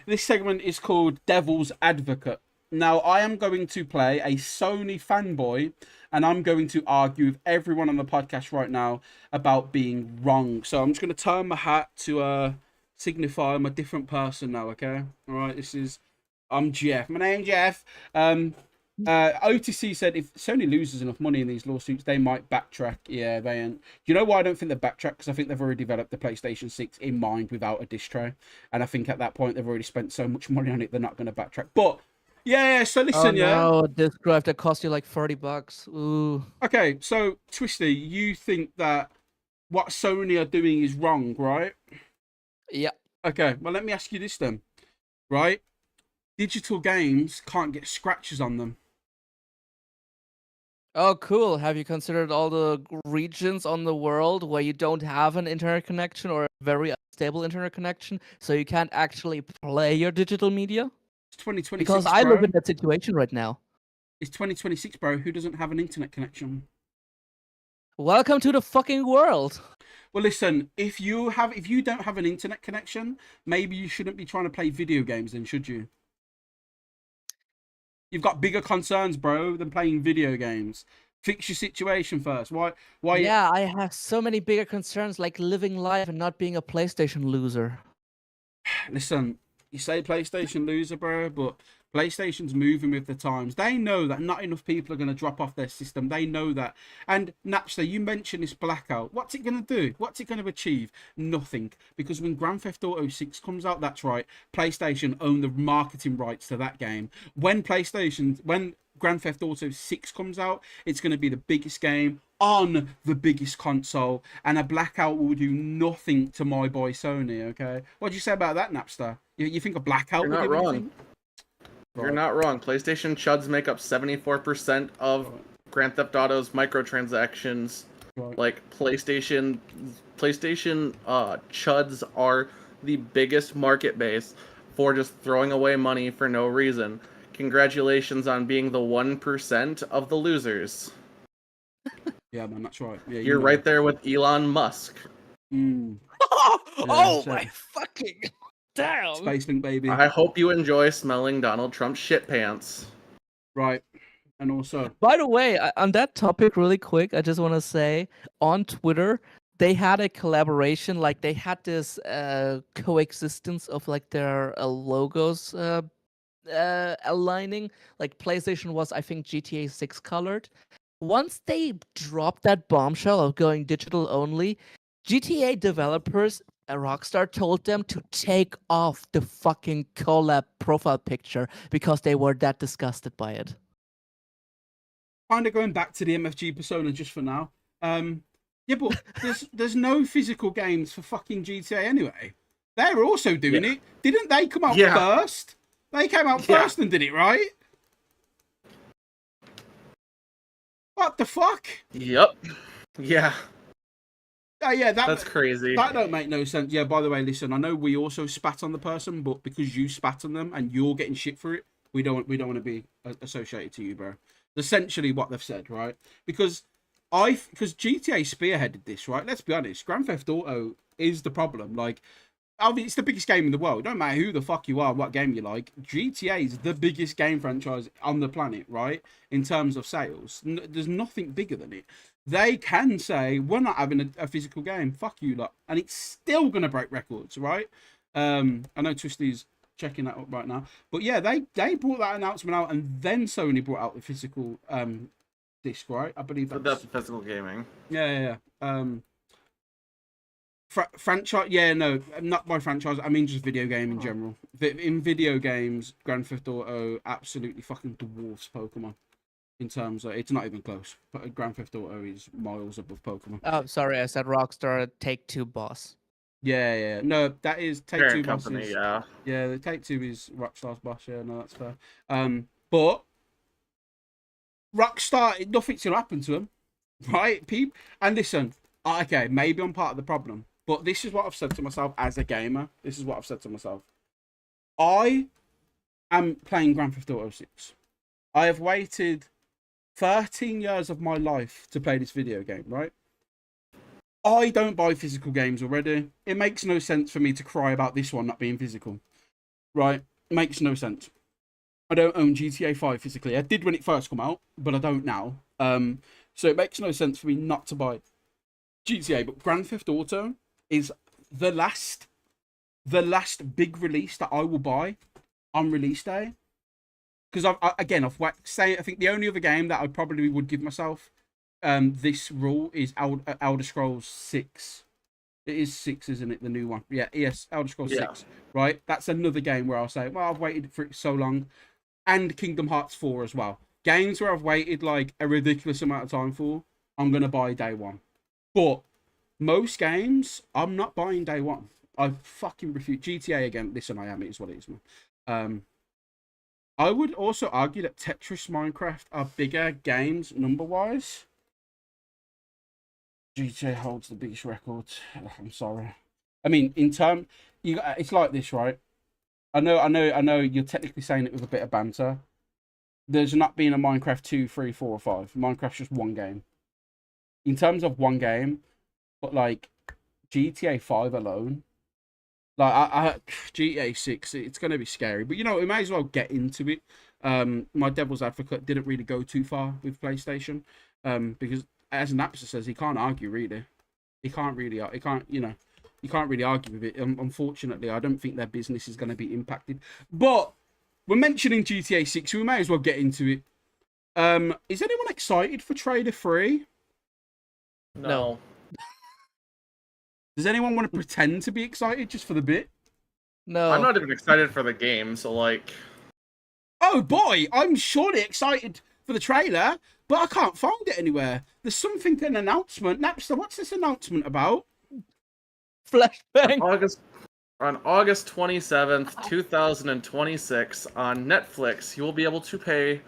Speaker 3: this segment is called Devil's Advocate. Now I am going to play a Sony fanboy, and I'm going to argue with everyone on the podcast right now about being wrong. So I'm just going to turn my hat to signify I'm a different person now, okay? All right, I'm Jeff. My name's Jeff. OTC said if Sony loses enough money in these lawsuits, they might backtrack. Yeah, they ain't. You know why I don't think they backtrack? Because I think they've already developed the PlayStation 6 in mind without a disc tray. And I think at that point, they've already spent so much money on it, they're not going to backtrack. But, yeah, so listen, yeah.
Speaker 2: No, this drive that cost you like $40. Ooh.
Speaker 3: Okay, so, Twisty, you think that what Sony are doing is wrong, right?
Speaker 2: Yeah.
Speaker 3: Okay, well, let me ask you this then, right? Digital games can't get scratches on them.
Speaker 2: Oh, cool. Have you considered all the regions on the world where you don't have an internet connection or a very unstable internet connection, so you can't actually play your digital media?
Speaker 3: It's 2026,
Speaker 2: Because I
Speaker 3: bro.
Speaker 2: live in that situation right now.
Speaker 3: It's 2026, bro. Who doesn't have an internet connection?
Speaker 2: Welcome to the fucking world.
Speaker 3: Well, listen, if you don't have an internet connection, maybe you shouldn't be trying to play video games then, should you? You've got bigger concerns, bro, than playing video games. Fix your situation first. Why?
Speaker 2: Yeah, I have so many bigger concerns, like living life and not being a PlayStation loser.
Speaker 3: Listen, you say PlayStation loser, bro, but PlayStation's moving with the times. They know that not enough people are going to drop off their system. They know that. And Napster, you mentioned this blackout. What's it going to do? What's it going to achieve? Nothing. Because when Grand Theft Auto 6 comes out, that's right, PlayStation own the marketing rights to that game. When Grand Theft Auto 6 comes out, it's going to be the biggest game on the biggest console, and a blackout will do nothing to my boy Sony, okay? What do you say about that, Napster? You think a blackout
Speaker 6: You're
Speaker 3: will
Speaker 6: not
Speaker 3: do
Speaker 6: wrong.
Speaker 3: anything?
Speaker 6: You're not wrong. PlayStation chuds make up 74% of Grand Theft Auto's microtransactions.
Speaker 3: Right.
Speaker 6: Like PlayStation chuds are the biggest market base for just throwing away money for no reason. Congratulations on being the 1% of the losers.
Speaker 3: Yeah, man, that's right. Yeah,
Speaker 6: You're right there with Elon Musk.
Speaker 3: Mm,
Speaker 2: Oh
Speaker 3: that's
Speaker 2: my
Speaker 3: it.
Speaker 2: fucking damn!
Speaker 3: Space Link, baby.
Speaker 6: I hope you enjoy smelling Donald Trump's shit pants.
Speaker 3: Right. And also,
Speaker 2: By the way, on that topic, really quick, I just want to say on Twitter, they had a collaboration, like they had this coexistence of like their logos aligning. Like PlayStation was, I think, GTA 6 colored. Once they dropped that bombshell of going digital only, GTA developers, Rockstar told them to take off the fucking collab profile picture because they were that disgusted by it.
Speaker 3: Kind of going back to the MFG persona just for now. Yeah, but there's no physical games for fucking GTA anyway. They're also doing it. Didn't they come out first? They came out first and did it, right? What the fuck?
Speaker 6: Yep. Yeah.
Speaker 3: Yeah,
Speaker 6: that's crazy.
Speaker 3: That don't make no sense. Yeah, by the way, listen, I know we also spat on the person, but because you spat on them and you're getting shit for it, we don't want to be associated to you, bro. Essentially what they've said, right? Because GTA spearheaded this, right? Let's be honest, Grand Theft Auto is the problem. Like, obviously, it's the biggest game in the world. Don't matter who the fuck you are, what game you like. GTA is the biggest game franchise on the planet, right? In terms of sales, there's nothing bigger than it. They can say we're not having a physical game. Fuck you lot, and it's still gonna break records, right? I know Twisty's checking that up right now, but yeah, they brought that announcement out, and then Sony brought out the physical disc, right? I believe
Speaker 6: that's physical gaming.
Speaker 3: Yeah. Franchise, yeah, no, not by franchise. I mean just video game in general. In video games, Grand Theft Auto absolutely fucking dwarfs Pokemon. In terms of, it's not even close. But Grand Theft Auto is miles above Pokemon.
Speaker 2: Oh, sorry, I said Rockstar Take-Two boss.
Speaker 3: Yeah. No, that is Take-Two
Speaker 6: company,
Speaker 3: bosses. Yeah, the Take-Two is Rockstar's boss. Yeah, no, that's fair. But Rockstar, nothing's gonna happen to them, right? And listen, okay, maybe I'm part of the problem, but this is what I've said to myself as a gamer. This is what I've said to myself. I am playing Grand Theft Auto 6. I have waited 13 years of my life to play this video game, right? I don't buy physical games already. It makes no sense for me to cry about this one not being physical, right? It makes no sense. I don't own GTA 5 physically. I did when it first came out, but I don't now. So it makes no sense for me not to buy GTA. But Grand Theft Auto is the last big release that I will buy on release day. Because I think the only other game that I probably would give myself this rule is Elder Scrolls 6. It is 6, isn't it? The new one. Yeah, yes, Elder Scrolls 6. Right? That's another game where I'll say, well, I've waited for it so long. And Kingdom Hearts 4 as well. Games where I've waited like a ridiculous amount of time for, I'm going to buy day one. But most games, I'm not buying day one. I fucking refuse. GTA again. Listen, I am. It is what it is, man. I would also argue that Tetris, Minecraft are bigger games number-wise. GTA holds the biggest record. I'm sorry. I mean, it's like this, right? I know. You're technically saying it with a bit of banter. There's not been a Minecraft 2, 3, 4, or 5. Minecraft's just one game. In terms of one game, but like GTA 5 alone, like GTA 6, it's going to be scary. But, we may as well get into it. My devil's advocate didn't really go too far with PlayStation. Because, as Napster says, he can't argue, really. You can't really argue with it. Unfortunately, I don't think their business is going to be impacted. But we're mentioning GTA 6, so we may as well get into it. Is anyone excited for Trailer 3?
Speaker 6: No.
Speaker 3: Does anyone want to pretend to be excited just for the bit?
Speaker 2: No.
Speaker 6: I'm not even excited for the game, so like...
Speaker 3: Oh boy, I'm surely excited for the trailer, but I can't find it anywhere. There's an announcement. Napster, what's this announcement about?
Speaker 2: Flashbang.
Speaker 6: On August 27th, 2026, on Netflix, you will be able to pay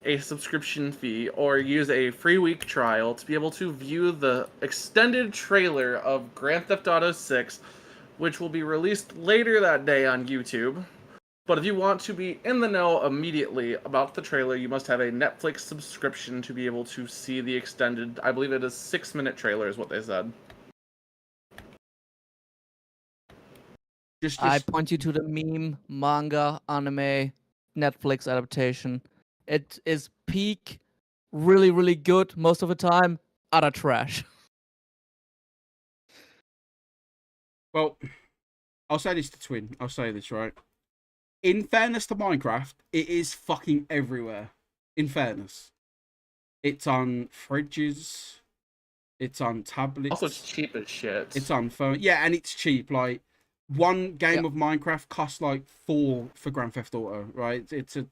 Speaker 6: a subscription fee or use a free week trial to be able to view the extended trailer of Grand Theft Auto 6, which will be released later that day on YouTube. But if you want to be in the know immediately about the trailer, you must have a Netflix subscription to be able to see the extended, I believe it is 6-minute trailer is what they said.
Speaker 2: I point you to the meme, manga, anime, Netflix adaptation. It is peak, really, really good most of the time, utter trash.
Speaker 3: Well, I'll say this to Twin. I'll say this, right? In fairness to Minecraft, it is fucking everywhere. In fairness. It's on fridges. It's on tablets.
Speaker 6: Also, it's cheap as shit.
Speaker 3: It's on phone. Yeah, and it's cheap. Like, one game
Speaker 2: Yeah.
Speaker 3: of Minecraft costs like 4 for Grand Theft Auto, right? It's a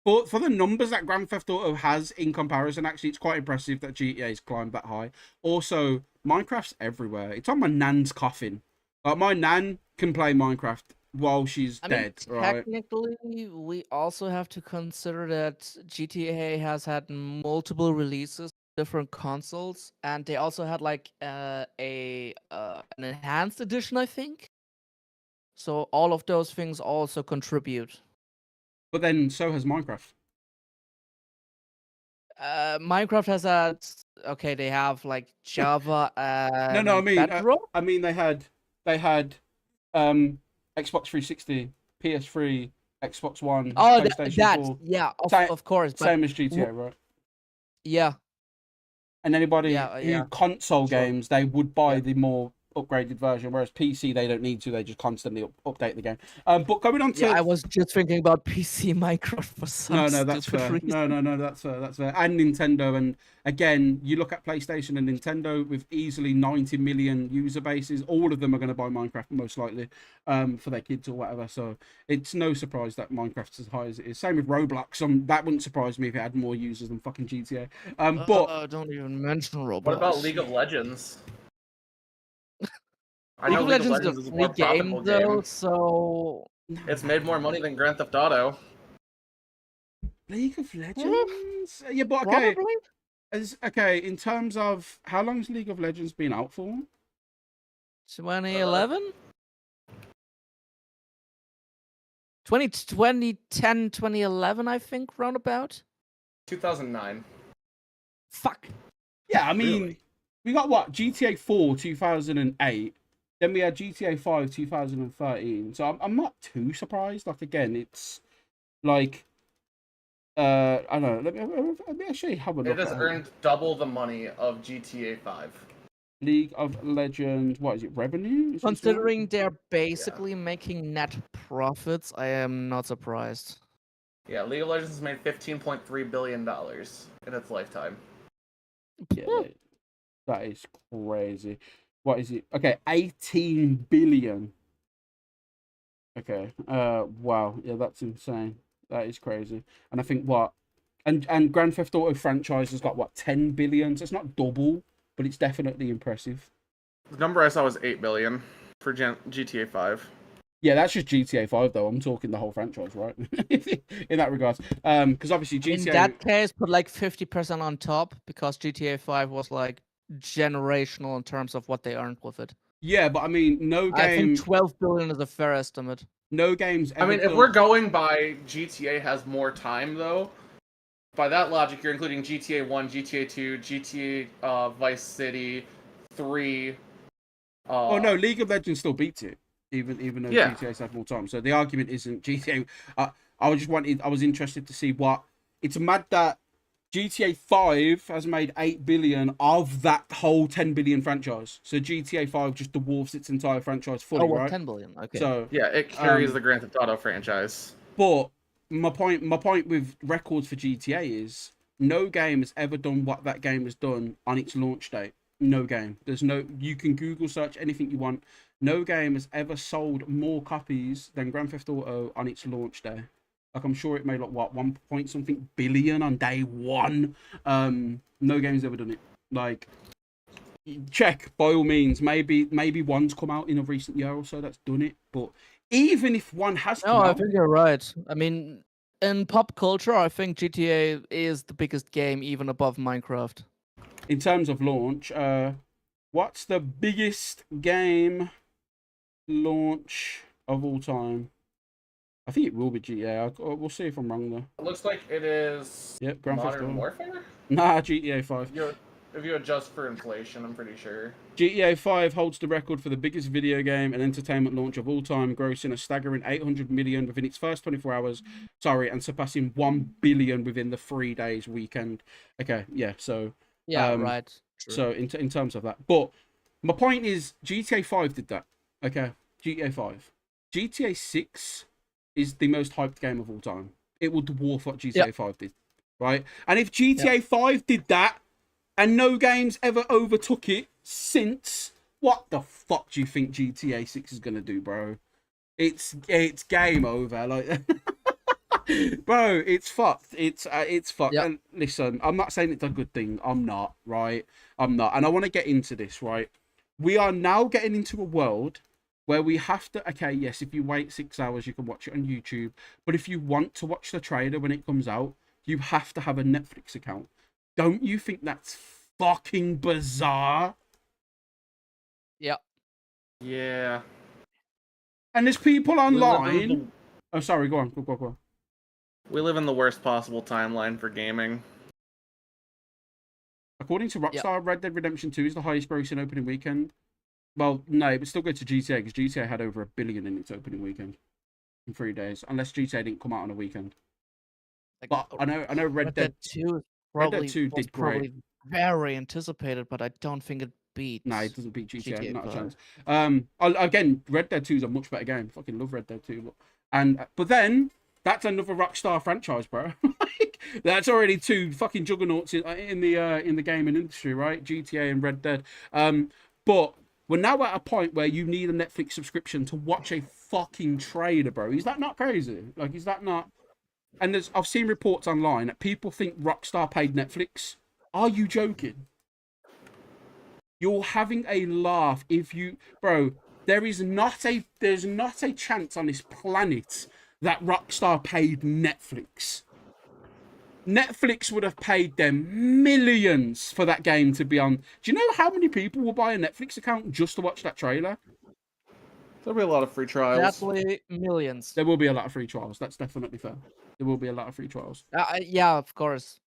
Speaker 3: for the numbers that Grand Theft Auto has in comparison, actually, it's quite impressive that GTA's climbed that high. Also, Minecraft's everywhere. It's on my nan's coffin. Like, my nan can play Minecraft while she's dead, right?
Speaker 2: Technically, we also have to consider that GTA has had multiple releases, different consoles, and they also had like an enhanced edition, I think. So all of those things also contribute.
Speaker 3: But then so has Minecraft.
Speaker 2: Minecraft has had they have like Java and
Speaker 3: No,
Speaker 2: Bedrock.
Speaker 3: I mean they had Xbox 360, PS3, Xbox One,
Speaker 2: Oh,
Speaker 3: PlayStation 4.
Speaker 2: yeah,
Speaker 3: Sa-
Speaker 2: of course. But
Speaker 3: Same as GTA, right?
Speaker 2: yeah,
Speaker 3: And anybody
Speaker 2: Yeah,
Speaker 3: who
Speaker 2: yeah.
Speaker 3: console
Speaker 2: Sure.
Speaker 3: games, they would buy
Speaker 2: Yeah.
Speaker 3: the more upgraded version, whereas PC they don't need to. They just constantly update the game. But going on to
Speaker 2: I was just thinking about PC Minecraft for some
Speaker 3: no, that's
Speaker 2: stupid
Speaker 3: fair.
Speaker 2: reason.
Speaker 3: No, that's fair. That's fair. And Nintendo, and again, you look at PlayStation and Nintendo with easily 90 million user bases. All of them are going to buy Minecraft most likely, for their kids or whatever. So it's no surprise that Minecraft's as high as it is. Same with Roblox. That wouldn't surprise me if it had more users than fucking GTA. But
Speaker 2: Don't even mention Roblox.
Speaker 6: What about League of Legends? I
Speaker 2: League
Speaker 6: know
Speaker 2: of
Speaker 6: League of
Speaker 2: Legends
Speaker 6: Legends
Speaker 2: is
Speaker 6: is
Speaker 2: a
Speaker 6: a more
Speaker 2: free game
Speaker 6: profitable
Speaker 2: though,
Speaker 6: game.
Speaker 2: so
Speaker 6: It's made more money than Grand Theft Auto.
Speaker 3: League of Legends, yeah, but okay,
Speaker 2: probably
Speaker 3: in terms of how long's League of Legends been out for?
Speaker 2: 2011? 2010, 2011, I think, roundabout.
Speaker 6: 2009.
Speaker 2: Fuck.
Speaker 3: Yeah, I mean,
Speaker 6: Really?
Speaker 3: we got what GTA 4 2008, then we had GTA 5 2013. So I'm not too surprised. Like again, it's like I don't know. Let me actually have a look.
Speaker 6: It has
Speaker 3: at
Speaker 6: earned double the money of GTA 5.
Speaker 3: League of Legends. What is it? Revenue? Is it
Speaker 2: Considering they're basically making net profits, I am not surprised.
Speaker 6: Yeah, League of Legends has made $15.3 billion in its lifetime.
Speaker 3: yeah, that is crazy. What is it? Okay, 18 billion. Okay. Wow. Yeah, that's insane. That is crazy. And I think what, and Grand Theft Auto franchise has got what 10 billion. So it's not double, but it's definitely impressive.
Speaker 6: The number I saw was 8 billion for GTA 5.
Speaker 3: Yeah, that's just GTA 5 though. I'm talking the whole franchise, right? In that regard, because obviously GTA.
Speaker 2: In that case, put like 50% on top because GTA 5 was like generational in terms of what they earned with it.
Speaker 3: Yeah, but I mean, no
Speaker 2: I
Speaker 3: game,
Speaker 2: think 12 billion is a fair estimate.
Speaker 3: no games.
Speaker 6: I mean, if we're going by GTA has more time, though, by that logic, you're including GTA 1, GTA 2, GTA Vice City, 3.
Speaker 3: Oh no, League of Legends still beats it, even though
Speaker 6: Yeah.
Speaker 3: GTA's had more time. So the argument isn't GTA. I was interested to see what. It's mad that GTA 5 has made 8 billion of that whole 10 billion franchise. So GTA 5 just dwarfs its entire franchise fully,
Speaker 2: well,
Speaker 3: right?
Speaker 2: 10 billion. Okay.
Speaker 3: So
Speaker 6: Yeah, it carries the Grand Theft Auto franchise.
Speaker 3: but my point with records for GTA is no game has ever done what that game has done on its launch date. No game. You can Google search anything you want. No game has ever sold more copies than Grand Theft Auto on its launch day. Like I'm sure it made like what 1 point something billion on day one. No game's ever done it. Like check by all means. Maybe one's come out in a recent year or so that's done it. But even if one has come
Speaker 2: No, I
Speaker 3: out,
Speaker 2: think you're right. I mean, in pop culture, I think GTA is the biggest game, even above Minecraft.
Speaker 3: in terms of launch, what's the biggest game launch of all time? I think it will be GTA. We'll see if I'm wrong though.
Speaker 6: It looks like it is
Speaker 3: Yep, Grand Theft
Speaker 6: Modern
Speaker 3: Auto.
Speaker 6: Warfare?
Speaker 3: Nah, GTA 5.
Speaker 6: If you adjust for inflation, I'm pretty sure.
Speaker 3: GTA 5 holds the record for the biggest video game and entertainment launch of all time, grossing a staggering 800 million within its first 24 hours. Sorry, and surpassing 1 billion within the 3 days weekend. Okay, yeah, so
Speaker 2: Yeah, right. True.
Speaker 3: so in terms of that. But my point is GTA 5 did that. Okay, GTA 5. GTA 6 is the most hyped game of all time. It will dwarf what GTA
Speaker 2: Yep.
Speaker 3: 5 did, right? And if GTA 5 did that and no games ever overtook it since, what the fuck do you think GTA 6 is going to do, bro? It's game over. Like, bro, it's fucked. It's fucked.
Speaker 2: Yep.
Speaker 3: And listen, I'm not saying it's a good thing. I'm not, right? I'm not. And I want to get into this, right? We are now getting into a world where we have to. Okay, yes, if you wait 6 hours, you can watch it on YouTube. But if you want to watch the trailer when it comes out, you have to have a Netflix account. Don't you think that's fucking bizarre?
Speaker 2: Yep.
Speaker 6: Yeah.
Speaker 3: And there's people
Speaker 6: We live in
Speaker 3: online. Oh, sorry. Go on. Go on.
Speaker 6: We live in the worst possible timeline for gaming.
Speaker 3: According to Rockstar, Red Dead Redemption 2 is the highest grossing opening weekend. Well, no, it would still go to GTA because GTA had over $1 billion in its opening weekend in 3 days, unless GTA didn't come out on a weekend.
Speaker 2: Like,
Speaker 3: But I know Red Dead
Speaker 2: 2 is
Speaker 3: Red Dead
Speaker 2: probably
Speaker 3: 2
Speaker 2: was
Speaker 3: did
Speaker 2: probably
Speaker 3: great.
Speaker 2: very anticipated, but I don't think it beats.
Speaker 3: No, it doesn't beat GTA,
Speaker 2: GTA
Speaker 3: not a
Speaker 2: 5.
Speaker 3: chance. Again, Red Dead 2 is a much better game. Fucking love Red Dead 2. But then that's another Rockstar franchise, bro. Like, that's already two fucking juggernauts in the gaming industry, right? GTA and Red Dead. But we're now at a point where you need a Netflix subscription to watch a fucking trailer, bro. Is that not crazy? Like, is that not? And I've seen reports online that people think Rockstar paid Netflix. Are you joking? You're having a laugh if you, bro. There's not a chance on this planet that Rockstar paid Netflix. Netflix would have paid them millions for that game to be on. Do you know how many people will buy a Netflix account just to watch that trailer?
Speaker 6: There'll be a lot of free trials.
Speaker 2: Definitely millions.
Speaker 3: There will be a lot of free trials. That's definitely fair. There will be a lot of free trials.
Speaker 2: Yeah, of course.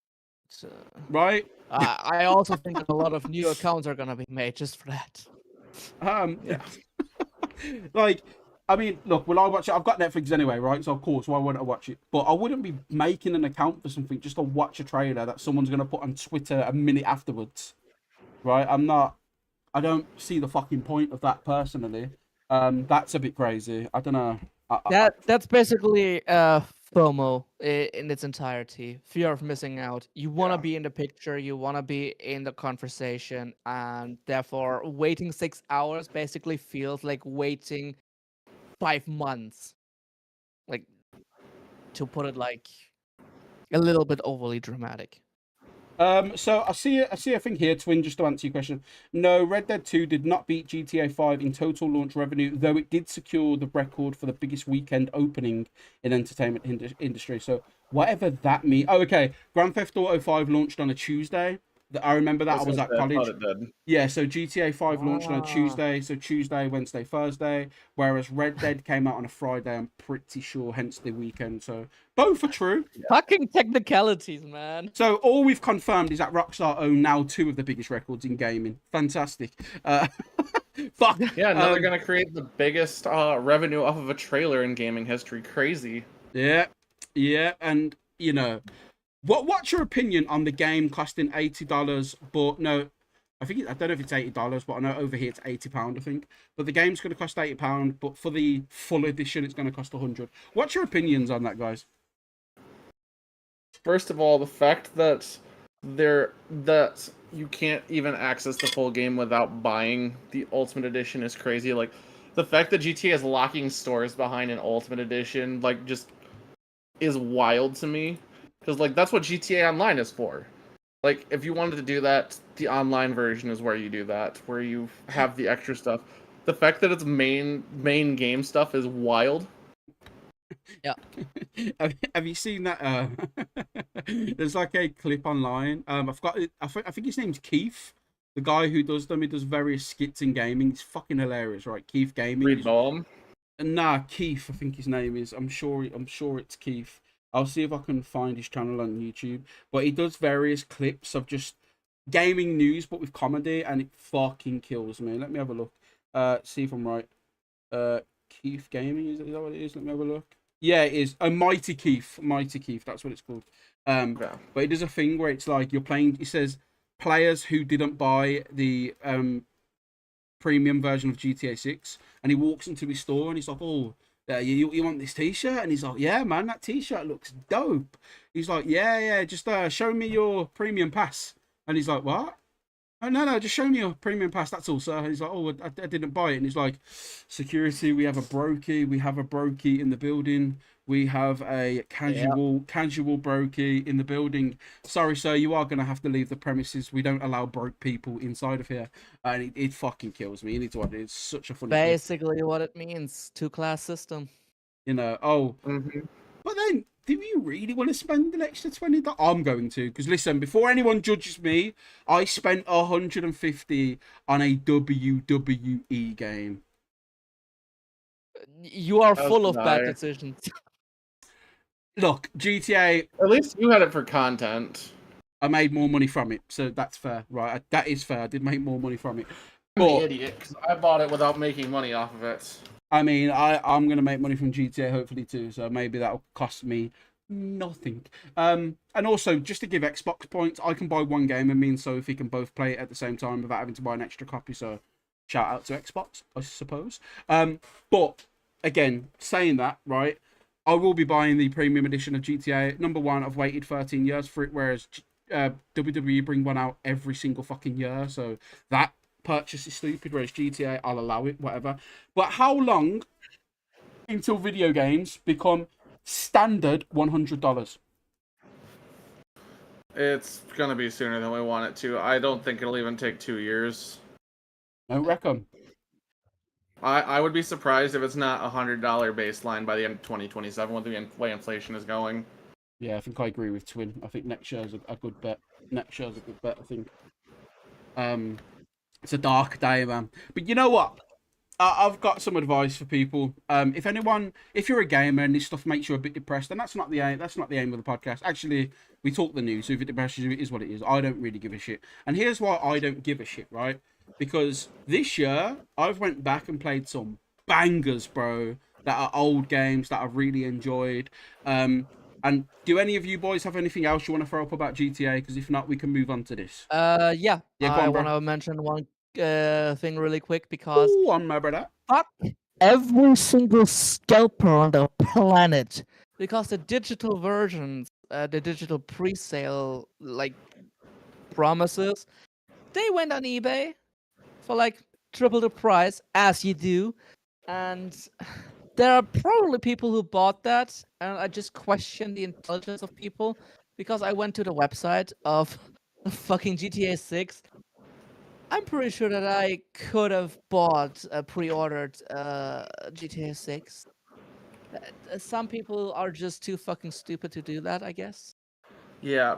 Speaker 2: It's,
Speaker 3: Right?
Speaker 2: I also think a lot of new accounts are gonna be made just for that.
Speaker 3: Yeah. Like, I mean, look, will I watch it? I've got Netflix anyway, right? So of course, why wouldn't I watch it? But I wouldn't be making an account for something just to watch a trailer that someone's gonna put on Twitter a minute afterwards, right? I don't see the fucking point of that personally. That's a bit crazy. I don't know.
Speaker 2: That's basically FOMO in its entirety. Fear of missing out. You want to be in the picture, you want to be in the conversation, and therefore waiting 6 hours basically feels like waiting 5 months. Like, to put it like a little bit overly dramatic.
Speaker 3: So I see a thing here, Twin, just to answer your question. No, Red Dead 2 did not beat GTA 5 in total launch revenue, though it did secure the record for the biggest weekend opening in entertainment industry. So whatever that means. Oh, okay. Grand Theft Auto 5 launched on a Tuesday. I remember that. I was at college. Yeah, so GTA 5 launched on a Tuesday. So Tuesday, Wednesday, Thursday. Whereas Red Dead came out on a Friday, I'm pretty sure, hence the weekend. So both are true.
Speaker 2: Fucking technicalities, man.
Speaker 3: So all we've confirmed is that Rockstar own now 2 of the biggest records in gaming. Fantastic. Fuck.
Speaker 6: Yeah, now they're gonna create the biggest revenue off of a trailer in gaming history. Crazy.
Speaker 3: Yeah, and you know, what's your opinion on the game costing $80? But no, I don't know if it's $80, but I know over here it's £80. I think, but the game's going to cost £80, but for the full edition, it's going to cost $100. What's your opinions on that, guys?
Speaker 6: First of all, the fact that you can't even access the full game without buying the Ultimate Edition is crazy. Like, the fact that GTA is locking stores behind an Ultimate Edition, like, just is wild to me. Because, like, that's what GTA Online is for. Like, if you wanted to do that, the online version is where you do that, where you have the extra stuff. The fact that it's main game stuff is wild.
Speaker 2: Yeah.
Speaker 3: Have you seen that? There's like a clip online. I've got it. I think his name's Keith, the guy who does them. He does various skits in gaming. It's fucking hilarious, right? Keith Gaming.
Speaker 6: Read Bohm.
Speaker 3: Nah, Keith. I think his name is. I'm sure it's Keith. I'll see if I can find his channel on YouTube. But he does various clips of just gaming news, but with comedy, and it fucking kills me. Let me have a look. See if I'm right. Keith Gaming, is that what it is? Let me have a look. Yeah, it is. Mighty Keith. That's what it's called. But it does a thing where it's like you're playing. It says players who didn't buy the premium version of GTA 6, and he walks into his store and he's like, "Oh, you want this T-shirt?" And he's like, "Yeah, man, that T-shirt looks dope." He's like, "Yeah, just show me your premium pass." And he's like, "What?" "Oh, no, just show me your premium pass, that's all, sir." And he's like, "Oh, I didn't buy it." And he's like, "Security, we have a brokey in the building. We have a casual brokey in the building. Sorry, sir, you are going to have to leave the premises. We don't allow broke people inside of here." And it fucking kills me. You need to watch it. It's such a funny clip.
Speaker 2: Basically, what it means, two-class system.
Speaker 3: You know, oh,
Speaker 6: Mhm.
Speaker 3: but then, do you really want to spend an extra $20? I'm going to, because listen, before anyone judges me, I spent $150 on a WWE game.
Speaker 2: You are
Speaker 6: That's
Speaker 2: full of bad
Speaker 6: dire.
Speaker 2: decisions.
Speaker 3: Look, GTA,
Speaker 6: At least you had it for content.
Speaker 3: I made more money from it, so that's fair, right? That is fair. I did make more money from it.
Speaker 6: I'm the
Speaker 3: But
Speaker 6: idiot, because I bought it without making money off of it.
Speaker 3: I mean, I'm gonna make money from GTA hopefully too, so maybe that'll cost me nothing. And also, just to give Xbox points, I can buy one game and me and Sophie can both play it at the same time without having to buy an extra copy. So, shout out to Xbox, I suppose. But again, saying that, right, I will be buying the premium edition of GTA. Number one, I've waited 13 years for it, whereas WWE bring one out every single fucking year, so that purchase is stupid, whereas GTA, I'll allow it, whatever. But how long until video games become standard $100?
Speaker 6: It's gonna be sooner than we want it to. I don't think it'll even take 2 years.
Speaker 3: I reckon.
Speaker 6: I would be surprised if it's not $100 baseline by the end of 2027 with the way inflation is going.
Speaker 3: Yeah, I think I agree with Twin. I think next year's a good bet. Next year's a good bet, I think. It's a dark day, man. But you know what? I've got some advice for people. If you're a gamer and this stuff makes you a bit depressed, then that's not the aim. That's not the aim of the podcast. Actually, we talk the news. So if it depresses you, it is what it is. I don't really give a shit. And here's why I don't give a shit, right? Because this year I've went back and played some bangers, bro. That are old games that I've really enjoyed. And do any of you boys have anything else you want to throw up about GTA? Because if not, we can move on to this.
Speaker 2: Yeah,
Speaker 3: Yeah, go
Speaker 2: I
Speaker 3: on, bro.
Speaker 2: want to mention one thing really quick because
Speaker 3: Ooh, on my brother.
Speaker 2: fuck every single scalper on the planet. Because the digital versions, the digital pre-sale promises, they went on eBay for like triple the price, as you do, and there are probably people who bought that, and I just question the intelligence of people because I went to the website of fucking GTA 6. I'm pretty sure that I could have bought pre-ordered GTA 6. Some people are just too fucking stupid to do that, I guess.
Speaker 6: Yeah,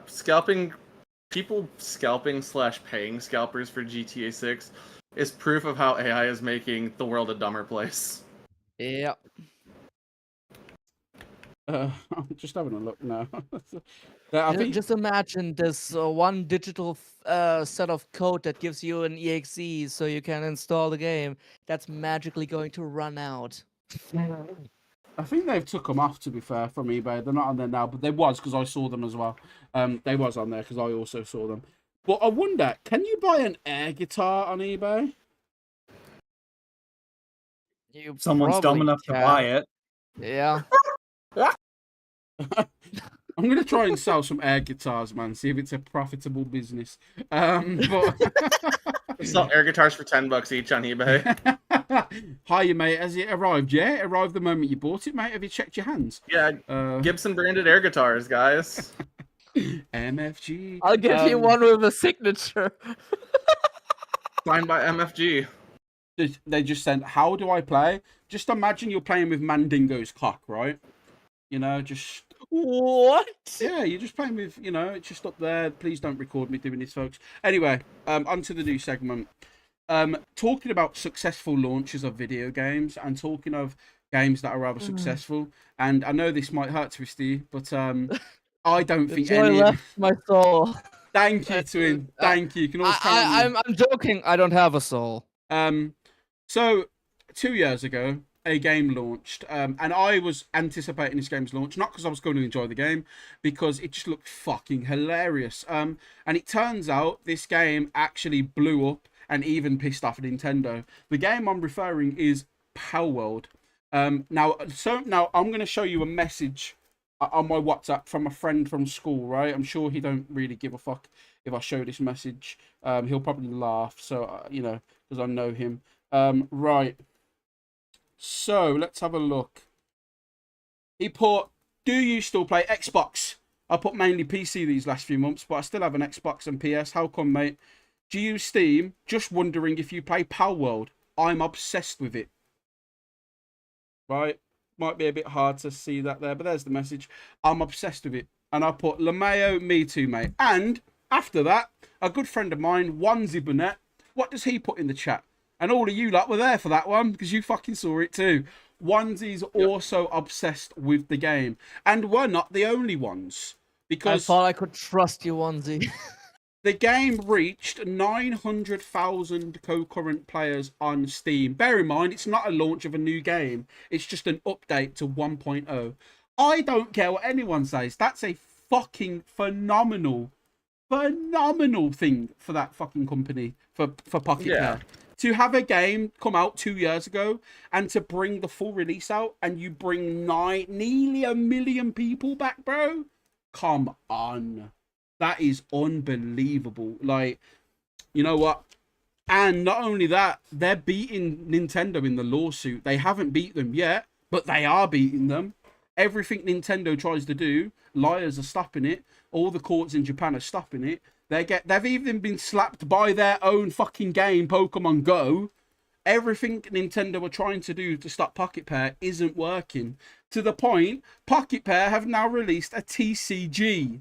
Speaker 6: people scalping / paying scalpers for GTA 6 is proof of how AI is making the world a dumber place.
Speaker 2: Yeah.
Speaker 3: I'm just having a look now. I think
Speaker 2: Just imagine this one digital set of code that gives you an exe so you can install the game that's magically going to run out.
Speaker 3: they've took them off, to be fair, from eBay. They're not on there now, but they was because I saw them as well. They was on there because I also saw them. But I wonder, can you buy an air guitar on eBay?
Speaker 2: You
Speaker 1: Someone's dumb
Speaker 2: probably
Speaker 1: enough to
Speaker 2: can.
Speaker 1: buy it.
Speaker 2: Yeah.
Speaker 3: I'm gonna try and sell some air guitars, man. See if it's a profitable business. But
Speaker 6: We sell air guitars for $10 each on eBay.
Speaker 3: hiya, mate. Has it arrived? Yeah, it arrived the moment you bought it, mate. Have you checked your hands?
Speaker 6: Yeah, Gibson branded air guitars, guys.
Speaker 3: MFG.
Speaker 2: I'll give you one with a signature.
Speaker 6: Signed by MFG.
Speaker 3: They just sent, how do I play? Just imagine you're playing with Mandingo's cock, right? You know, just...
Speaker 2: What?
Speaker 3: Yeah, you're just playing with, it's just up there. Please don't record me doing this, folks. Anyway, on to the new segment. Talking about successful launches of video games and talking of games that are rather successful. And I know this might hurt Twisty, but I don't
Speaker 2: The
Speaker 3: think
Speaker 2: joy
Speaker 3: any...
Speaker 2: left my soul.
Speaker 3: Thank you, Twin. Thank you. You can always count on me.
Speaker 2: I'm joking. I don't have a soul.
Speaker 3: So 2 years ago, a game launched, and I was anticipating this game's launch, not because I was going to enjoy the game, because it just looked fucking hilarious. And it turns out this game actually blew up and even pissed off at Nintendo. The game I'm referring is Power World. Now I'm going to show you a message on my WhatsApp from a friend from school, right? I'm sure he don't really give a fuck if I show this message. He'll probably laugh, so you know, because I know him. Right. So let's have a look. He put, "Do you still play Xbox? I put mainly PC these last few months, but I still have an Xbox and PS. How come, mate? Do you use Steam? Just wondering if you play Power World. I'm obsessed with it." Right? Might be a bit hard to see that there, but there's the message. I'm obsessed with it. And I put, LeMayo, me too, mate. And after that, a good friend of mine, Onesie Burnett, what does he put in the chat? And all of you lot were there for that one, because you fucking saw it too. Onesie's also obsessed with the game. And we're not the only ones.
Speaker 2: I
Speaker 3: Because
Speaker 2: thought I could trust you, Onesie.
Speaker 3: the game reached 900,000 concurrent players on Steam. Bear in mind, it's not a launch of a new game. It's just an update to 1.0. I don't care what anyone says. That's a fucking phenomenal thing for that fucking company, for Pocket Pair. To have a game come out 2 years ago and to bring the full release out and you bring nearly 1 million people back, bro. Come on. That is unbelievable. Like, you know what? And not only that, they're beating Nintendo in the lawsuit. They haven't beat them yet, but they are beating them. Everything Nintendo tries to do, lawyers are stopping it. All the courts in Japan are stopping it. They've even been slapped by their own fucking game, Pokemon Go. Everything Nintendo are trying to do to stop Pocket Pair isn't working. To the point, Pocket Pair have now released a TCG,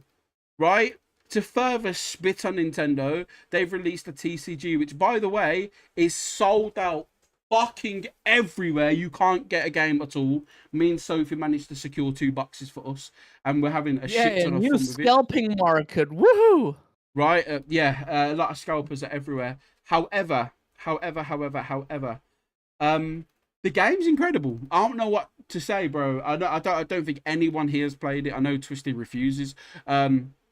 Speaker 3: right? To further spit on Nintendo, they've released a TCG, which, by the way, is sold out fucking everywhere. You can't get a game at all. Me and Sophie managed to secure 2 boxes for us, and we're having a shit ton of
Speaker 2: new
Speaker 3: fun with it.
Speaker 2: scalping market. Woohoo!
Speaker 3: Right? A lot of scalpers are everywhere. However, the game's incredible. I don't know what to say, bro. I don't think anyone here has played it. I know Twisty refuses.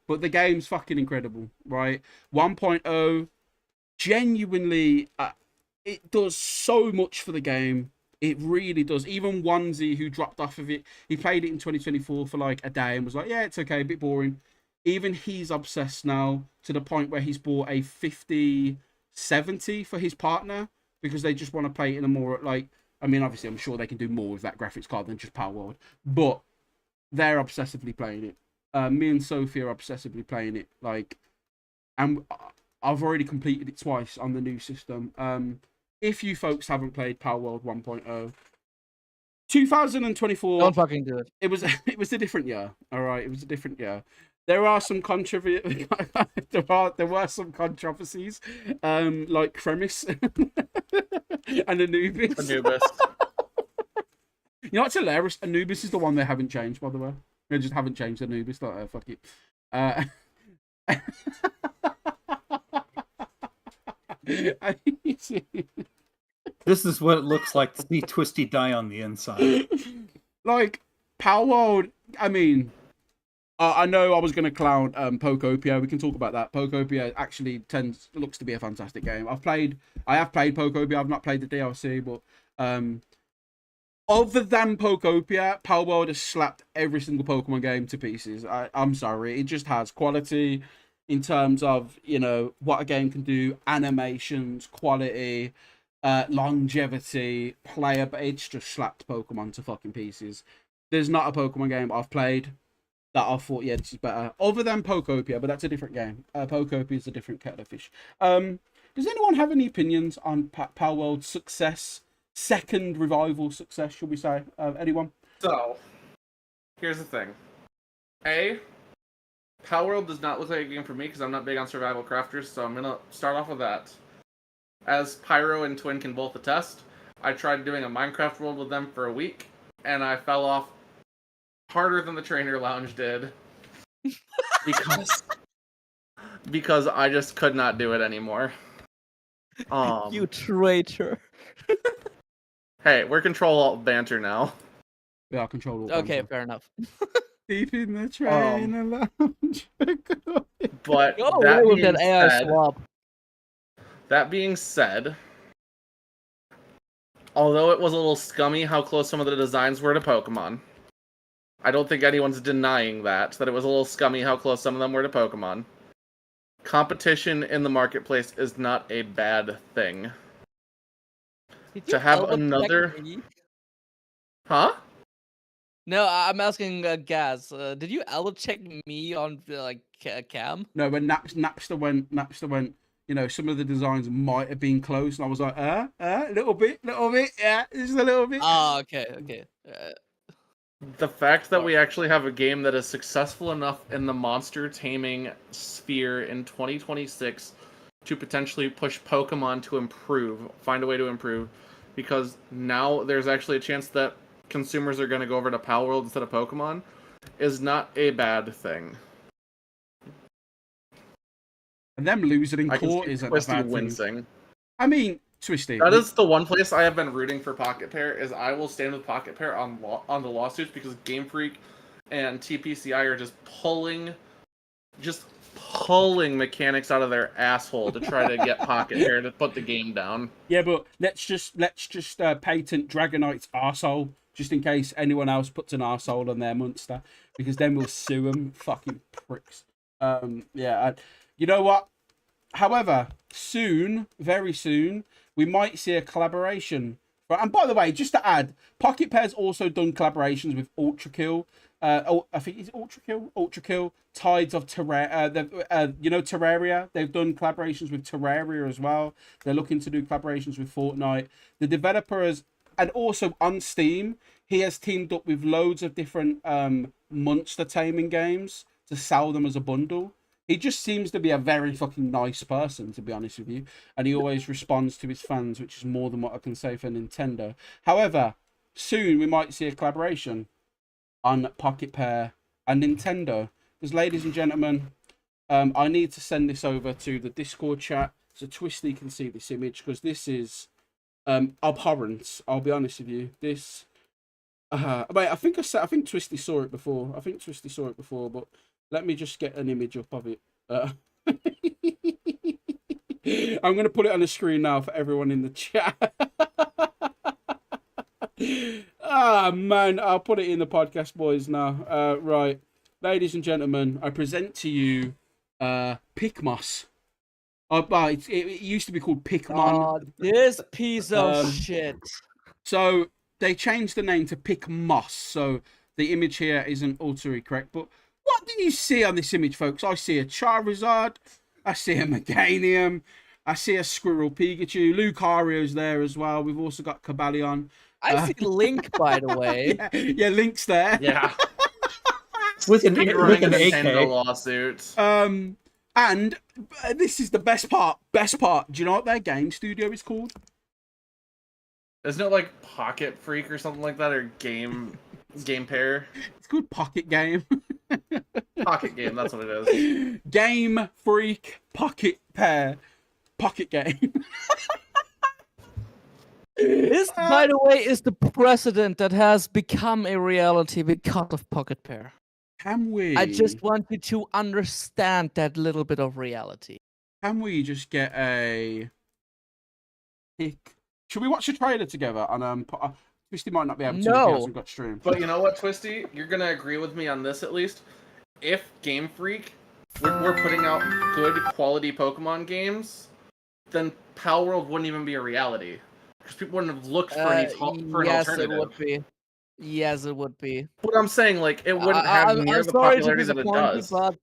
Speaker 3: But the game's fucking incredible, right? 1.0, genuinely, it does so much for the game. It really does. Even Onesie, who dropped off of it, he played it in 2024 for like a day and was like, yeah, it's okay, a bit boring. Even he's obsessed now to the point where he's bought a 5070 for his partner because they just want to play it in a more, like, I mean, obviously, I'm sure they can do more with that graphics card than just Power World, but they're obsessively playing it. Me and Sophie are obsessively playing it, like, and I've already completed it twice on the new system. If you folks haven't played Power World 1.0, 2024.
Speaker 2: Don't fucking do it.
Speaker 3: It was a different year. All right, it was a different year. There are some controversy. there were some controversies, like Cremis and Anubis.
Speaker 6: Anubis.
Speaker 3: You know what's hilarious? Anubis is the one they haven't changed, by the way. They just haven't changed Anubis. Like, fuck it.
Speaker 1: This is what it looks like to see Twisty die on the inside.
Speaker 3: Like, Power World, I mean, I know I was going to clown Pokopia. We can talk about that. Pokopia actually looks to be a fantastic game. I have played Pokopia. I've not played the DLC, but other than Pokopia, Power World has slapped every single Pokemon game to pieces. I'm sorry. It just has quality in terms of, you know, what a game can do, animations, quality, longevity, player, but it's just slapped Pokemon to fucking pieces. There's not a Pokemon game I've played that I thought, yeah, this is better, other than Pokopia, but that's a different game. Pokopia is a different kettle of fish. Does anyone have any opinions on Power World's success? Second revival success, should we say? Anyone?
Speaker 6: So, here's the thing. Power World does not look like a game for me because I'm not big on survival crafters, so I'm going to start off with that. As Pyro and Twin can both attest, I tried doing a Minecraft world with them for a week, and I fell off harder than the Trainer Lounge did. because I just could not do it anymore.
Speaker 2: You traitor.
Speaker 6: Hey, we're Control Banter now.
Speaker 3: Yeah, control.
Speaker 2: Okay, fair enough.
Speaker 3: Deep in the Trainer Lounge.
Speaker 6: But
Speaker 2: Go
Speaker 6: that
Speaker 2: away with
Speaker 6: being
Speaker 2: that AI
Speaker 6: said,
Speaker 2: swap.
Speaker 6: That being said, although it was a little scummy how close some of the designs were to Pokemon, I don't think anyone's denying that it was a little scummy how close some of them were to Pokemon. Competition in the marketplace is not a bad thing.
Speaker 2: Did
Speaker 6: To
Speaker 2: you
Speaker 6: have
Speaker 2: elbow check
Speaker 6: another...
Speaker 2: me?
Speaker 6: Huh?
Speaker 2: No, I'm asking Gaz. Did you elbow check me on cam?
Speaker 3: No, when Napster went, you know, some of the designs might have been close, and I was like, a little bit, yeah, just a little bit.
Speaker 2: Oh, okay.
Speaker 6: The fact that we actually have a game that is successful enough in the monster taming sphere in 2026 to potentially push Pokemon to improve, find a way to improve, because now there's actually a chance that consumers are going to go over to Palworld instead of Pokemon, is not a bad thing.
Speaker 3: And them losing in
Speaker 6: I can
Speaker 3: court
Speaker 6: see
Speaker 3: isn't a
Speaker 6: Twisty
Speaker 3: bad thing.
Speaker 6: wincing.
Speaker 3: I mean, Twisty.
Speaker 6: That is the one place I have been rooting for Pocket Pair, is I will stand with Pocket Pair on the lawsuits, because Game Freak and TPCI are just pulling mechanics out of their asshole to try to get Pocket Pair to put the game down.
Speaker 3: Yeah, but let's just patent Dragonite's arsehole, just in case anyone else puts an arsehole on their monster, because then we'll sue them, fucking pricks. You know what? However, soon, very soon, we might see a collaboration. And by the way, just to add, Pocket Pair's also done collaborations with Ultra Kill. I think it's Ultra Kill, Tides of Terraria. You know Terraria. They've done collaborations with Terraria as well. They're looking to do collaborations with Fortnite. The developers, and also on Steam, he has teamed up with loads of different monster taming games to sell them as a bundle. He just seems to be a very fucking nice person, to be honest with you. And he always responds to his fans, which is more than what I can say for Nintendo. However, soon we might see a collaboration on Pocket Pair and Nintendo. Because, ladies and gentlemen, I need to send this over to the Discord chat so Twisty can see this image, because this is abhorrent. I'll be honest with you. This... wait, I think Twisty saw it before. But let me just get an image up of it. I'm going to put it on the screen now for everyone in the chat. Ah, man, I'll put it in the podcast, boys, now. Right. Ladies and gentlemen, I present to you Pikmos. It used to be called Pikmon.
Speaker 2: Oh, this piece of shit.
Speaker 3: So they changed the name to Pikmos. So the image here isn't ultra correct, but what do you see on this image, folks? I see a Charizard, I see a Meganium, I see a Squirrel Pikachu, Lucario's there as well. We've also got Cobalion.
Speaker 2: I see Link, by the way.
Speaker 3: Yeah, Link's there.
Speaker 6: Yeah.
Speaker 1: with an
Speaker 6: Nintendo
Speaker 1: AK.
Speaker 6: lawsuit.
Speaker 3: And this is the best part. Do you know what their game studio is called?
Speaker 6: Isn't it like Pocket Freak or something like that, or Game Pair?
Speaker 3: It's called Pocket Game.
Speaker 6: Pocket Game, that's what it is.
Speaker 3: Game Freak Pocket Pair. Pocket Game.
Speaker 2: This, by the way, is the precedent that has become a reality because of Pocket Pair.
Speaker 3: Can we?
Speaker 2: I just want you to understand that little bit of reality.
Speaker 3: Can we just get a pick? Should we watch a trailer together? And Twisty might not be able to if he hasn't got stream.
Speaker 6: But you know what, Twisty? You're gonna agree with me on this at least. If Game Freak were putting out good quality Pokemon games, then Palworld wouldn't even be a reality. Because people wouldn't have looked for for an alternative.
Speaker 2: Yes, it would be. Yes, it would be.
Speaker 6: But I'm saying, like, it wouldn't have near the
Speaker 2: sorry to
Speaker 6: popularity that it
Speaker 2: disappoint you,
Speaker 6: does.
Speaker 2: but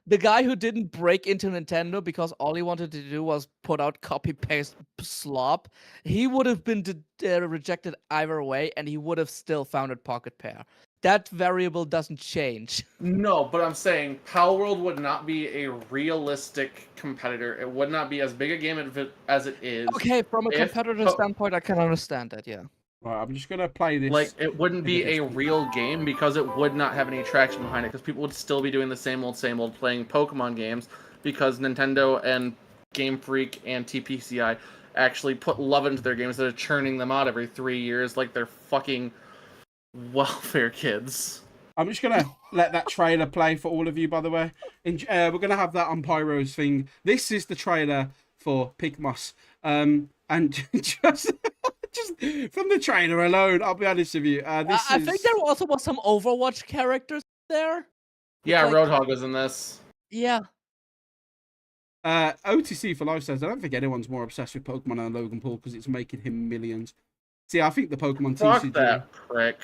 Speaker 2: the guy who didn't break into Nintendo because all he wanted to do was put out copy-paste slop, he would have been rejected either way, and he would have still founded Pocket Pair. That variable doesn't change.
Speaker 6: No, but I'm saying Palworld would not be a realistic competitor. It would not be as big a game as it is.
Speaker 2: Okay, from a competitor standpoint, I can understand that, yeah.
Speaker 3: Right, I'm just gonna play this.
Speaker 6: Like, it wouldn't be a real game because it would not have any traction behind it, because people would still be doing the same old playing Pokemon games, because Nintendo and Game Freak and TPCI actually put love into their games instead of churning them out every 3 years like they're fucking welfare kids.
Speaker 3: I'm just gonna let that trailer play for all of you, by the way. We're gonna have that on Pyro's thing. This is the trailer for Pigmoss. And just from the trailer alone, I'll be honest with you.
Speaker 2: I think there also was some Overwatch characters there.
Speaker 6: Yeah,
Speaker 2: like-
Speaker 6: Roadhog was in this.
Speaker 2: Yeah.
Speaker 3: OTC for Life says, I don't think anyone's more obsessed with Pokemon than Logan Paul because it's making him millions. See, I think the Pokemon
Speaker 6: Fuck
Speaker 3: TCG.
Speaker 6: that prick.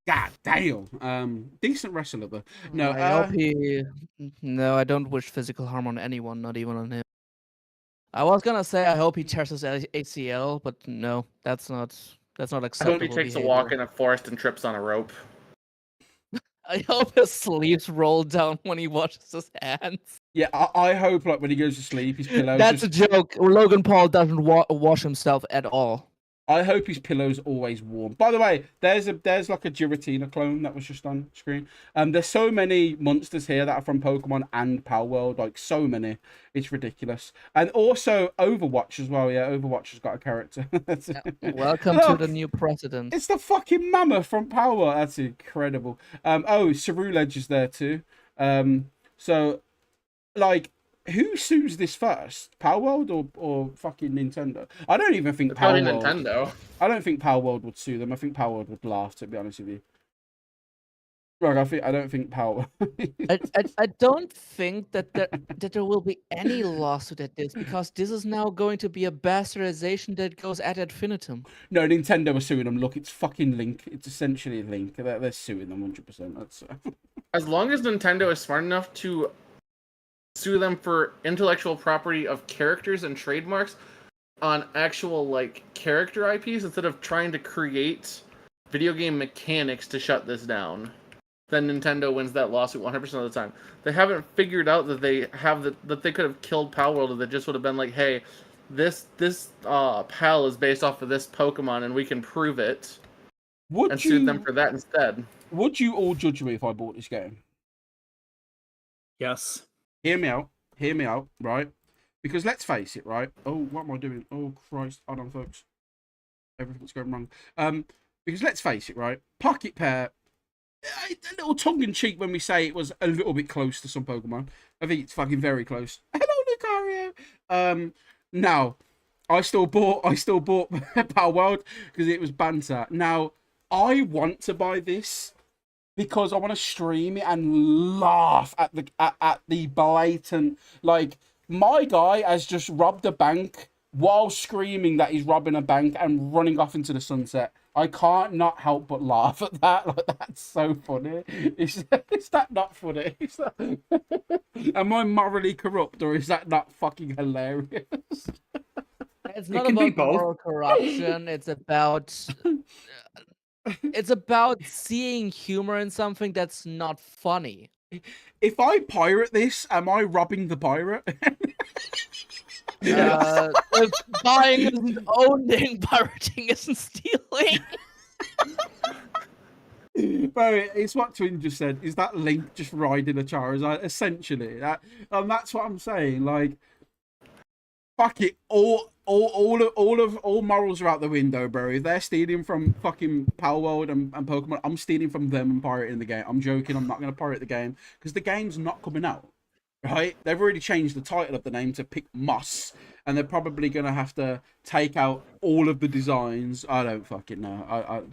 Speaker 3: God damn. Decent wrestler though. No,
Speaker 2: I hope he. No, I don't wish physical harm on anyone, not even on him. I was gonna say I hope he tears his ACL, but no, that's not
Speaker 6: I
Speaker 2: acceptable.
Speaker 6: hope he takes
Speaker 2: behavior.
Speaker 6: a walk in a forest and trips on a rope.
Speaker 2: I hope his sleeves roll down when he washes his hands.
Speaker 3: yeah, I hope like when he goes to sleep, his pillows.
Speaker 2: That's a joke. Logan Paul doesn't wash himself at all.
Speaker 3: I hope his pillow's always warm. By the way, there's like a Giratina clone that was just on screen. There's so many monsters here that are from Pokemon and Power World, like so many. It's ridiculous. And also Overwatch as well. Yeah, Overwatch has got a character.
Speaker 2: Welcome
Speaker 3: Look,
Speaker 2: to the new president.
Speaker 3: it's the fucking mammoth from Power World. That's incredible. Ceruledge is there too. So like, who sues this first? Power World or fucking Nintendo? I don't even think Power
Speaker 6: Probably
Speaker 3: World.
Speaker 6: Nintendo.
Speaker 3: I don't think Power World would sue them. I think Power World would laugh, to be honest with you. Right, I don't think Power.
Speaker 2: I don't think that there will be any lawsuit at this, because this is now going to be a bastardization that goes ad infinitum.
Speaker 3: No, Nintendo are suing them. Look, it's fucking Link. It's essentially Link. They're suing them 100%. That's.
Speaker 6: As long as Nintendo is smart enough to sue them for intellectual property of characters and trademarks on actual like character IPs instead of trying to create video game mechanics to shut this down, then Nintendo wins that lawsuit 100% of the time. They haven't figured out that they have that they could have killed Pal World if they just would have been like, hey, this PAL is based off of this Pokemon and we can prove it, and sued them for that instead.
Speaker 3: Would you all judge me if I bought this game?
Speaker 1: Yes.
Speaker 3: Hear me out, right? Because let's face it, right? Oh, what am I doing? Oh, Christ. Hold on, folks. Everything's going wrong. Because let's face it, right? Pocket Pair, a little tongue-in-cheek when we say it was a little bit close to some Pokemon. I think it's fucking very close. Hello, Lucario! Now, I still bought Power World because it was Banter. Now, I want to buy this because I want to stream it and laugh at the blatant, like, my guy has just robbed a bank while screaming that he's robbing a bank and running off into the sunset. I can't not help but laugh at that. Like, that's so funny. Is that not funny? Am I morally corrupt, or is that not fucking hilarious?
Speaker 2: It's not
Speaker 1: can be
Speaker 2: about
Speaker 1: both.
Speaker 2: moral corruption. It's about seeing humor in something that's not funny.
Speaker 3: If I pirate this, am I robbing the pirate?
Speaker 2: If buying isn't owning, pirating isn't stealing.
Speaker 3: Bro, it's what Twin just said. Is that Link just riding a Charizard? Essentially, that's what I'm saying. Like, fuck it, all morals are out the window, bro. If they're stealing from fucking Power World and Pokemon, I'm stealing from them and pirating the game. I'm joking. I'm not gonna pirate the game because the game's not coming out. Right? They've already changed the title of the name to Pick Moss, and they're probably gonna have to take out all of the designs. I don't fucking know.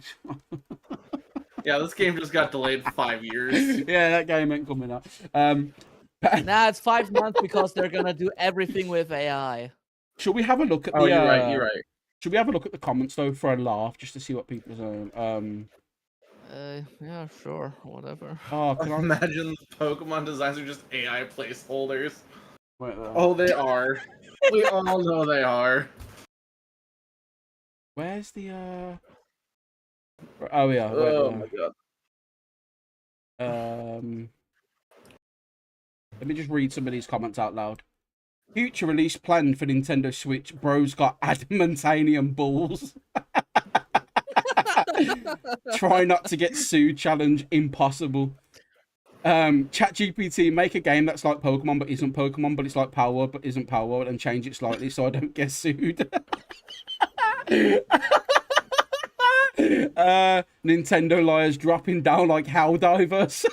Speaker 6: Yeah, this game just got delayed 5 years.
Speaker 3: Yeah, that game ain't coming out.
Speaker 2: Nah, it's 5 months because they're gonna do everything with AI.
Speaker 3: Should we have a look at
Speaker 6: Oh,
Speaker 3: the?
Speaker 6: you're right. You're right.
Speaker 3: Should we have a look at the comments though for a laugh, just to see what people are saying?
Speaker 2: Yeah, sure, whatever.
Speaker 3: Oh, can I
Speaker 6: Imagine the Pokemon designs are just AI placeholders.
Speaker 3: wait there.
Speaker 6: Oh, they are. We all know they are.
Speaker 3: Where's the Oh yeah. Wait
Speaker 6: Oh
Speaker 3: there.
Speaker 6: my god.
Speaker 3: Let me just read some of these comments out loud. Future release planned for Nintendo Switch. Bro's got adamantanium balls. Try not to get sued challenge impossible. ChatGPT, make a game that's like Pokemon but isn't Pokemon, but it's like Power World but isn't Power World, and change it slightly so I don't get sued. Nintendo liars dropping down like Helldivers.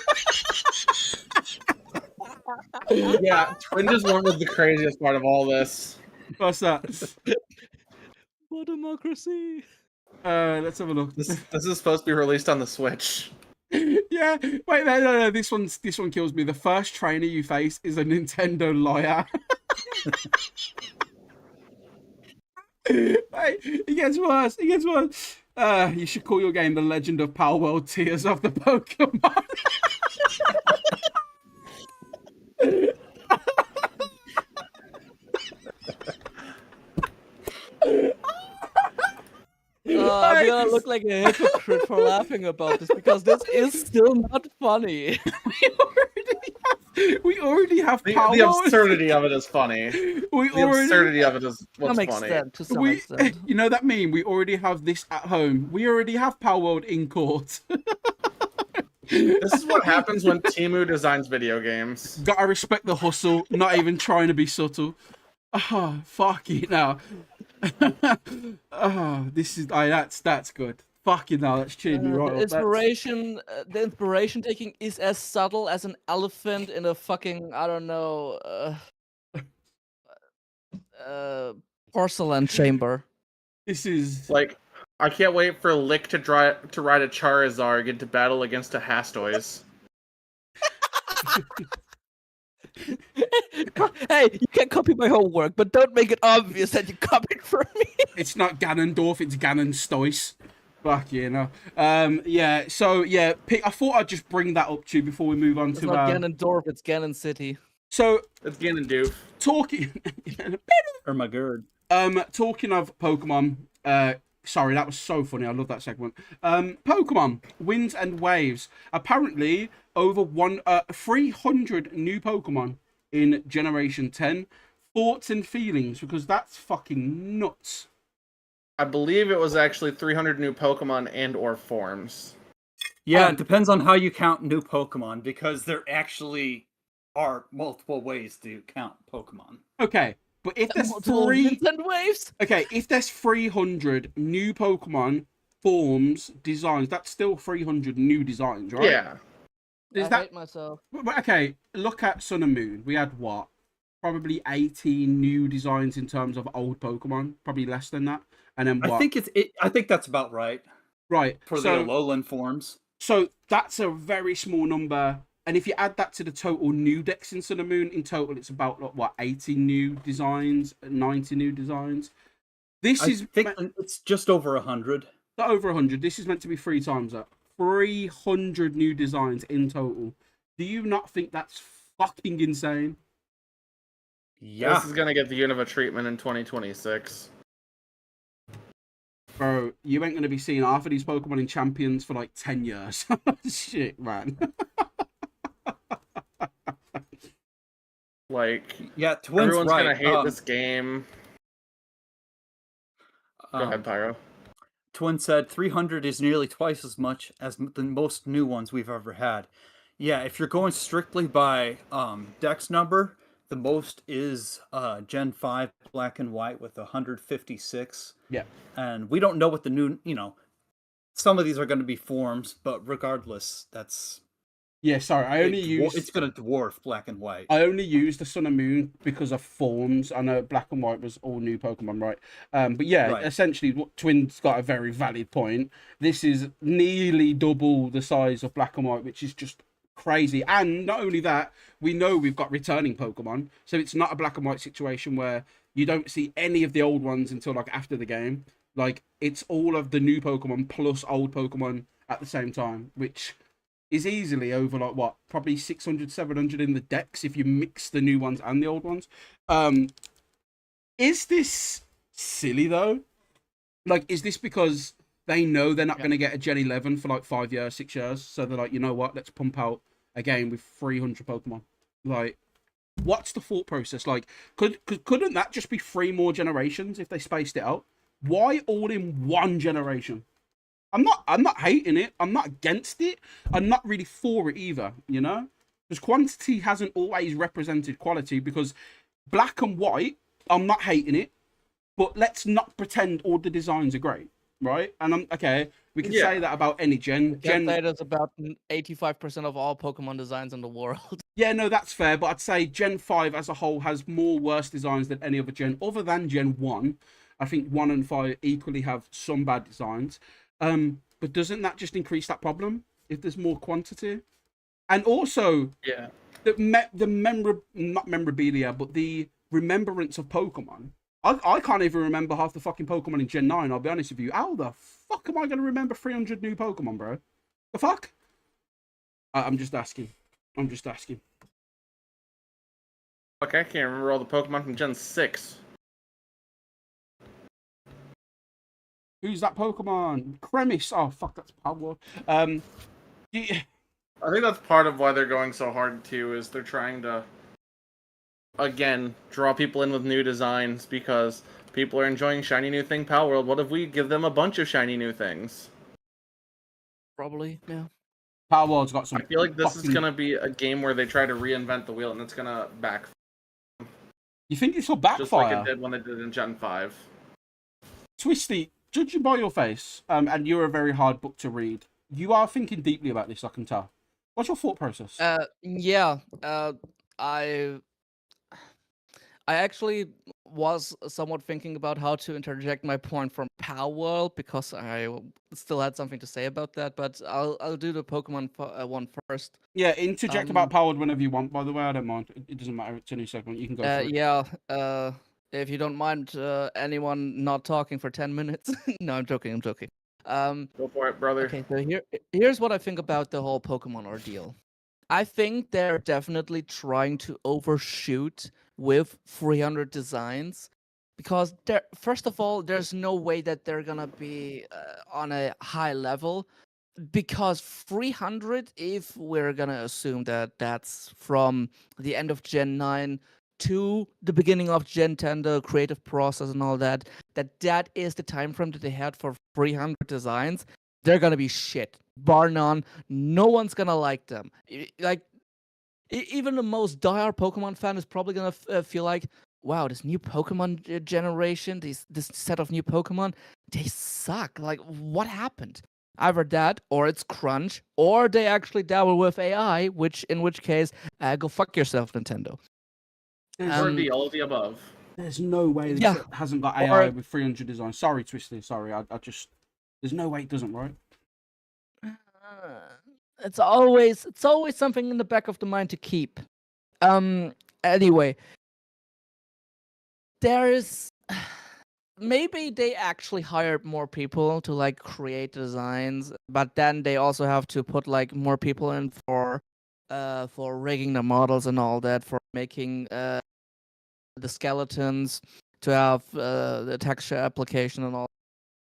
Speaker 6: Yeah, Twin just went with the craziest part of all this.
Speaker 3: What's that?
Speaker 2: For democracy.
Speaker 3: Let's have a look.
Speaker 6: This is supposed to be released on the Switch.
Speaker 3: Yeah, wait, no. This one kills me. The first trainer you face is a Nintendo liar. Wait, it gets worse. You should call your game The Legend of Power World Tears of the Pokemon.
Speaker 2: I'm gonna look like a hypocrite for laughing about this because this is still not funny.
Speaker 3: We already have Power
Speaker 6: The
Speaker 3: World.
Speaker 6: absurdity of it is funny. The absurdity of it is what's
Speaker 2: To
Speaker 6: funny.
Speaker 2: some extent.
Speaker 3: You know that meme? We already have this at home. We already have Power World in court.
Speaker 6: This is what happens when Temu designs video games.
Speaker 3: Gotta respect the hustle, not even trying to be subtle. Oh, fuck it now. Oh, this is that's good. Fucking hell, that's cheating me right
Speaker 2: The
Speaker 3: up.
Speaker 2: the inspiration taking is as subtle as an elephant in a fucking, I don't know, porcelain chamber.
Speaker 3: This is
Speaker 6: Like, I can't wait for Lick to ride a Charizard into battle against a Hastoise.
Speaker 2: Hey, you can copy my homework, but don't make it obvious that you copied from me.
Speaker 3: it's not Ganondorf, it's Ganonstoise. Fuck you know. Yeah, so yeah, I thought I'd just bring that up to you before we move on
Speaker 2: It's
Speaker 3: to
Speaker 2: not Ganondorf, it's Ganon City.
Speaker 3: So
Speaker 6: It's Ganondoof.
Speaker 3: talking
Speaker 1: Or my gird.
Speaker 3: talking of Pokemon, sorry, that was so funny. I love that segment. Pokemon Winds and Waves. Apparently, over 300 new Pokemon in Generation 10. Thoughts and feelings, because that's fucking nuts.
Speaker 6: I believe it was actually 300 new Pokemon and or forms.
Speaker 1: Yeah, it depends on how you count new Pokemon, because there actually are multiple ways to count Pokemon.
Speaker 3: Okay, but if there's
Speaker 2: Waves.
Speaker 3: okay, if there's 300 new Pokemon forms designs, that's still 300 new designs, right?
Speaker 6: Yeah.
Speaker 3: Is
Speaker 2: I
Speaker 3: that
Speaker 2: hate myself.
Speaker 3: but okay? Look at Sun and Moon. We had what? Probably 18 new designs in terms of old Pokemon. Probably less than that. And then what?
Speaker 1: I think that's about right
Speaker 3: Right.
Speaker 1: for the Alolan forms.
Speaker 3: So that's a very small number. And if you add that to the total new decks in Sun and Moon, in total it's about like, what, 80 new designs, 90 new designs. This
Speaker 1: I
Speaker 3: is
Speaker 1: think it's just over 100.
Speaker 3: not over 100. This is meant to be 3 times that. 300 new designs in total. Do you not think that's fucking insane?
Speaker 1: Yeah.
Speaker 6: This is gonna get the Unova treatment in 2026.
Speaker 3: Bro, you ain't going to be seeing half of these Pokemon in Champions for like 10 years. Shit, man.
Speaker 6: Like,
Speaker 1: Yeah, Twins
Speaker 6: everyone's
Speaker 1: right.
Speaker 6: gonna hate this game. Go ahead, Pyro.
Speaker 1: Twin said 300 is nearly twice as much as the most new ones we've ever had. Yeah, if you're going strictly by Dex number, the most is Gen 5 Black and White with 156.
Speaker 3: Yeah.
Speaker 1: And we don't know what the new, some of these are going to be forms, but regardless, that's...
Speaker 3: Yeah, sorry, I only used...
Speaker 1: It's going to dwarf Black and White.
Speaker 3: I only used the Sun and Moon because of forms. I know Black and White was all new Pokemon, right? But yeah,
Speaker 1: Right.
Speaker 3: essentially, Twin's got a very valid point. This is nearly double the size of Black and White, which is just crazy. And not only that, we know we've got returning Pokemon, so it's not a Black and White situation where you don't see any of the old ones until like after the game. Like, it's all of the new Pokemon plus old Pokemon at the same time, which is easily over like what, probably 600, 700 in the decks if you mix the new ones and the old ones. Is this silly though? Like, is this because they know they're not going to get a Gen 11 for like 5 years, 6 years, so they're like, you know what, let's pump out a game with 300 Pokemon? Like, what's the thought process? Like, couldn't that just be 3 more generations if they spaced it out? Why all in one generation? I'm not hating it. I'm not against it. I'm not really for it either, you know? Because quantity hasn't always represented quality, because Black and White, I'm not hating it, but let's not pretend all the designs are great. right? And I'm okay. We can
Speaker 6: Yeah.
Speaker 3: say that about any gen.
Speaker 2: You can say that's about 85% of all Pokemon designs in the world.
Speaker 3: Yeah, no, that's fair. But I'd say Gen 5 as a whole has more worse designs than any other gen, other than Gen 1. I think 1 and 5 equally have some bad designs. But doesn't that just increase that problem if there's more quantity? And also,
Speaker 6: Yeah.
Speaker 3: not memorabilia, but the remembrance of Pokemon. I can't even remember half the fucking Pokemon in Gen 9, I'll be honest with you. How the fuck am I going to remember 300 new Pokemon, bro? The fuck? I'm just asking. I'm just asking.
Speaker 6: Fuck, I can't remember all the Pokemon from Gen 6.
Speaker 3: Who's that Pokemon? Cremis. Oh, fuck, that's Power. Yeah.
Speaker 6: I think that's part of why they're going so hard, too, is they're trying to, again, draw people in with new designs, because people are enjoying shiny new thing Pal World. What if we give them a bunch of shiny new things?
Speaker 2: Probably, yeah.
Speaker 3: Power World's got some.
Speaker 6: I feel like this is
Speaker 3: fucking...
Speaker 6: going to be a game where they try to reinvent the wheel, and it's going to backfire.
Speaker 3: You think this will backfire?
Speaker 6: Just like it did when they did in Gen 5.
Speaker 3: Twisty, judging by your face, and you're a very hard book to read, you are thinking deeply about this, I can tell. What's your thought process?
Speaker 2: Yeah. I actually was somewhat thinking about how to interject my point from Power World, because I still had something to say about that, but I'll do the Pokemon one first.
Speaker 3: Yeah, interject about Powered whenever you want, by the way, I don't mind. It doesn't matter, it's a new segment, you can go for it.
Speaker 2: Yeah, if you don't mind anyone not talking for 10 minutes. No, I'm joking.
Speaker 6: Go for it, brother.
Speaker 2: Okay, so here's what I think about the whole Pokemon ordeal. I think they're definitely trying to overshoot with 300 designs, because first of all, there's no way that they're gonna be on a high level, because 300, if we're gonna assume that that's from the end of Gen 9 to the beginning of Gen 10, the creative process and all that, that is the time frame that they had for 300 designs, they're gonna be shit, bar none. No one's gonna like them. Like, even the most diehard Pokemon fan is probably gonna feel like, wow, this new Pokemon generation, this set of new Pokemon, they suck. Like, what happened? Either that, or it's crunch, or they actually dabble with AI, in which case, go fuck yourself, Nintendo.
Speaker 6: Or all of the above.
Speaker 3: There's no way this
Speaker 2: Yeah.
Speaker 3: hasn't got AI with 300 designs. Sorry, Twisty, sorry, I just... There's no way it doesn't, right?
Speaker 2: It's always something in the back of the mind to keep. Anyway, there is maybe they actually hired more people to like create designs, but then they also have to put like more people in for rigging the models and all that, for making the skeletons, to have the texture application and all.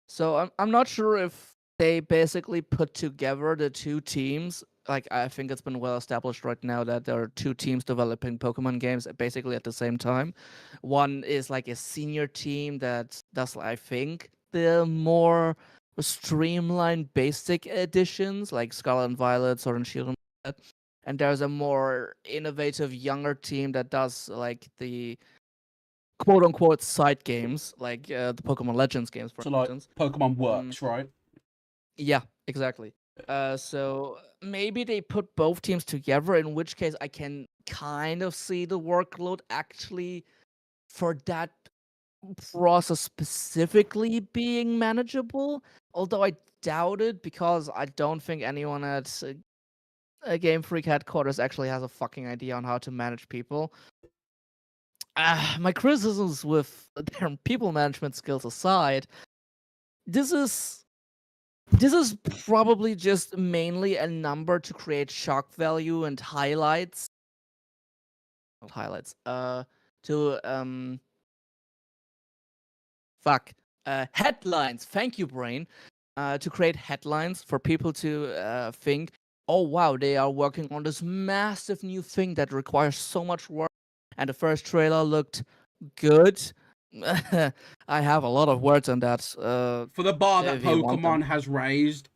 Speaker 2: So I'm not sure if they basically put together the two teams. Like, I think it's been well established right now that there are two teams developing Pokemon games basically at the same time. One is like a senior team that does, I think, the more streamlined basic editions, like Scarlet and Violet, Sword and Shield, and that. And there's a more innovative younger team that does like the quote unquote side games, like the Pokemon Legends games, for
Speaker 3: So, like,
Speaker 2: instance.
Speaker 3: Pokemon works, right?
Speaker 2: Yeah, exactly. So maybe they put both teams together, in which case I can kind of see the workload actually for that process specifically being manageable. Although I doubt it, because I don't think anyone at a Game Freak headquarters actually has a fucking idea on how to manage people. My criticisms with their people management skills aside, this is probably just mainly a number to create shock value and highlights. Not highlights. Headlines. Thank you, brain. To create headlines for people to think, oh wow, they are working on this massive new thing that requires so much work. And the first trailer looked good. I have a lot of words on that.
Speaker 3: For the bar that
Speaker 2: if you want them.
Speaker 3: Pokemon has raised,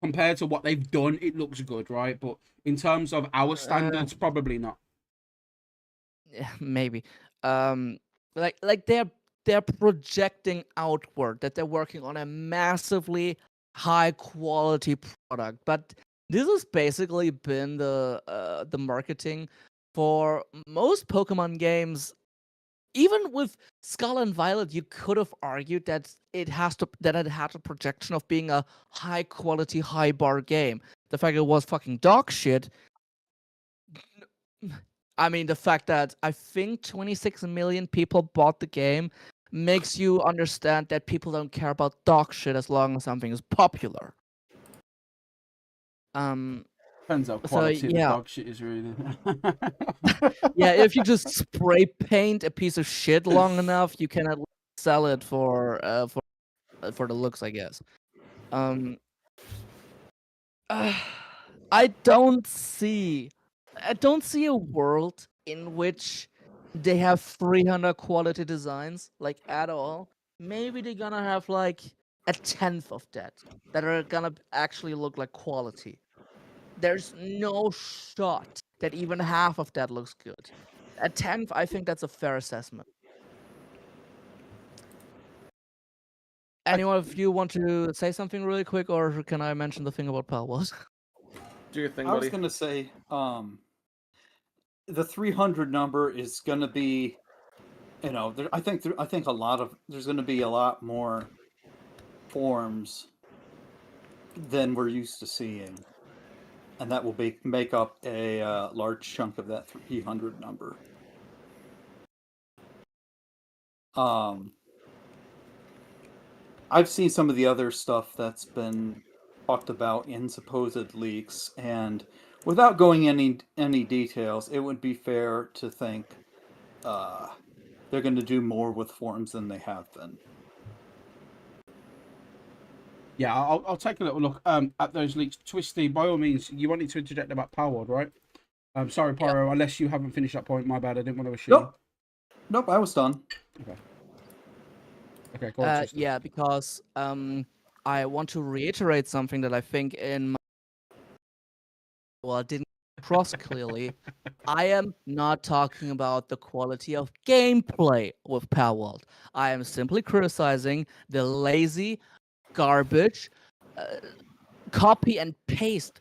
Speaker 3: compared to what they've done, it looks good, right? But in terms of our standards, probably not.
Speaker 2: Yeah, maybe. Like they're they're projecting outward that they're working on a massively high quality product, but this has basically been the marketing for most Pokemon games. Even with Scarlet and Violet, you could have argued that it had a projection of being a high quality, high bar game. The fact it was fucking dog shit. I mean, the fact that I think 26 million people bought the game makes you understand that people don't care about dog shit as long as something is popular.
Speaker 3: Depends how
Speaker 2: So
Speaker 3: quality the
Speaker 2: yeah,
Speaker 3: dog shit is, really.
Speaker 2: yeah. If you just spray paint a piece of shit long enough, you can at least sell it for the looks, I guess. Um, I don't see a world in which they have 300 quality designs, like, at all. Maybe they're gonna have like a tenth of that are gonna actually look like quality. There's no shot that even half of that looks good. A tenth, I think that's a fair assessment. Anyone of you want to say something really quick, or can I mention the thing about Palwas?
Speaker 6: Do your thing,
Speaker 1: I was
Speaker 6: buddy.
Speaker 1: gonna say, the 300 number is gonna be, I think there's gonna be a lot more forms than we're used to seeing, and that will make up a large chunk of that 300 number. I've seen some of the other stuff that's been talked about in supposed leaks, and without going any details, it would be fair to think they're going to do more with forms than they have been.
Speaker 3: Yeah, I'll take a little look at those leaks. Twisty, by all means, you wanted to interject about Power, right? Sorry, Pyro, unless you haven't finished that point, my bad. I didn't want to assume.
Speaker 1: Nope, I was done.
Speaker 3: Okay, go on, Twisty.
Speaker 2: Yeah, because I want to reiterate something that I think it didn't cross clearly. I am not talking about the quality of gameplay with Palworld. I am simply criticizing the lazy, garbage, copy and paste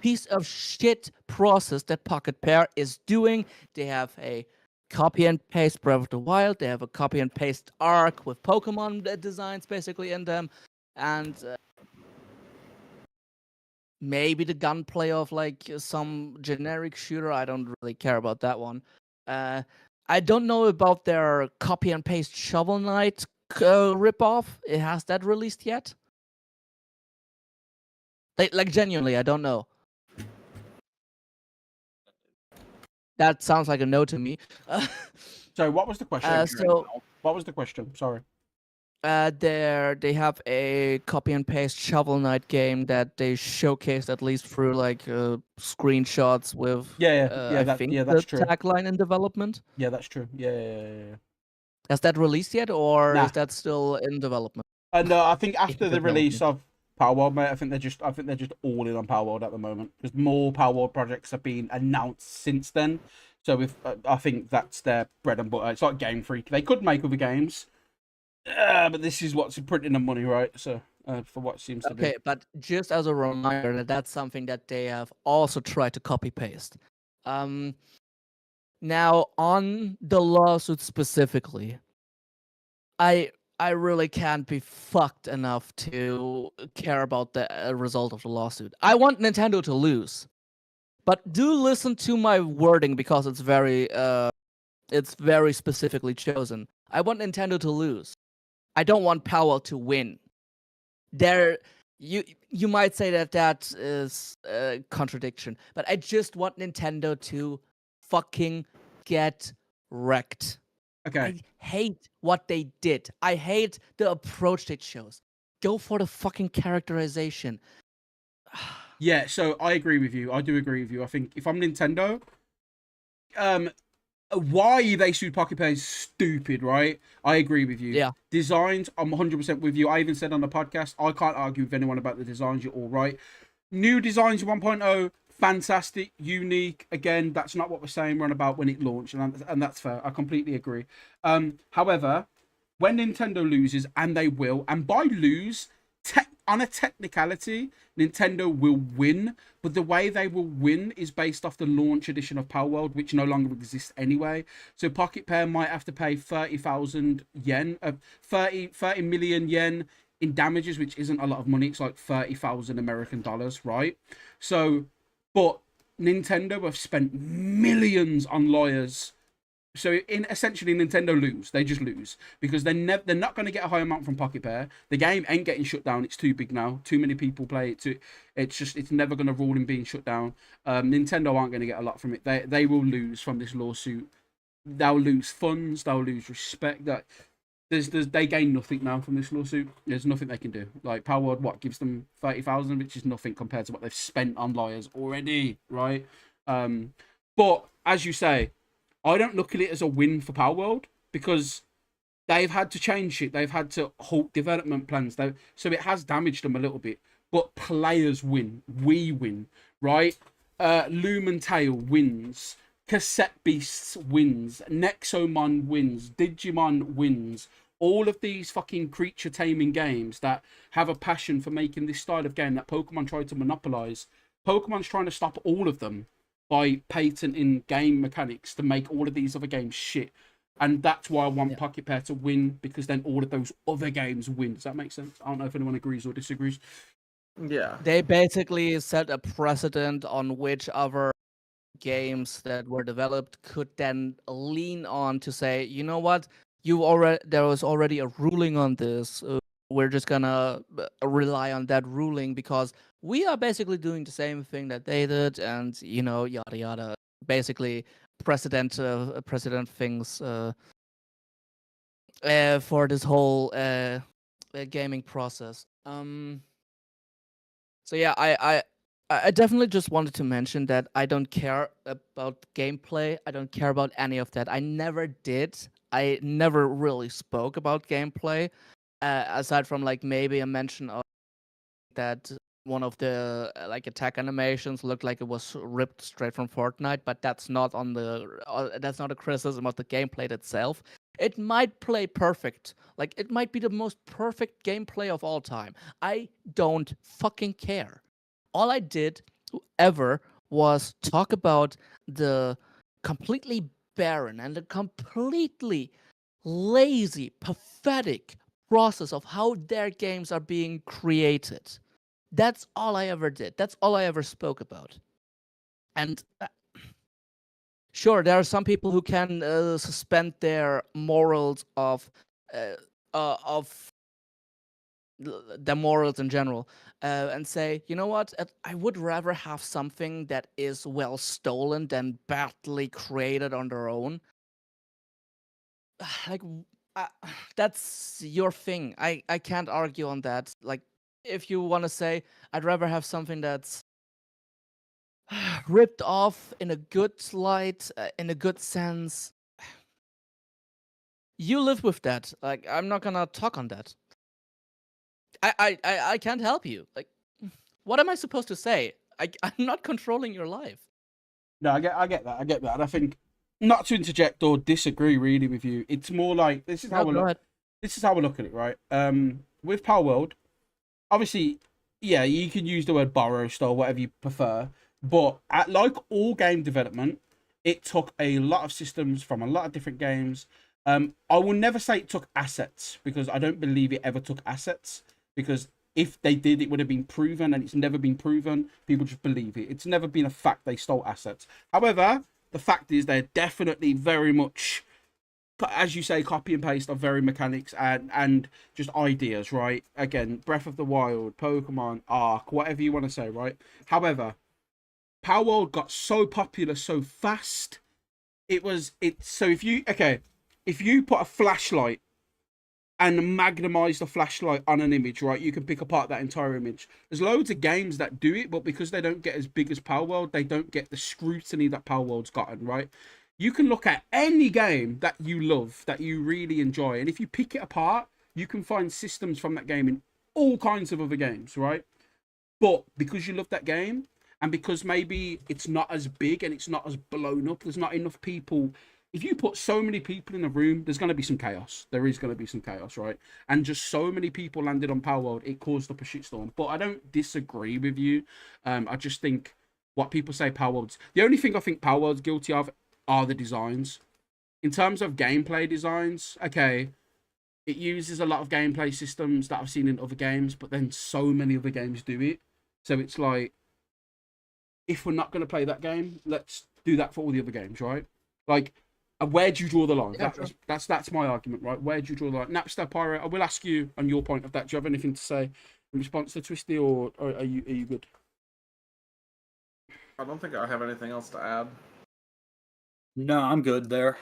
Speaker 2: piece of shit process that Pocket Pair is doing. They have a copy and paste Breath of the Wild. They have a copy and paste Arc with Pokemon designs basically in them, and maybe the gunplay of like some generic shooter. I don't really care about that one. I don't know about their copy and paste Shovel Knight ripoff. Has that released yet? Like genuinely, I don't know. That sounds like a no to me.
Speaker 3: So, what was the question?
Speaker 2: So
Speaker 3: What was the question? Sorry.
Speaker 2: they have a copy and paste Shovel Knight game that they showcased at least through like screenshots with I think
Speaker 3: that's
Speaker 2: the
Speaker 3: true.
Speaker 2: tagline in development.
Speaker 3: Yeah, that's true. Yeah.
Speaker 2: Has that released yet, or
Speaker 3: Nah.
Speaker 2: is that still in development?
Speaker 3: No, I think after the
Speaker 2: development.
Speaker 3: release of Powerworld, mate, I think they're just all in on Powerworld at the moment because more Powerworld projects have been announced since then. So I think that's their bread and butter. It's like Game Freak. They could make other games, but this is what's printing the money, right? So for what seems to be.
Speaker 2: Okay, but just as a reminder that that's something that they have also tried to copy paste. Now on the lawsuit specifically, I really can't be fucked enough to care about the result of the lawsuit. I want Nintendo to lose, but do listen to my wording because it's very specifically chosen. I want Nintendo to lose. I don't want Powell to win. You might say that is a contradiction, but I just want Nintendo to fucking get wrecked.
Speaker 3: Okay.
Speaker 2: I hate what they did. I hate the approach they chose. Go for the fucking characterization.
Speaker 3: Yeah, so I agree with you. I do agree with you. I think if I'm Nintendo, why they sued Pocket Pair is stupid, right? I agree with you.
Speaker 2: Yeah.
Speaker 3: Designs, I'm 100% with you. I even said on the podcast, I can't argue with anyone about the designs. You're all right. New designs 1.0, fantastic, unique. Again, that's not what we're saying. We're on about when it launched, and that's fair. I completely agree. However, when Nintendo loses, and they will, and by lose, on a technicality, Nintendo will win, but the way they will win is based off the launch edition of Power World, which no longer exists anyway. So Pocket Pair might have to pay 30,000 yen, 30 million yen in damages, which isn't a lot of money. It's like 30,000 American dollars, right? So, but Nintendo have spent millions on lawyers. So in essentially Nintendo lose. They just lose because they're not going to get a high amount from Pocket Pair. The game ain't getting shut down. It's too big now. Too many people play it. It's never going to rule in being shut down. Nintendo aren't going to get a lot from it. They will lose from this lawsuit. They'll lose funds. They'll lose respect. That they gain nothing now from this lawsuit. There's nothing they can do. Like Power World, what gives them 30,000, which is nothing compared to what they've spent on lawyers already, right? But as you say, I don't look at it as a win for Power World because they've had to change shit. They've had to halt development plans. So it has damaged them a little bit. But players win. We win, right? Lumen Tail wins. Cassette Beasts wins. Nexomon wins. Digimon wins. All of these fucking creature taming games that have a passion for making this style of game that Pokemon tried to monopolize. Pokemon's trying to stop all of them by patenting game mechanics to make all of these other games shit. And that's why I want Pocket Pair to win, because then all of those other games win. Does that make sense? I don't know if anyone agrees or disagrees.
Speaker 6: Yeah.
Speaker 2: They basically set a precedent on which other games that were developed could then lean on to say, you know what, there was already a ruling on this. We're just gonna rely on that ruling because we are basically doing the same thing that they did, and yada yada. Basically, precedent things for this whole gaming process. So yeah, I definitely just wanted to mention that I don't care about gameplay. I don't care about any of that. I never did. I never really spoke about gameplay, aside from like maybe a mention of that one of the like attack animations looked like it was ripped straight from Fortnite, but that's not a criticism of the gameplay itself. It might play perfect. Like it might be the most perfect gameplay of all time. I don't fucking care. All I did ever was talk about the completely barren and the completely lazy, pathetic process of how their games are being created. That's all I ever did. That's all I ever spoke about. And sure, there are some people who can suspend their morals of the morals in general, and say, you know what, I would rather have something that is well stolen than badly created on their own. Like, that's your thing. I can't argue on that. Like, if you want to say, I'd rather have something that's ripped off in a good light, in a good sense. You live with that. Like, I'm not gonna talk on that. I can't help you. Like, what am I supposed to say? I'm not controlling your life.
Speaker 3: No, I get that. And I think, not to interject or disagree really with you, it's more like this is how we look. This is how we look at it, right? With Power World, obviously, yeah, you can use the word borrow, style, whatever you prefer. But like all game development, it took a lot of systems from a lot of different games. I will never say it took assets, because I don't believe it ever took assets. Because if they did, it would have been proven, and it's never been proven. People just believe it. It's never been a fact they stole assets. However, the fact is they're definitely very much, as you say, copy and paste of very mechanics and just ideas, right? Again, Breath of the Wild, Pokemon, Ark, whatever you want to say, right? However, Power World got so popular so fast. So if you put a flashlight and magnemize the flashlight on an image, right, you can pick apart that entire image. There's loads of games that do it, but because they don't get as big as Power World, they don't get the scrutiny that Power World's gotten, right? You can look at any game that you love, that you really enjoy, and if you pick it apart, you can find systems from that game in all kinds of other games, right? But because you love that game, and because maybe it's not as big and it's not as blown up, there's not enough people if you put so many people in a room, there's going to be some chaos. There is going to be some chaos, right? And just so many people landed on Power World, it caused up a shitstorm. But I don't disagree with you. I just think what people say Power World's... The only thing I think Power World's guilty of are the designs. In terms of gameplay designs, okay, it uses a lot of gameplay systems that I've seen in other games, but then so many other games do it. So it's like, if we're not going to play that game, let's do that for all the other games, right? Like, where do you draw the line?
Speaker 2: Yeah, sure.
Speaker 3: That's my argument, right? Where do you draw the line? Napster, Pyro, I will ask you on your point of that. Do you have anything to say in response to Twisty, or are you good?
Speaker 6: I don't think I have anything else to add.
Speaker 1: No, I'm good there.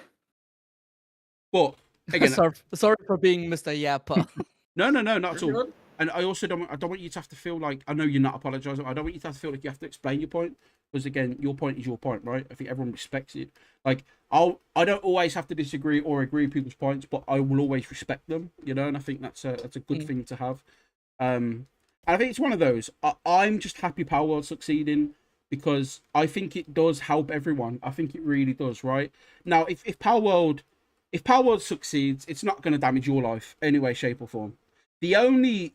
Speaker 3: But again,
Speaker 2: sorry for being Mr. Yappa.
Speaker 3: no, not at
Speaker 6: You're
Speaker 3: all.
Speaker 6: good.
Speaker 3: And I also don't want you to have to feel like, I know you're not apologizing. I don't want you to have to feel like you have to explain your point, because again, your point is your point, right? I think everyone respects it. Like, I don't always have to disagree or agree with people's points, but I will always respect them, you know. And I think that's a good thing to have. And I think it's one of those. I'm just happy Power World succeeding, because I think it does help everyone. I think it really does, right? Now, if Power World succeeds, it's not going to damage your life any way, shape, or form. The only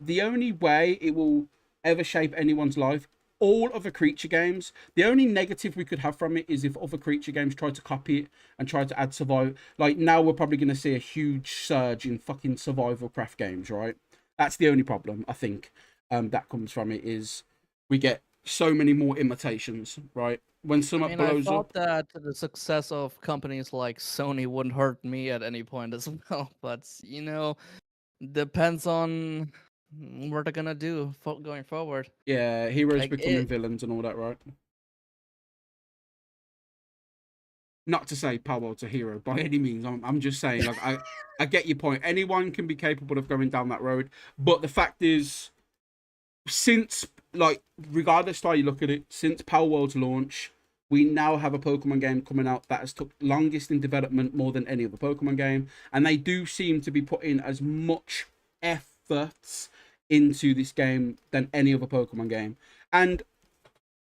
Speaker 3: way it will ever shape anyone's life, all other creature games, the only negative we could have from it is if other creature games try to copy it and try to add survival. Like, now we're probably going to see a huge surge in fucking survival craft games, right? That's the only problem, I think, that comes from it, is we get so many more imitations, right? When someone blows
Speaker 2: I thought
Speaker 3: up...
Speaker 2: that the success of companies like Sony wouldn't hurt me at any point as well, but you know, depends on what they're gonna do going forward.
Speaker 3: Yeah, heroes
Speaker 2: Like,
Speaker 3: becoming villains and all that, right? Not to say Power World's a hero by any means. I'm just saying, like, I get your point. Anyone can be capable of going down that road, but the fact is, since, like, regardless of how you look at it, since Power World's launch, we now have a Pokemon game coming out that has took longest in development, more than any other Pokemon game, and they do seem to be putting as much effort into this game than any other Pokemon game. And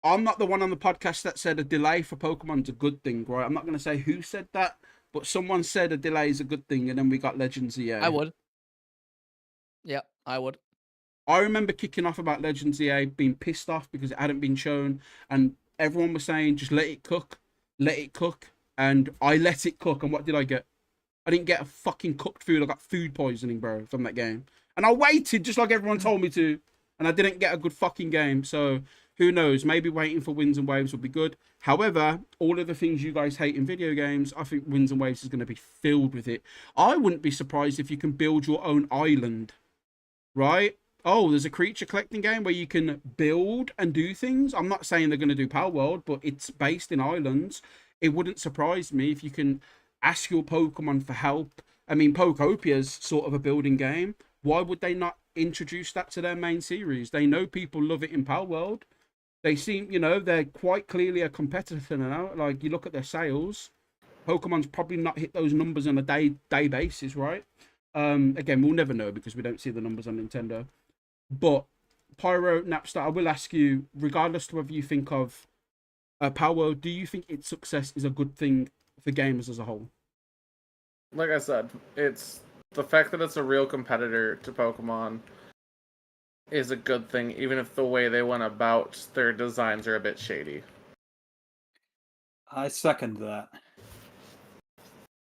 Speaker 3: I'm not the one on the podcast that said a delay for Pokemon's a good thing, right? I'm not going to say who said that, but someone said a delay is a good thing, and then we got Legends EA.
Speaker 2: I would. Yeah, I would.
Speaker 3: I remember kicking off about Legends EA, being pissed off because it hadn't been shown, and everyone was saying, just let it cook, and I let it cook, and what did I get? I didn't get a fucking cooked food. I got food poisoning, bro, from that game. And I waited just like everyone told me to, and I didn't get a good fucking game. So who knows? Maybe waiting for Winds and Waves would be good. However, all of the things you guys hate in video games, I think Winds and Waves is going to be filled with it. I wouldn't be surprised if you can build your own island, right? Oh, there's a creature collecting game where you can build and do things. I'm not saying they're going to do Power World, but it's based in islands. It wouldn't surprise me if you can ask your Pokemon for help. I mean, Pokeopia's sort of a building game. Why would they not introduce that to their main series? They know people love it in Power World. They seem, you know, they're quite clearly a competitor now. Like, you look at their sales, Pokemon's probably not hit those numbers on a day basis, right? Again, we'll never know because we don't see the numbers on Nintendo. But Pyro, Napster, I will ask you, regardless of whether you think of Power World, do you think its success is a good thing for gamers as a whole?
Speaker 6: Like I said, it's the fact that it's a real competitor to Pokemon is a good thing, even if the way they went about their designs are a bit shady.
Speaker 1: I second that.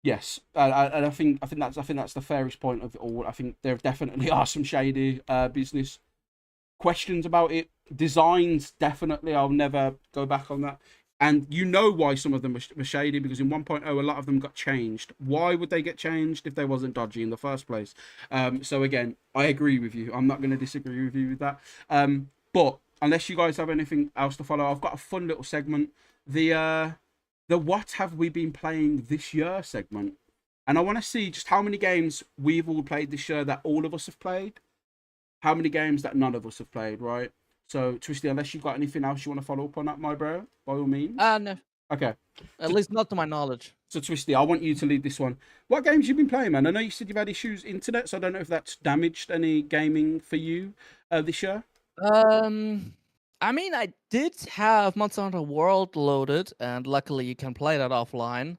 Speaker 3: Yes, and I think that's the fairest point of it all. I think there definitely are some shady business questions about it. Designs, definitely, I'll never go back on that. And you know why some of them were shady, because in 1.0 a lot of them got changed. Why would they get changed if they wasn't dodgy in the first place? So again, I agree with you. I'm not going to disagree with you with that. But unless you guys have anything else to follow, I've got a fun little segment. The what have we been playing this year segment. And I want to see just how many games we've all played this year that all of us have played. How many games that none of us have played, right? So, Twisty, unless you've got anything else you want to follow up on that, my bro, by all means.
Speaker 2: No.
Speaker 3: Okay.
Speaker 2: At least not to my knowledge.
Speaker 3: So, Twisty, I want you to lead this one. What games you been playing, man? I know you said you've had issues with internet, so I don't know if that's damaged any gaming for you this year.
Speaker 2: I mean, I did have Monster Hunter World loaded, and luckily you can play that offline.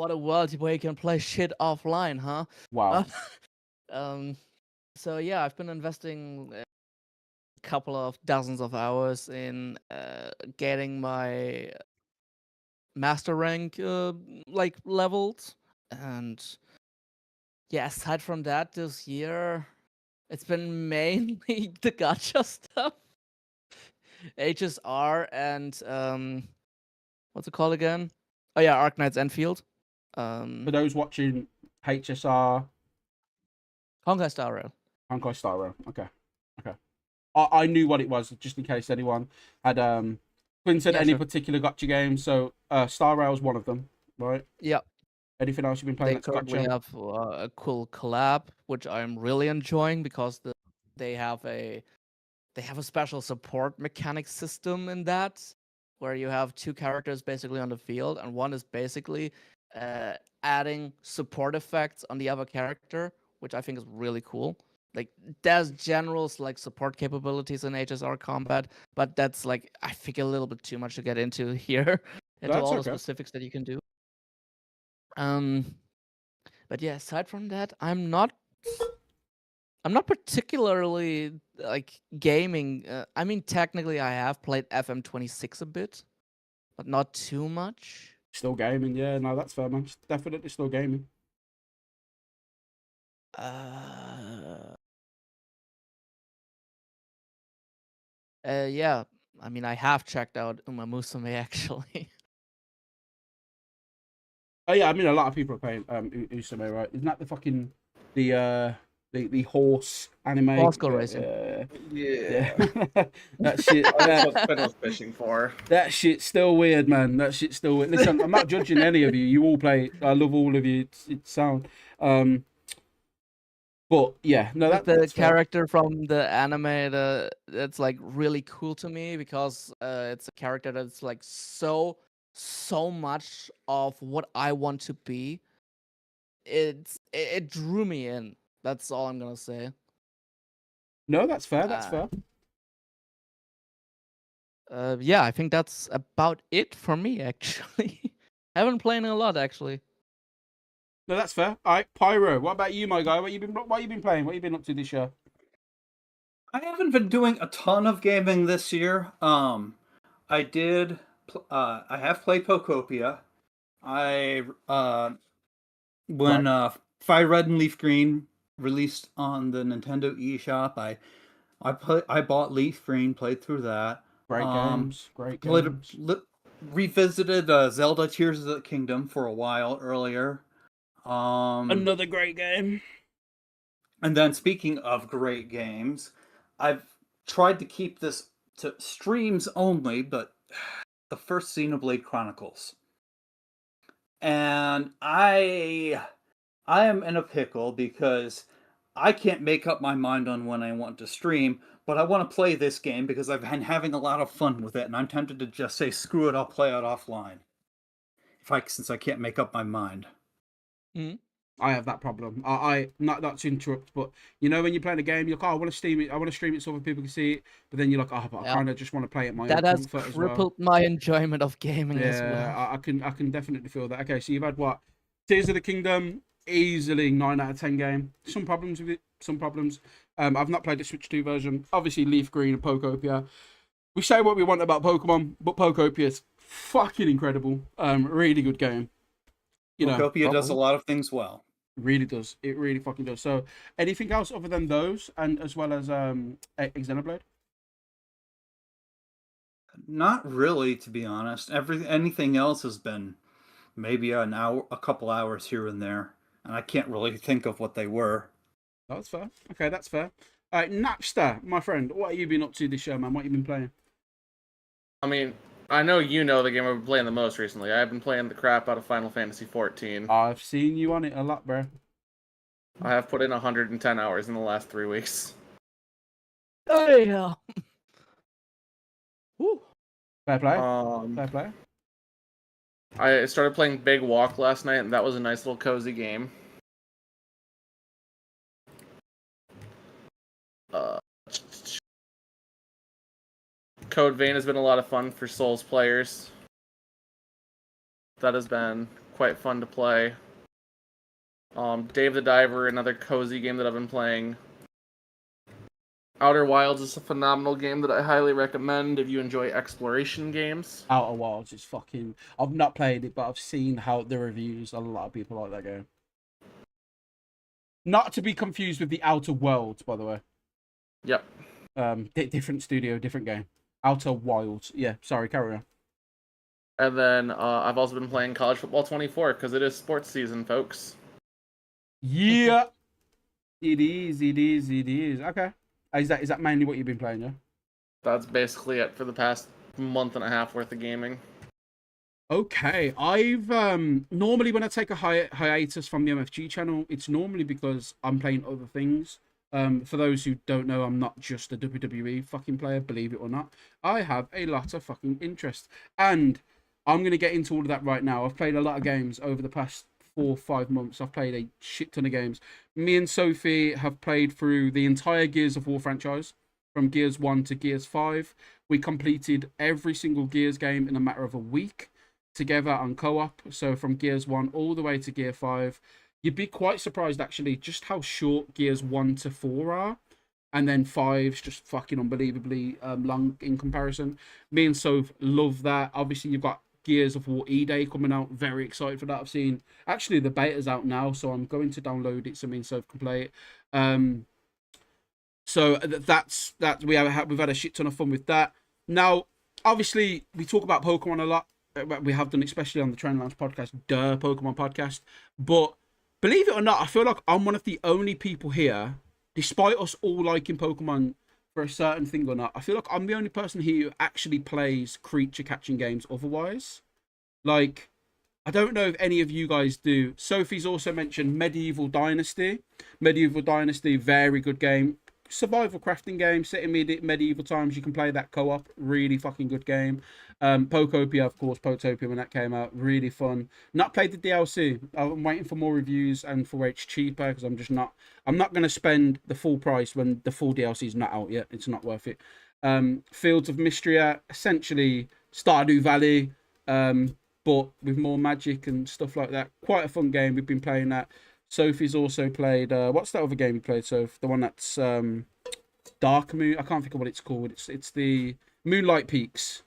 Speaker 2: what a world where you can play shit offline, huh?
Speaker 3: Wow.
Speaker 2: Um, so yeah, I've been investing a couple of dozens of hours in getting my master rank like leveled, and yeah, aside from that, this year it's been mainly the gacha stuff, HSR and what's it called again? Oh yeah, Arknight's Enfield.
Speaker 3: For those watching HSR,
Speaker 2: Honkai Star Rail.
Speaker 3: Honkai Star Rail. Okay. Okay. I knew what it was, just in case anyone had Quinn said
Speaker 2: Yeah,
Speaker 3: any
Speaker 2: sure.
Speaker 3: particular gotcha game. So Star Rail's one of them, right?
Speaker 2: Yep.
Speaker 3: Anything else you've been playing
Speaker 2: They
Speaker 3: that's
Speaker 2: currently
Speaker 3: gotcha?
Speaker 2: have a cool collab, which I'm really enjoying because they have a special support mechanic system in that, where you have two characters basically on the field, and one is basically adding support effects on the other character, which I think is really cool. Like, there's general like support capabilities in HSR combat, but that's like, I think, a little bit too much to get into here, into
Speaker 3: That's
Speaker 2: all the
Speaker 3: okay.
Speaker 2: specifics that you can do. But yeah, aside from that, I'm not particularly like gaming. I mean, technically, I have played FM26 a bit, but not too much.
Speaker 3: Still gaming, yeah. No, that's fair, man. Definitely still gaming.
Speaker 2: Uh, yeah. I mean, I have checked out Uma Musume actually.
Speaker 3: Oh yeah, I mean a lot of people are playing Usume, right? Isn't that the fucking the horse anime?
Speaker 2: Bosco Racing.
Speaker 6: Yeah.
Speaker 3: That shit.
Speaker 6: That's what Finn was fishing for.
Speaker 3: That shit's still weird, man. That shit's still weird. Listen, I'm not judging any of you. You all play it. I love all of you. It's sound. But yeah, no,
Speaker 2: Like the
Speaker 3: that's fair.
Speaker 2: character from the anime, that's like really cool to me because it's a character that's like so much of what I want to be. It drew me in. That's all I'm gonna say.
Speaker 3: No, that's fair. That's
Speaker 2: Uh,
Speaker 3: fair.
Speaker 2: Yeah, I think that's about it for me actually. I haven't played a lot actually.
Speaker 3: No, that's fair. All right, Pyro. What about you, my guy? What you been playing? What you been up to this year?
Speaker 1: I haven't been doing a ton of gaming this year. I did. I have played Pokopia. I when
Speaker 3: Right.
Speaker 1: Fire Red and Leaf Green released on the Nintendo eShop, I bought Leaf Green, played through that.
Speaker 3: Great
Speaker 1: Um,
Speaker 3: games. Great
Speaker 1: played,
Speaker 3: games.
Speaker 1: revisited Zelda Tears of the Kingdom for a while earlier.
Speaker 3: Another great game.
Speaker 1: And then speaking of great games, I've tried to keep this to streams only, but the first Xenoblade Chronicles. And I am in a pickle because I can't make up my mind on when I want to stream, but I want to play this game because I've been having a lot of fun with it, and I'm tempted to just say screw it, I'll play it offline. Since I can't make up my mind.
Speaker 2: Mm-hmm.
Speaker 3: I have that problem. I not to interrupt, but you know when you're playing a game, you're like, oh, I want to stream it. I want to stream it so other people can see it. But then you're like, oh, but I
Speaker 2: Yeah.
Speaker 3: kind of just want to play it my
Speaker 2: That
Speaker 3: own
Speaker 2: has
Speaker 3: comfort as well.
Speaker 2: crippled my enjoyment of gaming as well.
Speaker 3: Yeah, I can definitely feel that. Okay, so you've had what? Tears of the Kingdom, easily 9 out of 10 game. Some problems with it, some problems. I've not played the Switch 2 version. Obviously, Leaf Green and Pokopia. We say what we want about Pokemon, but Pokopia is fucking incredible. Really good game. You know,
Speaker 1: Pokopia does a lot of things well.
Speaker 3: really does. It really fucking does. So, anything else other than those, and as well as Xenoblade?
Speaker 1: Not really, to be honest. Anything else has been maybe an hour, a couple hours here and there, and I can't really think of what they were.
Speaker 3: That's fair. Okay, that's fair. All right, Napster, my friend, what have you been up to this year, man? What have you been playing?
Speaker 6: I mean, I know you know the game I've been playing the most recently. I've been playing the crap out of Final Fantasy XIV.
Speaker 3: I've seen you on it a lot, bro.
Speaker 6: I have put in 110 hours in the last 3 weeks.
Speaker 2: Oh yeah. Woo.
Speaker 3: Fair play. Fair play.
Speaker 6: I started playing Big Walk last night, and that was a nice little cozy game. Code Vein has been a lot of fun for Souls players. That has been quite fun to play. Dave the Diver, another cozy game that I've been playing. Outer Wilds is a phenomenal game that I highly recommend if you enjoy exploration games.
Speaker 3: Outer Wilds is fucking. I've not played it, but I've seen how the reviews. A lot of people like that game. Not to be confused with the Outer Worlds, by the way.
Speaker 6: Yep.
Speaker 3: Different studio, different game. Outer Wilds. Yeah, sorry, carry on.
Speaker 6: And then I've also been playing College Football 24 because it is sports season, folks.
Speaker 3: Yeah, it is. It is. It is. Okay. Is that mainly what you've been playing? Yeah.
Speaker 6: That's basically it for the past month and a half worth of gaming.
Speaker 3: Okay, I've normally when I take a hiatus from the MFG channel, it's normally because I'm playing other things. For those who don't know, I'm not just a WWE fucking player, believe it or not. I have a lot of fucking interest, and I'm gonna get into all of that right now. I've played a lot of games over the past 4 or 5 months. I've played a shit ton of games. Me and Sophie have played through the entire Gears of War franchise, from Gears 1 to Gears 5. We completed every single Gears game in a matter of a week together on co-op. So from Gears 1 all the way to Gear 5. You'd be quite surprised actually just how short Gears 1 to 4 are. And then 5's just fucking unbelievably long in comparison. Me and Soph love that. Obviously you've got Gears of War E-Day coming out. Very excited for that. I've seen actually the beta's out now, so I'm going to download it so me and Soph can play it. So that's that. We've had a shit ton of fun with that. Now, obviously, we talk about Pokemon a lot. We have done, especially on the Train Lounge podcast, Pokemon podcast. But believe it or not, I feel like I'm one of the only people here, despite us all liking Pokemon for a certain thing or not. I feel like I'm the only person here who actually plays creature catching games otherwise. Like, I don't know if any of you guys do. Sophie's also mentioned Medieval Dynasty. Medieval Dynasty, very good game. Survival crafting game set in medieval times. You can play that co-op. Really fucking good game. Pokopia, of course, Potopia when that came out. Really fun. Not played the DLC. I'm waiting for more reviews and for where it's cheaper because I'm not going to spend the full price when the full DLC is not out yet. It's not worth it. Fields of Mystria, essentially Stardew Valley, but with more magic and stuff like that. Quite a fun game. We've been playing that. Sophie's also played, what's that other game you played, Soph? The one that's Dark Moon. I can't think of what it's called. It's the Moonlight Peaks.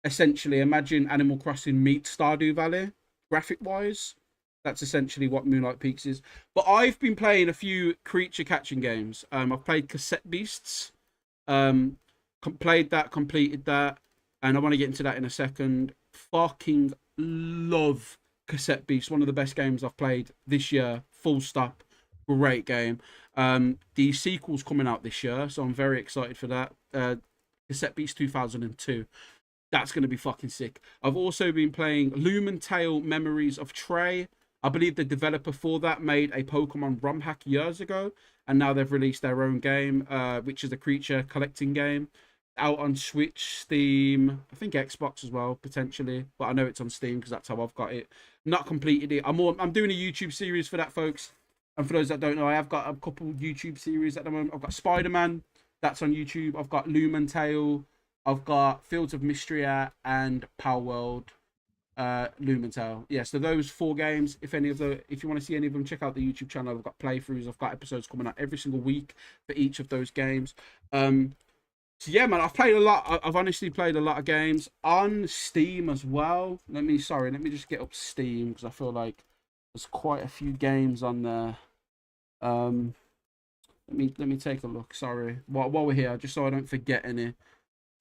Speaker 3: Essentially, imagine Animal Crossing meets Stardew Valley, graphic-wise. That's essentially what Moonlight Peaks is. But I've been playing a few creature catching games. I've played Cassette Beasts. Played that, completed that. And I want to get into that in a second. Fucking love Cassette Beasts. One of the best games I've played this year. Full stop. Great game. The sequel's coming out this year, so I'm very excited for that. Cassette Beasts 2002. That's going to be fucking sick. I've also been playing Lumen Tale Memories of Trey. I believe the developer for that made a Pokemon ROM hack years ago, and now they've released their own game, which is a creature collecting game. Out on Switch, Steam, I think Xbox as well, potentially. But I know it's on Steam because that's how I've got it. Not completed it. I'm doing a YouTube series for that, folks. And for those that don't know, I have got a couple YouTube series at the moment. I've got Spider-Man, that's on YouTube. I've got Lumen Tale. I've got Fields of Mystria and Power World, Lumen Tale. Yeah, so those 4 games. If you want to see any of them, check out the YouTube channel. I've got playthroughs. I've got episodes coming out every single week for each of those games. So yeah, man, I've played a lot. I've honestly played a lot of games on Steam as well. Let me just get up Steam because I feel like there's quite a few games on there. Let me take a look. Sorry, while we're here, just so I don't forget any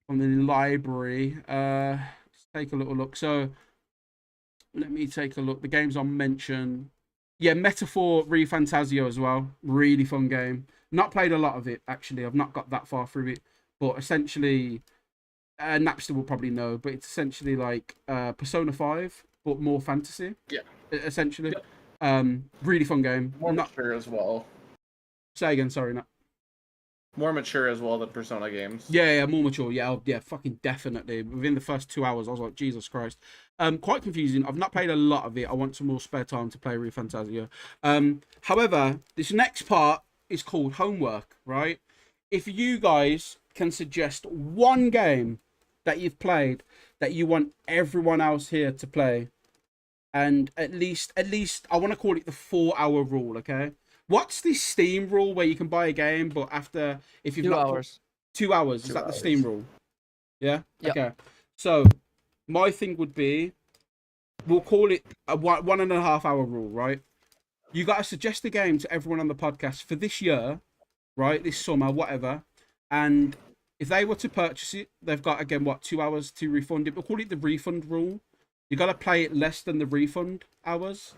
Speaker 3: from the library. Let's take a little look. So let me take a look. The games I'll mention. Yeah, Metaphor ReFantazio as well. Really fun game. Not played a lot of it actually. I've not got that far through it. But essentially, Napster will probably know, but it's essentially like Persona 5, but more fantasy.
Speaker 6: Yeah.
Speaker 3: Essentially. Really fun game.
Speaker 6: More mature as well.
Speaker 3: Say again, sorry. Not...
Speaker 6: More mature as well than Persona games.
Speaker 3: Yeah, more mature. Yeah, fucking definitely. Within the first 2 hours, I was like, Jesus Christ. Quite confusing. I've not played a lot of it. I want some more spare time to play ReFantazio. However, this next part is called Homework, right? If you guys can suggest one game that you've played that you want everyone else here to play, and at least I want to call it the 4 hour rule. Okay, what's this Steam rule where you can buy a game, but after if you've
Speaker 2: 2 hours.
Speaker 3: 2 hours, is
Speaker 6: 2
Speaker 3: that the
Speaker 6: hours.
Speaker 3: Steam rule? Yeah.
Speaker 2: Yep.
Speaker 3: Okay. So my thing would be, we'll call it a 1.5 hour rule, right? You got to suggest a game to everyone on the podcast for this year, right? This summer, whatever. And if they were to purchase it, they've got, again, what, 2 hours to refund it. We'll call it the refund rule. You got to play it less than the refund hours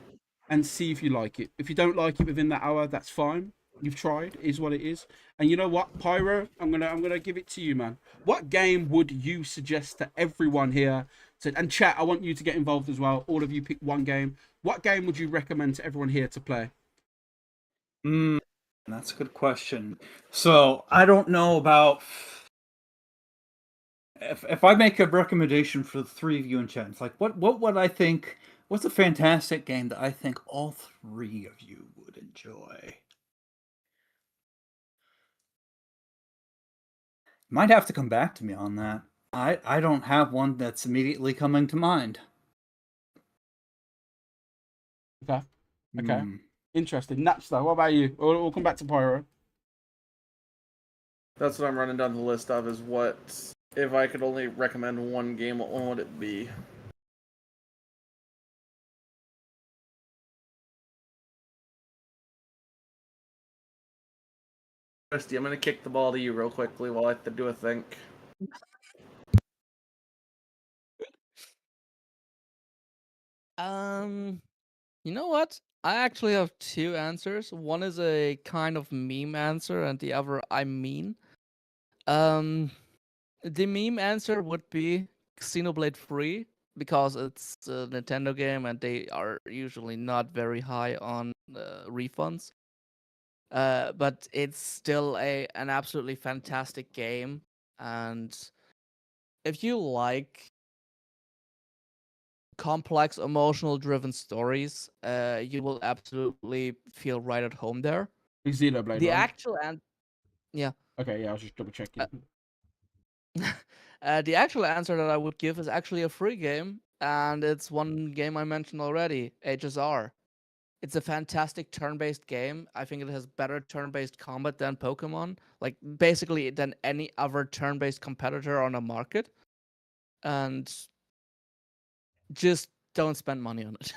Speaker 3: and see if you like it. If you don't like it within that hour, that's fine. You've tried, it is what it is. And you know what, Pyro, I'm gonna give it to you, man. What game would you suggest to everyone here? And chat, I want you to get involved as well. All of you pick one game. What game would you recommend to everyone here to play?
Speaker 1: That's a good question. So I don't know about if I make a recommendation for the three of you in chat. It's like what would I think? What's a fantastic game that I think all three of you would enjoy? Might have to come back to me on that. I don't have one that's immediately coming to mind.
Speaker 3: Okay. Okay.
Speaker 1: Hmm.
Speaker 3: Interesting. Napster, what about you? We'll come back to Pyro.
Speaker 6: That's what I'm running down the list of. Is what if I could only recommend one game? What one would it be? Christy, I'm gonna kick the ball to you real quickly while I do a think.
Speaker 2: You know what? I actually have two answers. One is a kind of meme answer, and the other I mean. The meme answer would be Xenoblade 3 because it's a Nintendo game and they are usually not very high on refunds. But it's still an absolutely fantastic game, and if you like complex, emotional-driven stories, you will absolutely feel right at home there.
Speaker 3: It's Xenoblade,
Speaker 2: The
Speaker 3: right?
Speaker 2: actual yeah.
Speaker 3: Okay, yeah, I was just double checking.
Speaker 2: The actual answer that I would give is actually a free game, and it's one game I mentioned already, HSR. It's a fantastic turn-based game. I think it has better turn-based combat than Pokemon, like basically than any other turn-based competitor on the market. And just don't spend money on it.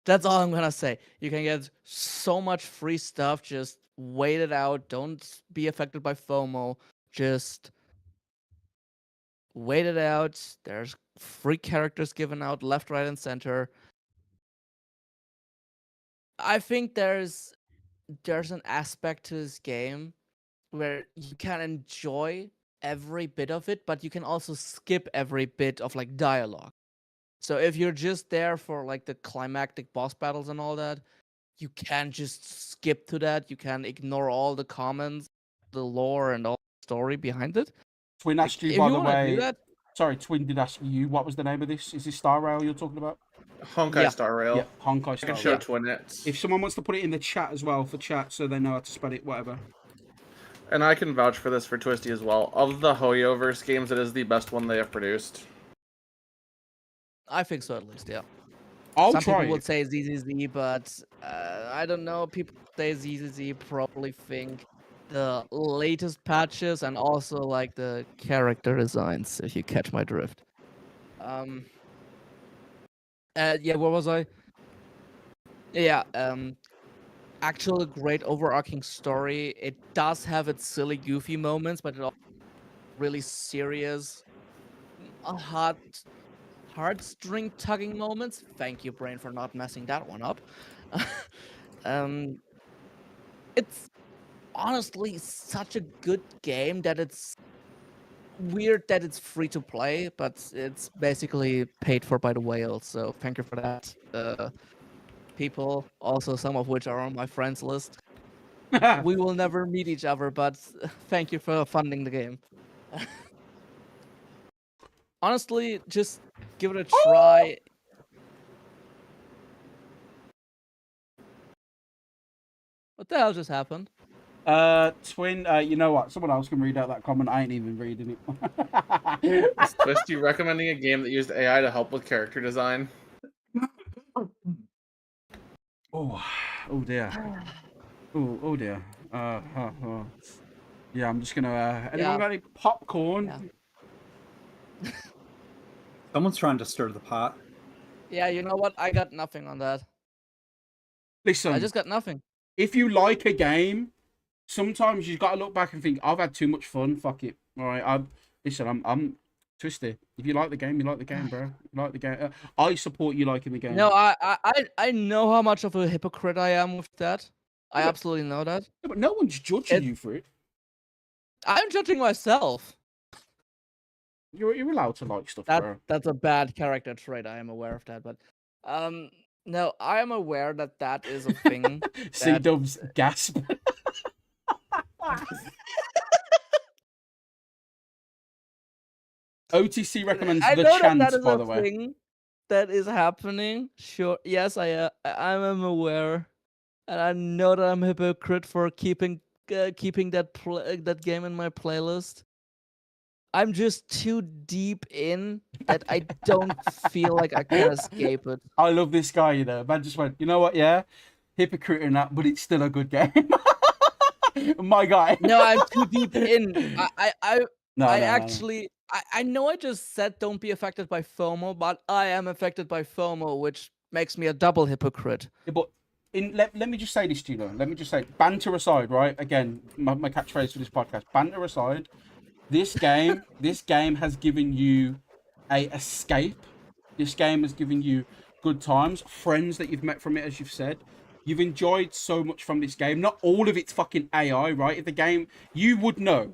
Speaker 2: That's all I'm gonna say. You can get so much free stuff. Just wait it out. Don't be affected by FOMO. Just wait it out. There's free characters given out left, right, and center. I think there's an aspect to this game where you can enjoy every bit of it, but you can also skip every bit of like dialogue. So if you're just there for like the climactic boss battles and all that, you can just skip to that. You can ignore all the comments, the lore, and all the story behind it.
Speaker 3: Twin
Speaker 2: Like,
Speaker 3: asked you,
Speaker 2: if
Speaker 3: by
Speaker 2: you
Speaker 3: the
Speaker 2: want to do
Speaker 3: way.
Speaker 2: that,
Speaker 3: Sorry, Twin did ask you, what was the name of this? Is this Star Rail you're talking about?
Speaker 6: Honkai
Speaker 2: Yeah.
Speaker 6: Star Rail.
Speaker 3: Yeah, Honkai
Speaker 6: I
Speaker 3: Star
Speaker 6: can
Speaker 3: Rail.
Speaker 6: show Twin it.
Speaker 3: If someone wants to put it in the chat as well for chat so they know how to spell it, whatever.
Speaker 6: And I can vouch for this for Twisty as well. Of the Hoyoverse games, it is the best one they have produced.
Speaker 2: I think so at least, yeah.
Speaker 3: I'll
Speaker 2: Some
Speaker 3: try
Speaker 2: people would
Speaker 3: it.
Speaker 2: say ZZZ, but I don't know. People say ZZZ probably think the latest patches and also like the character designs, if you catch my drift. Yeah, where was I? Yeah, actual great overarching story. It does have its silly, goofy moments, but it also really serious, heartstring tugging moments. Thank you, brain, for not messing that one up. It's honestly such a good game that it's weird that it's free to play, but it's basically paid for by the whale. So thank you for that, people. Also, some of which are on my friends list. We will never meet each other, but thank you for funding the game. Honestly, just give it a try. What the hell just happened?
Speaker 3: Twin, you know what? Someone else can read out that comment. I ain't even reading it.
Speaker 6: Is Twisty recommending a game that used AI to help with character design?
Speaker 3: Oh, oh dear. Oh dear. Yeah, I'm just gonna. Anyone
Speaker 2: Yeah,
Speaker 3: got any popcorn?
Speaker 2: yeah.
Speaker 1: Someone's trying to stir the pot.
Speaker 2: Yeah, you know what? I got nothing on that. I
Speaker 3: Listen,
Speaker 2: just got nothing.
Speaker 3: if you like a game, sometimes you gotta look back and think, I've had too much fun. Fuck it. All right. I'm twisted. If you like the game, you like the game, bro. You like the game. I support you liking the game.
Speaker 2: No, I know how much of a hypocrite I am with that. I
Speaker 3: Yeah, but-
Speaker 2: absolutely know that.
Speaker 3: Yeah, but no one's judging
Speaker 2: It-
Speaker 3: you for it.
Speaker 2: I'm judging myself.
Speaker 3: You're allowed to like stuff, bro.
Speaker 2: That's a bad character trait. I am aware of that, but no, I am aware that that is a thing.
Speaker 3: C Dubs gasp. OTC recommends
Speaker 2: I
Speaker 3: the
Speaker 2: know
Speaker 3: chant,
Speaker 2: that is
Speaker 3: by
Speaker 2: a
Speaker 3: the way.
Speaker 2: thing that is happening. Sure, yes, I am aware, and I know that I'm a hypocrite for keeping that game in my playlist. I'm just too deep in that I don't feel like I can escape it.
Speaker 3: I love this guy, you know. Man just went, you know what, yeah? Hypocrite and that, but it's still a good game. My guy.
Speaker 2: No, I'm too deep in.
Speaker 3: No,
Speaker 2: I
Speaker 3: no, no.
Speaker 2: actually, I know I just said don't be affected by FOMO, but I am affected by FOMO, which makes me a double hypocrite.
Speaker 3: Yeah, but let me just say this to you, though. Let me just say, banter aside, right? Again, my catchphrase for this podcast, banter aside, this game has given you a escape. This game has given you good times, friends that you've met from it, as you've said. You've enjoyed so much from this game. Not all of it's fucking AI, right? If the game, you would know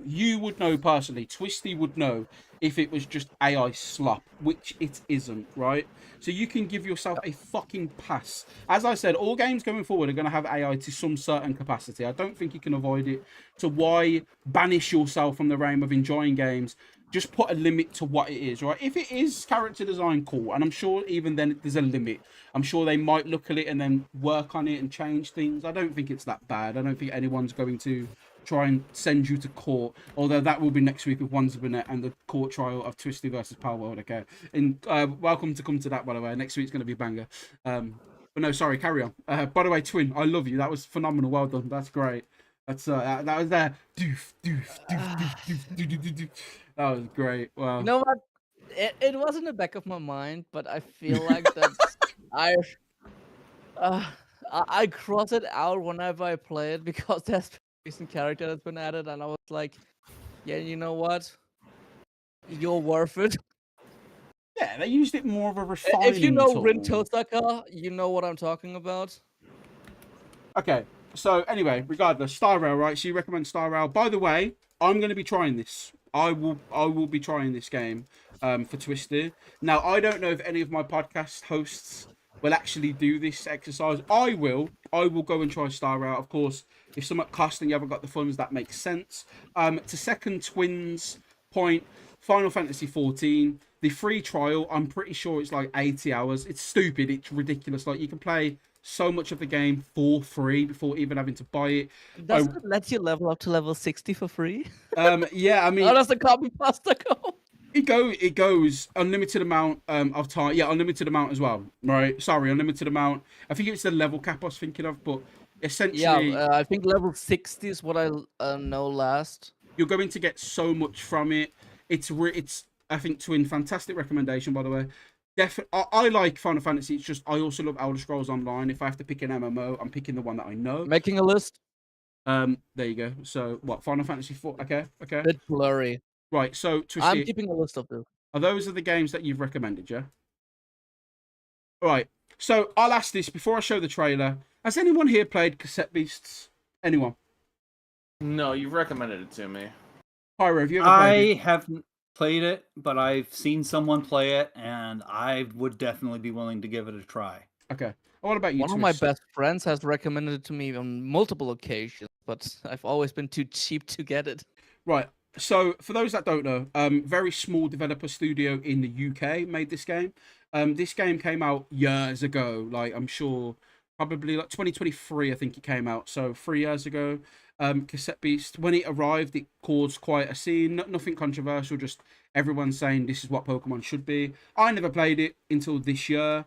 Speaker 3: personally, Twisty would know if it was just AI slop, which it isn't, right? So you can give yourself a fucking pass. As I said, all games going forward are going to have AI to some certain capacity. I don't think you can avoid it. So why banish yourself from the realm of enjoying games? Just put a limit to what it is, right? If it is character design, cool. And I'm sure even then there's a limit. I'm sure they might look at it and then work on it and change things. I don't think it's that bad. I don't think anyone's going to try and send you to court. Although that will be next week with Wands of Burnett and the court trial of Twisty versus Power World. Okay. And welcome to come to that, by the way. Next week's going to be banger. But no, sorry, carry on. By the way, Twin, I love you. That was phenomenal. Well done. That's great. That's that was there. Doof, doof, doof, doof, doof, doof, doof, doof. That was great. Wow.
Speaker 2: You know what? It was in the back of my mind, but I feel like that I I cross it out whenever I play it because there's a recent character that's been added, and I was like, yeah, you know what? You're worth it.
Speaker 3: Yeah, they used it more of a refining
Speaker 2: If you know
Speaker 3: tool.
Speaker 2: Rin Tosaka, you know what I'm talking about.
Speaker 3: Okay, so anyway, regardless, Star Rail, right? So you recommend Star Rail. By the way, I'm going to be trying this. I will be trying this game for Twisted. Now, I don't know if any of my podcast hosts will actually do this exercise. I will go and try Star Rail. Of course, if something costs and you haven't got the funds, that makes sense. To second Twins' point, Final Fantasy 14, the free trial, I'm pretty sure it's like 80 hours. It's stupid. It's ridiculous. Like, you can play so much of the game for free before even having to buy it.
Speaker 2: Doesn't it let you level up to level 60 for free?
Speaker 3: Yeah, I mean,
Speaker 2: How does the copy pasta go?
Speaker 3: it goes unlimited amount of time. Yeah, unlimited amount as well. Right? Sorry, unlimited amount. I think it's the level cap I was thinking of, but essentially,
Speaker 2: Yeah, I think level 60 is what I know last.
Speaker 3: you're going to get so much from it. It's I think Twin, fantastic recommendation, by the way. I like Final Fantasy. It's just I also love Elder Scrolls Online. If I have to pick an MMO, I'm picking the one that I know.
Speaker 2: Making a list?
Speaker 3: There you go. So what? Final Fantasy 4. Okay.
Speaker 2: Bit blurry.
Speaker 3: Right. So Twisty,
Speaker 2: I'm keeping a list of them.
Speaker 3: are those the games that you've recommended? Yeah. All right. So I'll ask this before I show the trailer. Has anyone here played Cassette Beasts? Anyone?
Speaker 6: No, you've recommended it to me.
Speaker 3: Pyro, have you ever played
Speaker 1: I haven't played it, but I've seen someone play it, and I would definitely be willing to give it a try.
Speaker 3: it? Okay. What about you,
Speaker 2: One of my
Speaker 3: Twist?
Speaker 2: best friends has recommended it to me on multiple occasions, but I've always been too cheap to get it.
Speaker 3: Right. So, for those that don't know, very small developer studio in the UK made this game. This game came out years ago. Like, I'm sure, probably like 2023, I think it came out. So 3 years ago. Cassette Beast. When it arrived, it caused quite a scene. Nothing controversial. Just everyone saying this is what Pokemon should be. I never played it until this year.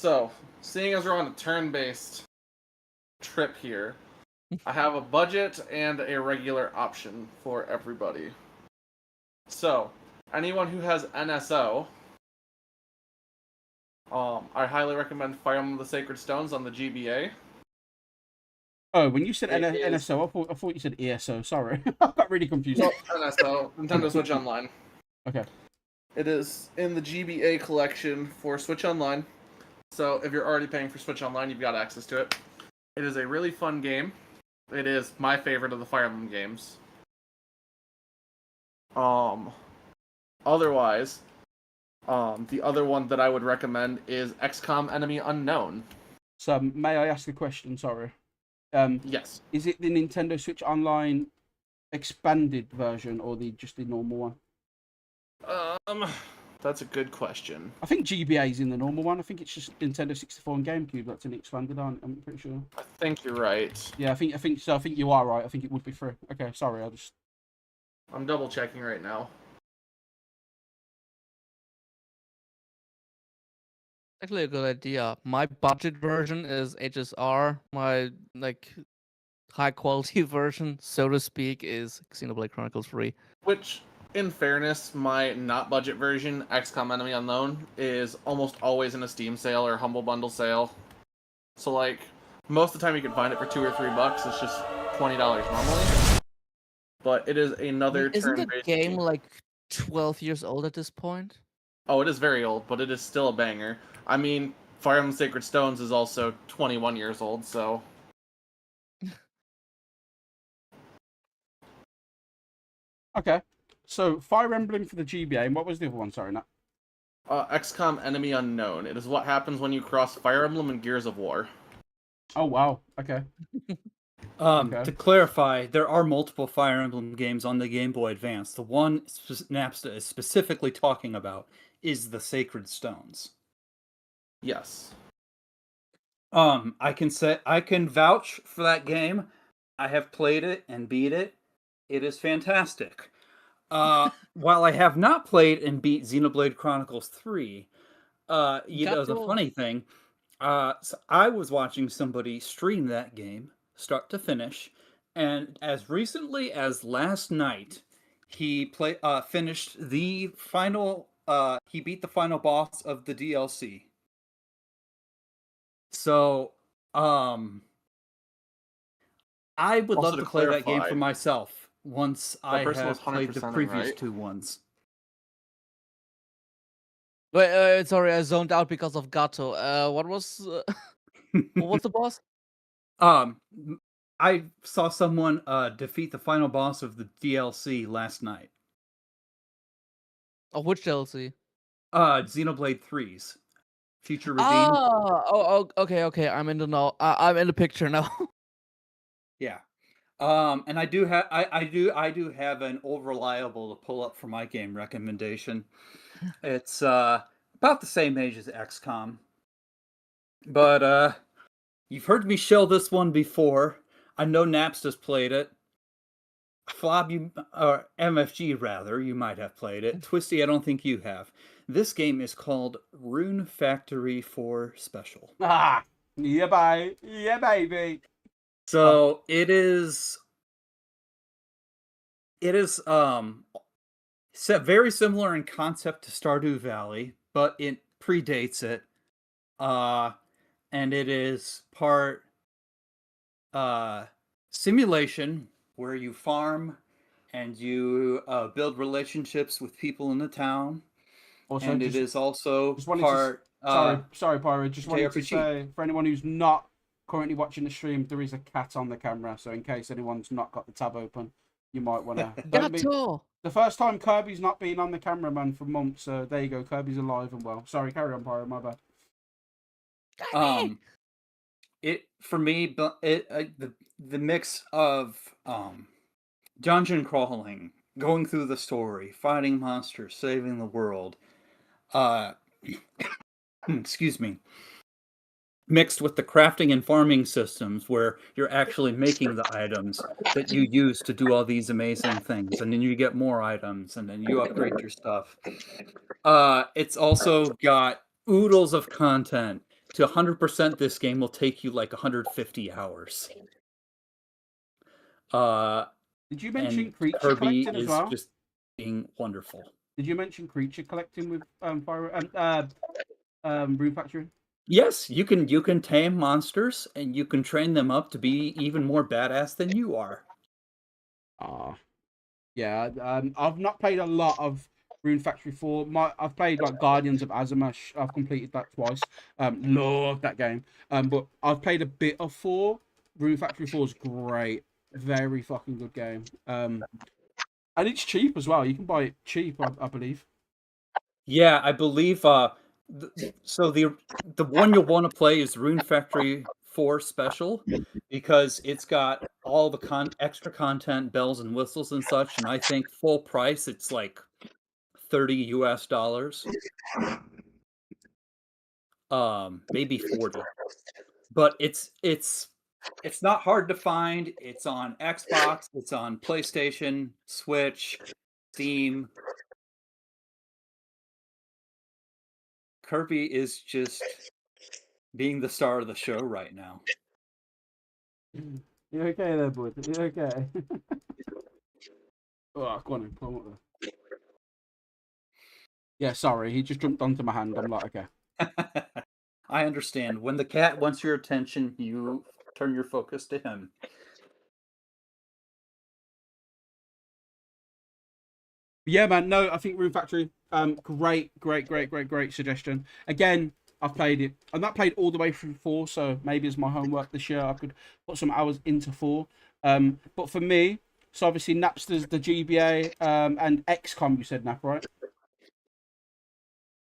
Speaker 6: So, seeing as we're on a turn-based trip here, I have a budget and a regular option for everybody. So, anyone who has NSO, I highly recommend Fire Emblem the Sacred Stones on the GBA.
Speaker 3: Oh, when you said
Speaker 6: It is-
Speaker 3: NSO, I thought you said ESO. Sorry, I got really confused.
Speaker 6: No, NSO, Nintendo Switch Online.
Speaker 3: Okay.
Speaker 6: It is in the GBA collection for Switch Online. So if you're already paying for Switch Online, you've got access to it. It is a really fun game. It is my favorite of the Fire Emblem games. Otherwise, the other one that I would recommend is XCOM Enemy Unknown.
Speaker 3: So, may I ask a question? Sorry.
Speaker 6: Yes.
Speaker 3: Is it the Nintendo Switch Online expanded version or just the normal one?
Speaker 6: That's a good question.
Speaker 3: I think GBA is in the normal one. I think it's just Nintendo 64 and GameCube that's an expanded on. I'm pretty sure.
Speaker 6: I think you're right.
Speaker 3: Yeah, I think so. I think you are right. I think it would be free. Okay, sorry.
Speaker 6: I'm double checking right now.
Speaker 2: Actually, a good idea. My budget version is HSR. My high quality version, so to speak, is Xenoblade Chronicles 3.
Speaker 6: Which, in fairness, my not budget version, XCOM Enemy Unknown, is almost always in a Steam sale or Humble Bundle sale. So, like, most of the time you can find it for $2 or $3. It's just $20 normally. But it is another
Speaker 2: Isn't the
Speaker 6: turn-based
Speaker 2: game like 12 years old at this point?
Speaker 6: Oh, it is very old, but it is still a banger. I mean, Fire Emblem Sacred Stones is also 21 years old, so...
Speaker 3: Okay. So, Fire Emblem for the GBA, and what was the other one? Sorry, Nat.
Speaker 6: XCOM Enemy Unknown. It is what happens when you cross Fire Emblem and Gears of War.
Speaker 3: Oh, wow. Okay.
Speaker 1: To clarify, there are multiple Fire Emblem games on the Game Boy Advance. The one Napsta is specifically talking about is the Sacred Stones.
Speaker 6: Yes.
Speaker 1: I can vouch for that game. I have played it and beat it. It is fantastic. While I have not played and beat Xenoblade Chronicles 3, the funny thing, so I was watching somebody stream that game, start to finish, and as recently as last night, he finished the final, he beat the final boss of the DLC. So, I would
Speaker 6: Also,
Speaker 1: love
Speaker 6: to
Speaker 1: to play that game
Speaker 6: clarify,
Speaker 1: for myself once I
Speaker 6: person was
Speaker 1: have played the
Speaker 6: 100%
Speaker 1: previous
Speaker 6: right.
Speaker 1: two ones.
Speaker 2: Wait, sorry, I zoned out because of Gato. What was the boss?
Speaker 1: I saw someone defeat the final boss of the DLC last night.
Speaker 2: Of which DLC?
Speaker 1: Xenoblade 3's Future Redeemed.
Speaker 2: Oh, okay. I'm in the know. I'm in the picture now.
Speaker 1: Yeah. And I do have an old reliable to pull up for my game recommendation. It's about the same age as XCOM. But you've heard me show this one before. I know Napsta's played it. Flob, or MFG rather, you might have played it. Twisty, I don't think you have. This game is called Rune Factory 4 Special.
Speaker 3: Ah, yeah, bye. Yeah, baby.
Speaker 1: So it is very similar in concept to Stardew Valley, but it predates it. And it is part simulation where you farm and you build relationships with people in the town.
Speaker 3: Also,
Speaker 1: And it is also part
Speaker 3: sorry, Pyro. Just wanted to
Speaker 1: JRPG.
Speaker 3: say, for anyone who's not currently watching the stream, there is a cat on the camera. So in case anyone's not got the tab open, you might want to.
Speaker 2: Gato.
Speaker 3: The first time Kirby's not been on the camera, man, for months. So there you go. Kirby's alive and well. Sorry, carry on, Pyro. My bad.
Speaker 1: It for me, but the mix of dungeon crawling, going through the story, fighting monsters, saving the world, excuse me, mixed with the crafting and farming systems where you're actually making the items that you use to do all these amazing things, and then you get more items, and then you upgrade your stuff. It's also got oodles of content. to 100% this game will take you like 150 hours.
Speaker 3: Did you
Speaker 1: And
Speaker 3: mention creature
Speaker 1: Kirby
Speaker 3: collecting as
Speaker 1: is
Speaker 3: well?
Speaker 1: just being wonderful.
Speaker 3: Did you mention creature collecting with Brew Factory?
Speaker 1: Yes, you can tame monsters and you can train them up to be even more badass than you are.
Speaker 3: Ah, yeah. I've not played a lot of Rune Factory 4. I've played like Guardians of Azamash. I've completed that twice. Love that game. But I've played a bit of 4. Rune Factory 4 is great. Very fucking good game. And it's cheap as well. You can buy it cheap, I believe.
Speaker 1: Yeah, I believe so the one you'll want to play is Rune Factory 4 Special because it's got all the extra content, bells and whistles and such, and I think full price it's like $30 US. Maybe 40. But it's not hard to find. It's on Xbox, it's on PlayStation, Switch, Steam. Kirby is just being the star of the show right now.
Speaker 3: You okay there, bud? You okay? Oh, go on then. Come on up there. Yeah, sorry. He just jumped onto my hand. I'm like, okay.
Speaker 1: I understand. When the cat wants your attention, you turn your focus to him.
Speaker 3: Yeah, man. No, I think Rune Factory. Great suggestion. Again, I've played it. I've not played all the way through 4, so maybe as my homework this year, I could put some hours into 4. But for me, so obviously Napster's the GBA and XCOM. You said Nap, right?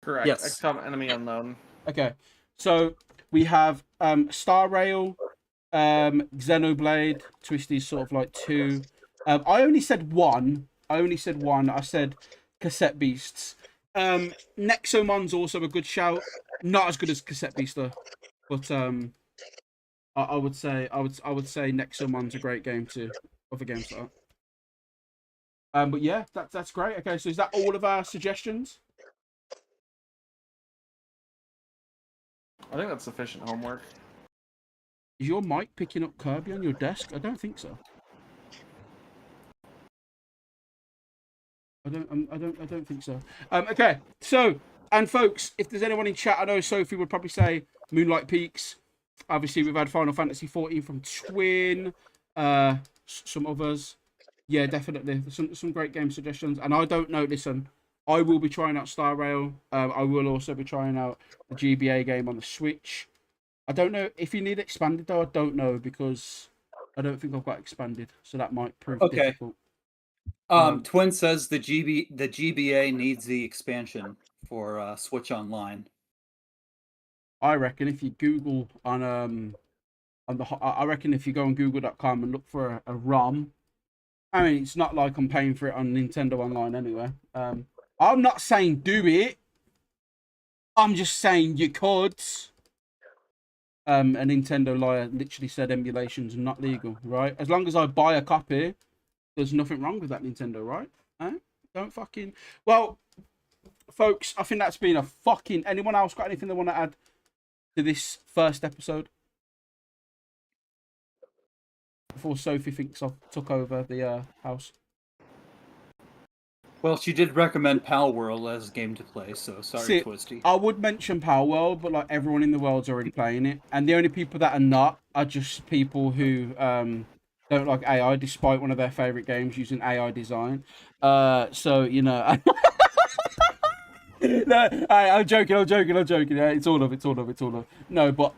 Speaker 6: Correct.
Speaker 1: Yes.
Speaker 6: XCOM Enemy Unknown.
Speaker 3: Okay. So we have Star Rail, Xenoblade, Twisty's sort of like 2. I only said 1. I said Cassette Beasts. Nexomon's also a good shout. Not as good as Cassette Beast though, but I would say Nexomon's a great game too. Other games like that. But yeah, that's great. Okay, so is that all of our suggestions?
Speaker 6: I think that's sufficient homework.
Speaker 3: Is your mic picking up Kirby on your desk? I don't think so. I don't think so. Okay, so, and folks, if there's anyone in chat, I know Sophie would probably say Moonlight Peaks. Obviously, we've had Final Fantasy 14 from Twin, some others. Yeah, definitely. Some great game suggestions. And I don't know, listen, I will be trying out Star Rail. I will also be trying out the GBA game on the Switch. I don't know if you need expanded though. I don't know because I don't think I've got expanded, so that might prove difficult.
Speaker 1: Twin says the GBA needs the expansion for Switch Online.
Speaker 3: I reckon if you Google I reckon if you go on Google.com and look for a ROM, I mean it's not like I'm paying for it on Nintendo Online anyway. I'm not saying do it. I'm just saying you could. A Nintendo liar literally said emulation's not legal, right? As long as I buy a copy, there's nothing wrong with that Nintendo, right? Don't fucking... Well, folks, I think that's been a fucking... Anyone else got anything they want to add to this first episode? Before Sophie thinks I've took over the house.
Speaker 1: Well, she did recommend Pal World as a game to play, so sorry, Twisty.
Speaker 3: I would mention Power World, but like everyone in the world's already playing it, and the only people that are not are just people who don't like AI, despite one of their favorite games using AI design. So you know, no, I'm joking. Yeah, it's all of. No, but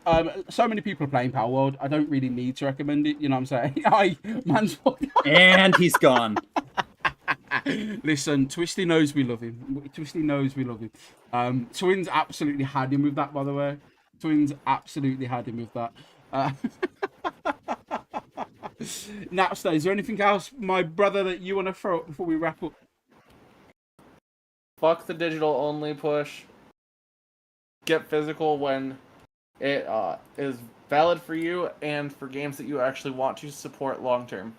Speaker 3: so many people are playing Power World. I don't really need to recommend it. You know what I'm saying? Man's
Speaker 1: and he's gone.
Speaker 3: Listen, Twisty knows we love him. Twins absolutely had him with that, by the way. Twins absolutely had him with that. Napster, is there anything else, my brother, that you want to throw up before we wrap up?
Speaker 6: Fuck the digital only push. Get physical when it is valid for you and for games that you actually want to support long term.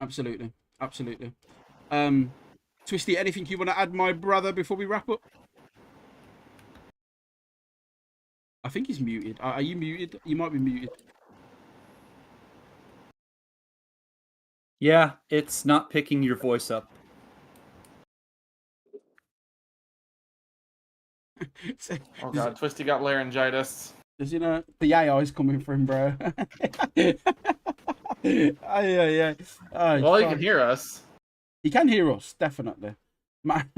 Speaker 3: Absolutely. Twisty, anything you want to add, my brother, before we wrap up? I think he's muted. Are you muted? You might be muted.
Speaker 1: Yeah, it's not picking your voice up.
Speaker 6: Oh god, Twisty got laryngitis.
Speaker 3: Does the AI's coming for him, bro? Yeah. Oh,
Speaker 6: Well, he
Speaker 3: fuck.
Speaker 6: can hear us.
Speaker 3: He can hear us, definitely. Man,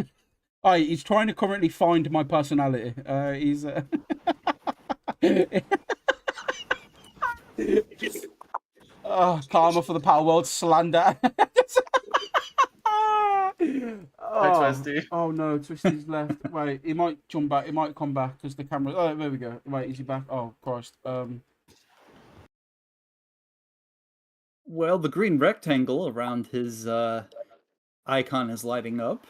Speaker 3: he's trying to currently find my personality. He's karma for the Power World slander.
Speaker 6: Hi, Twisty.
Speaker 3: Oh no, Twisty's left. Wait, he might jump back. He might come back because the camera. Oh, there we go. Wait, is he back? Oh Christ.
Speaker 1: Well, the green rectangle around his icon is lighting up.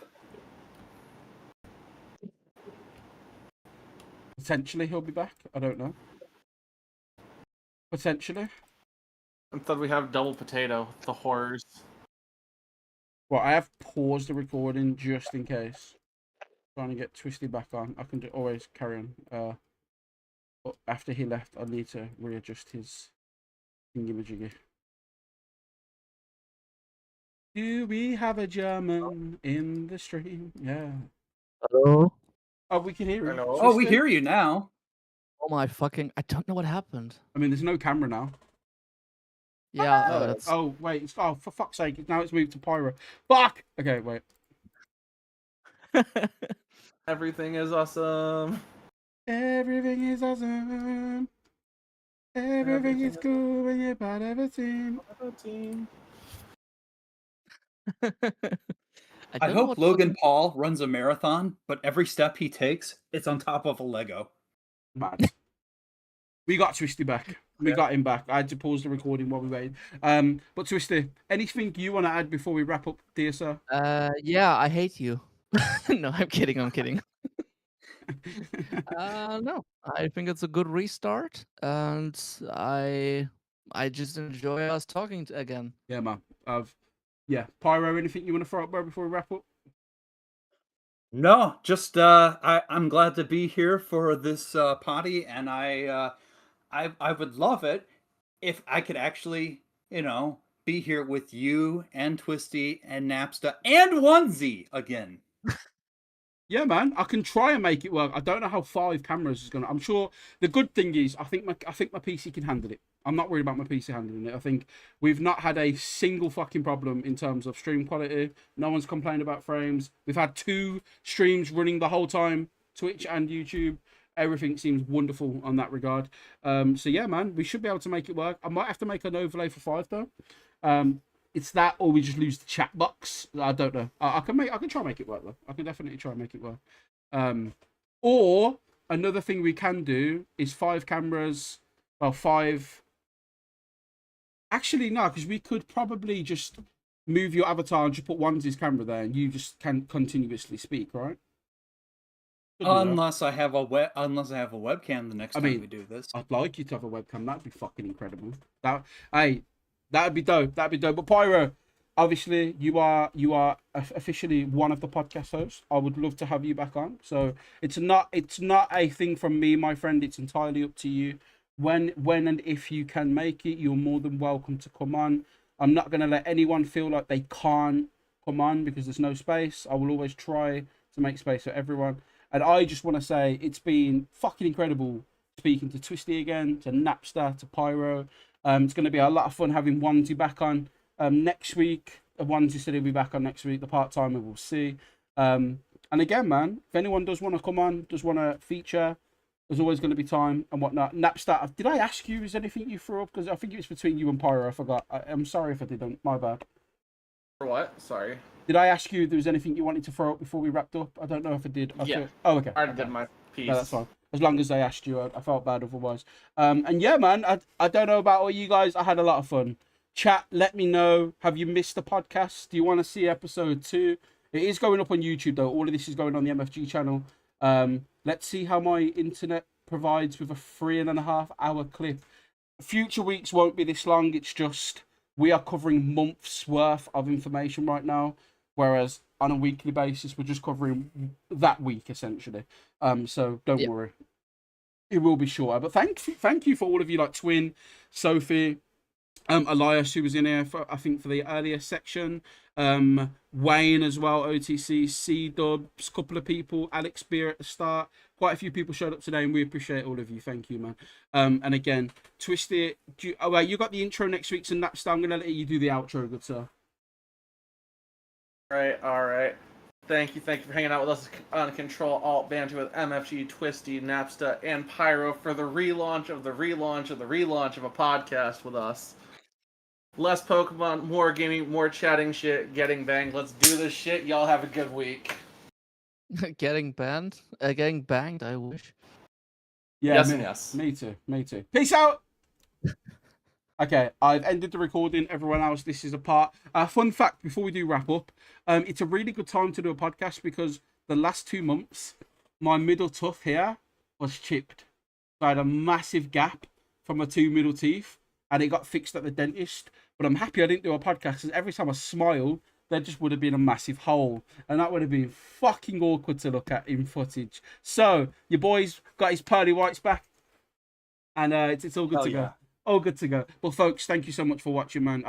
Speaker 3: Potentially he'll be back. I don't know. Potentially.
Speaker 6: Instead, we have double potato. The horrors.
Speaker 3: Well, I have paused the recording just in case. Trying to get Twisty back on. I can always carry on. But after he left, I need to readjust his thingy-majiggy. Do we have a German in the stream? Yeah.
Speaker 2: Hello?
Speaker 3: Oh, we can hear him.
Speaker 6: Hello?
Speaker 1: Oh, we
Speaker 3: Twisty?
Speaker 1: hear you now.
Speaker 2: Oh my fucking! I don't know what happened.
Speaker 3: I mean, there's no camera now.
Speaker 2: Yeah,
Speaker 6: Oh,
Speaker 2: that's.
Speaker 3: Oh, wait. Oh, for fuck's sake. Now it's moved to Pyro. Fuck! Okay, wait.
Speaker 6: Everything is awesome.
Speaker 3: Everything is awesome. Everything is cool when you're part of a team.
Speaker 1: I
Speaker 2: don't know
Speaker 1: hope
Speaker 2: what
Speaker 1: Logan
Speaker 2: fucking-
Speaker 1: Paul runs a marathon, but every step he takes, it's on top of a Lego.
Speaker 3: Mad. We got Twisty back. We got him back. I had to pause the recording while we waited. But Twisty, anything you want to add before we wrap up, dear sir?
Speaker 2: Yeah, I hate you. No, I'm kidding. I'm kidding. No, I think it's a good restart, and I just enjoy us talking again.
Speaker 3: Yeah, man. Pyro, anything you want to throw up, bro, before we wrap up?
Speaker 1: No, just I'm glad to be here for this potty, and I would love it if I could actually, be here with you and Twisty and Napsta and Onesie again.
Speaker 3: Yeah, man. I can try and make it work. I don't know how 5 cameras is gonna. I'm sure the good thing is I think my PC can handle it. I'm not worried about my PC handling it. I think we've not had a single fucking problem in terms of stream quality. No one's complained about frames. We've had 2 streams running the whole time, Twitch and YouTube. Everything seems wonderful on that regard. So yeah, man, we should be able to make it work. I might have to make an overlay for 5 though. It's that, or we just lose the chat box. I don't know. I can try and make it work though. I can definitely try and make it work. Or another thing we can do is 5 cameras. Well, 5. Actually, no, because we could probably just move your avatar and just put Onesie's camera there, and you just can continuously speak, right?
Speaker 1: Unless I have a webcam the next time we do this.
Speaker 3: I'd like you to have a webcam. That'd be fucking incredible. That'd be dope. That'd be dope. But Pyro, obviously, you are officially one of the podcast hosts. I would love to have you back on. So it's not a thing from me, my friend. It's entirely up to you. When and if you can make it, you're more than welcome to come on. I'm not gonna let anyone feel like they can't come on because there's no space. I will always try to make space for everyone. And I just want to say it's been fucking incredible speaking to Twisty again, to Napster, to Pyro. It's going to be a lot of fun having Onesie back on next week. Onesie said he'll be back on next week. The part-timer, we'll see. And again, man, if anyone does want to come on, does want to feature, there's always going to be time and whatnot. Napster, did I ask you, is anything you threw up? Because I think it was between you and Pyro. I forgot. I'm sorry if I didn't. My bad.
Speaker 6: For what? Sorry.
Speaker 3: Did I ask you if there was anything you wanted to throw up before we wrapped up? I don't know if I did. Oh, okay.
Speaker 6: I did my piece.
Speaker 3: No, that's fine. As long as I asked you, I felt bad otherwise. And yeah, man, I don't know about all you guys. I had a lot of fun. Chat, let me know. Have you missed the podcast? Do you want to see episode 2? It is going up on YouTube, though. All of this is going on the MFG channel. Let's see how my internet provides with a 3.5 hour clip. Future weeks won't be this long. It's just we are covering months worth of information right now. Whereas on a weekly basis, we're just covering that week, essentially. So don't worry. It will be shorter. But thank you for all of you, like Twin, Sophie, Elias, who was in here for, I think, for the earlier section, Wayne as well, OTC, C Dubs, couple of people, Alex Beer at the start. Quite a few people showed up today, and we appreciate all of you. Thank you, man. And again, Twisty, wait, you got the intro next week, so that's I'm gonna let you do the outro, good sir.
Speaker 6: All right. Thank you for hanging out with us on Control Alt Banter with MFG, Twisty, Napsta, and Pyro for the relaunch of the relaunch of the relaunch of a podcast with us. Less Pokemon, more gaming, more chatting shit, getting banged. Let's do this shit. Y'all have a good week.
Speaker 2: Getting banned? Getting banged, I wish.
Speaker 3: Yeah,
Speaker 6: Yes
Speaker 3: me,
Speaker 6: and yes.
Speaker 3: Me too. Me too. Peace out. Okay, I've ended the recording. Everyone else, this is a part. Fun fact before we do wrap up, it's a really good time to do a podcast because the last 2 months, my middle tooth here was chipped. So I had a massive gap from my 2 middle teeth, and it got fixed at the dentist. But I'm happy I didn't do a podcast because every time I smiled, there just would have been a massive hole, and that would have been fucking awkward to look at in footage. So your boy's got his pearly whites back, and it's all good to go. All good to go. Well, folks, thank you so much for watching, man.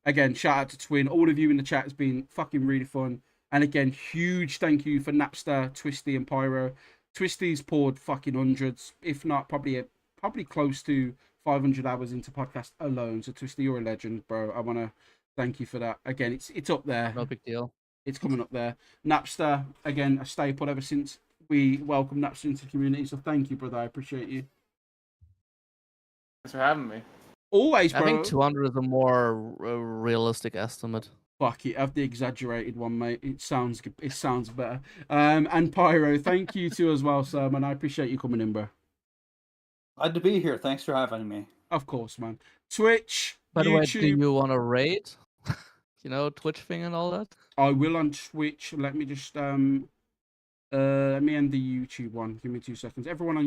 Speaker 3: Again, shout out to Twin. All of you in the chat has been fucking really fun. And again, huge thank you for Napster, Twisty, and Pyro. Twisty's poured fucking hundreds, if not probably close to 500 hours into podcast alone. So Twisty, you're a legend, bro. I want to thank you for that. Again, it's up there.
Speaker 2: No big deal.
Speaker 3: It's coming up there. Napster, again, a staple ever since we welcomed Napster into the community. So thank you, brother. I appreciate you.
Speaker 6: Thanks for having me.
Speaker 3: Always, bro.
Speaker 2: I think 200 is a more realistic estimate.
Speaker 3: Fuck it, have the exaggerated one, mate. It sounds better. And Pyro, thank you too as well, sir, man. I appreciate you coming in, bro.
Speaker 1: Glad to be here. Thanks for having me.
Speaker 3: Of course, man. Twitch,
Speaker 2: By the way, do
Speaker 3: YouTube.
Speaker 2: you want to raid? You know, Twitch thing and all that?
Speaker 3: I will on Twitch. Let me just let me end the YouTube one. Give me 2 seconds. Everyone on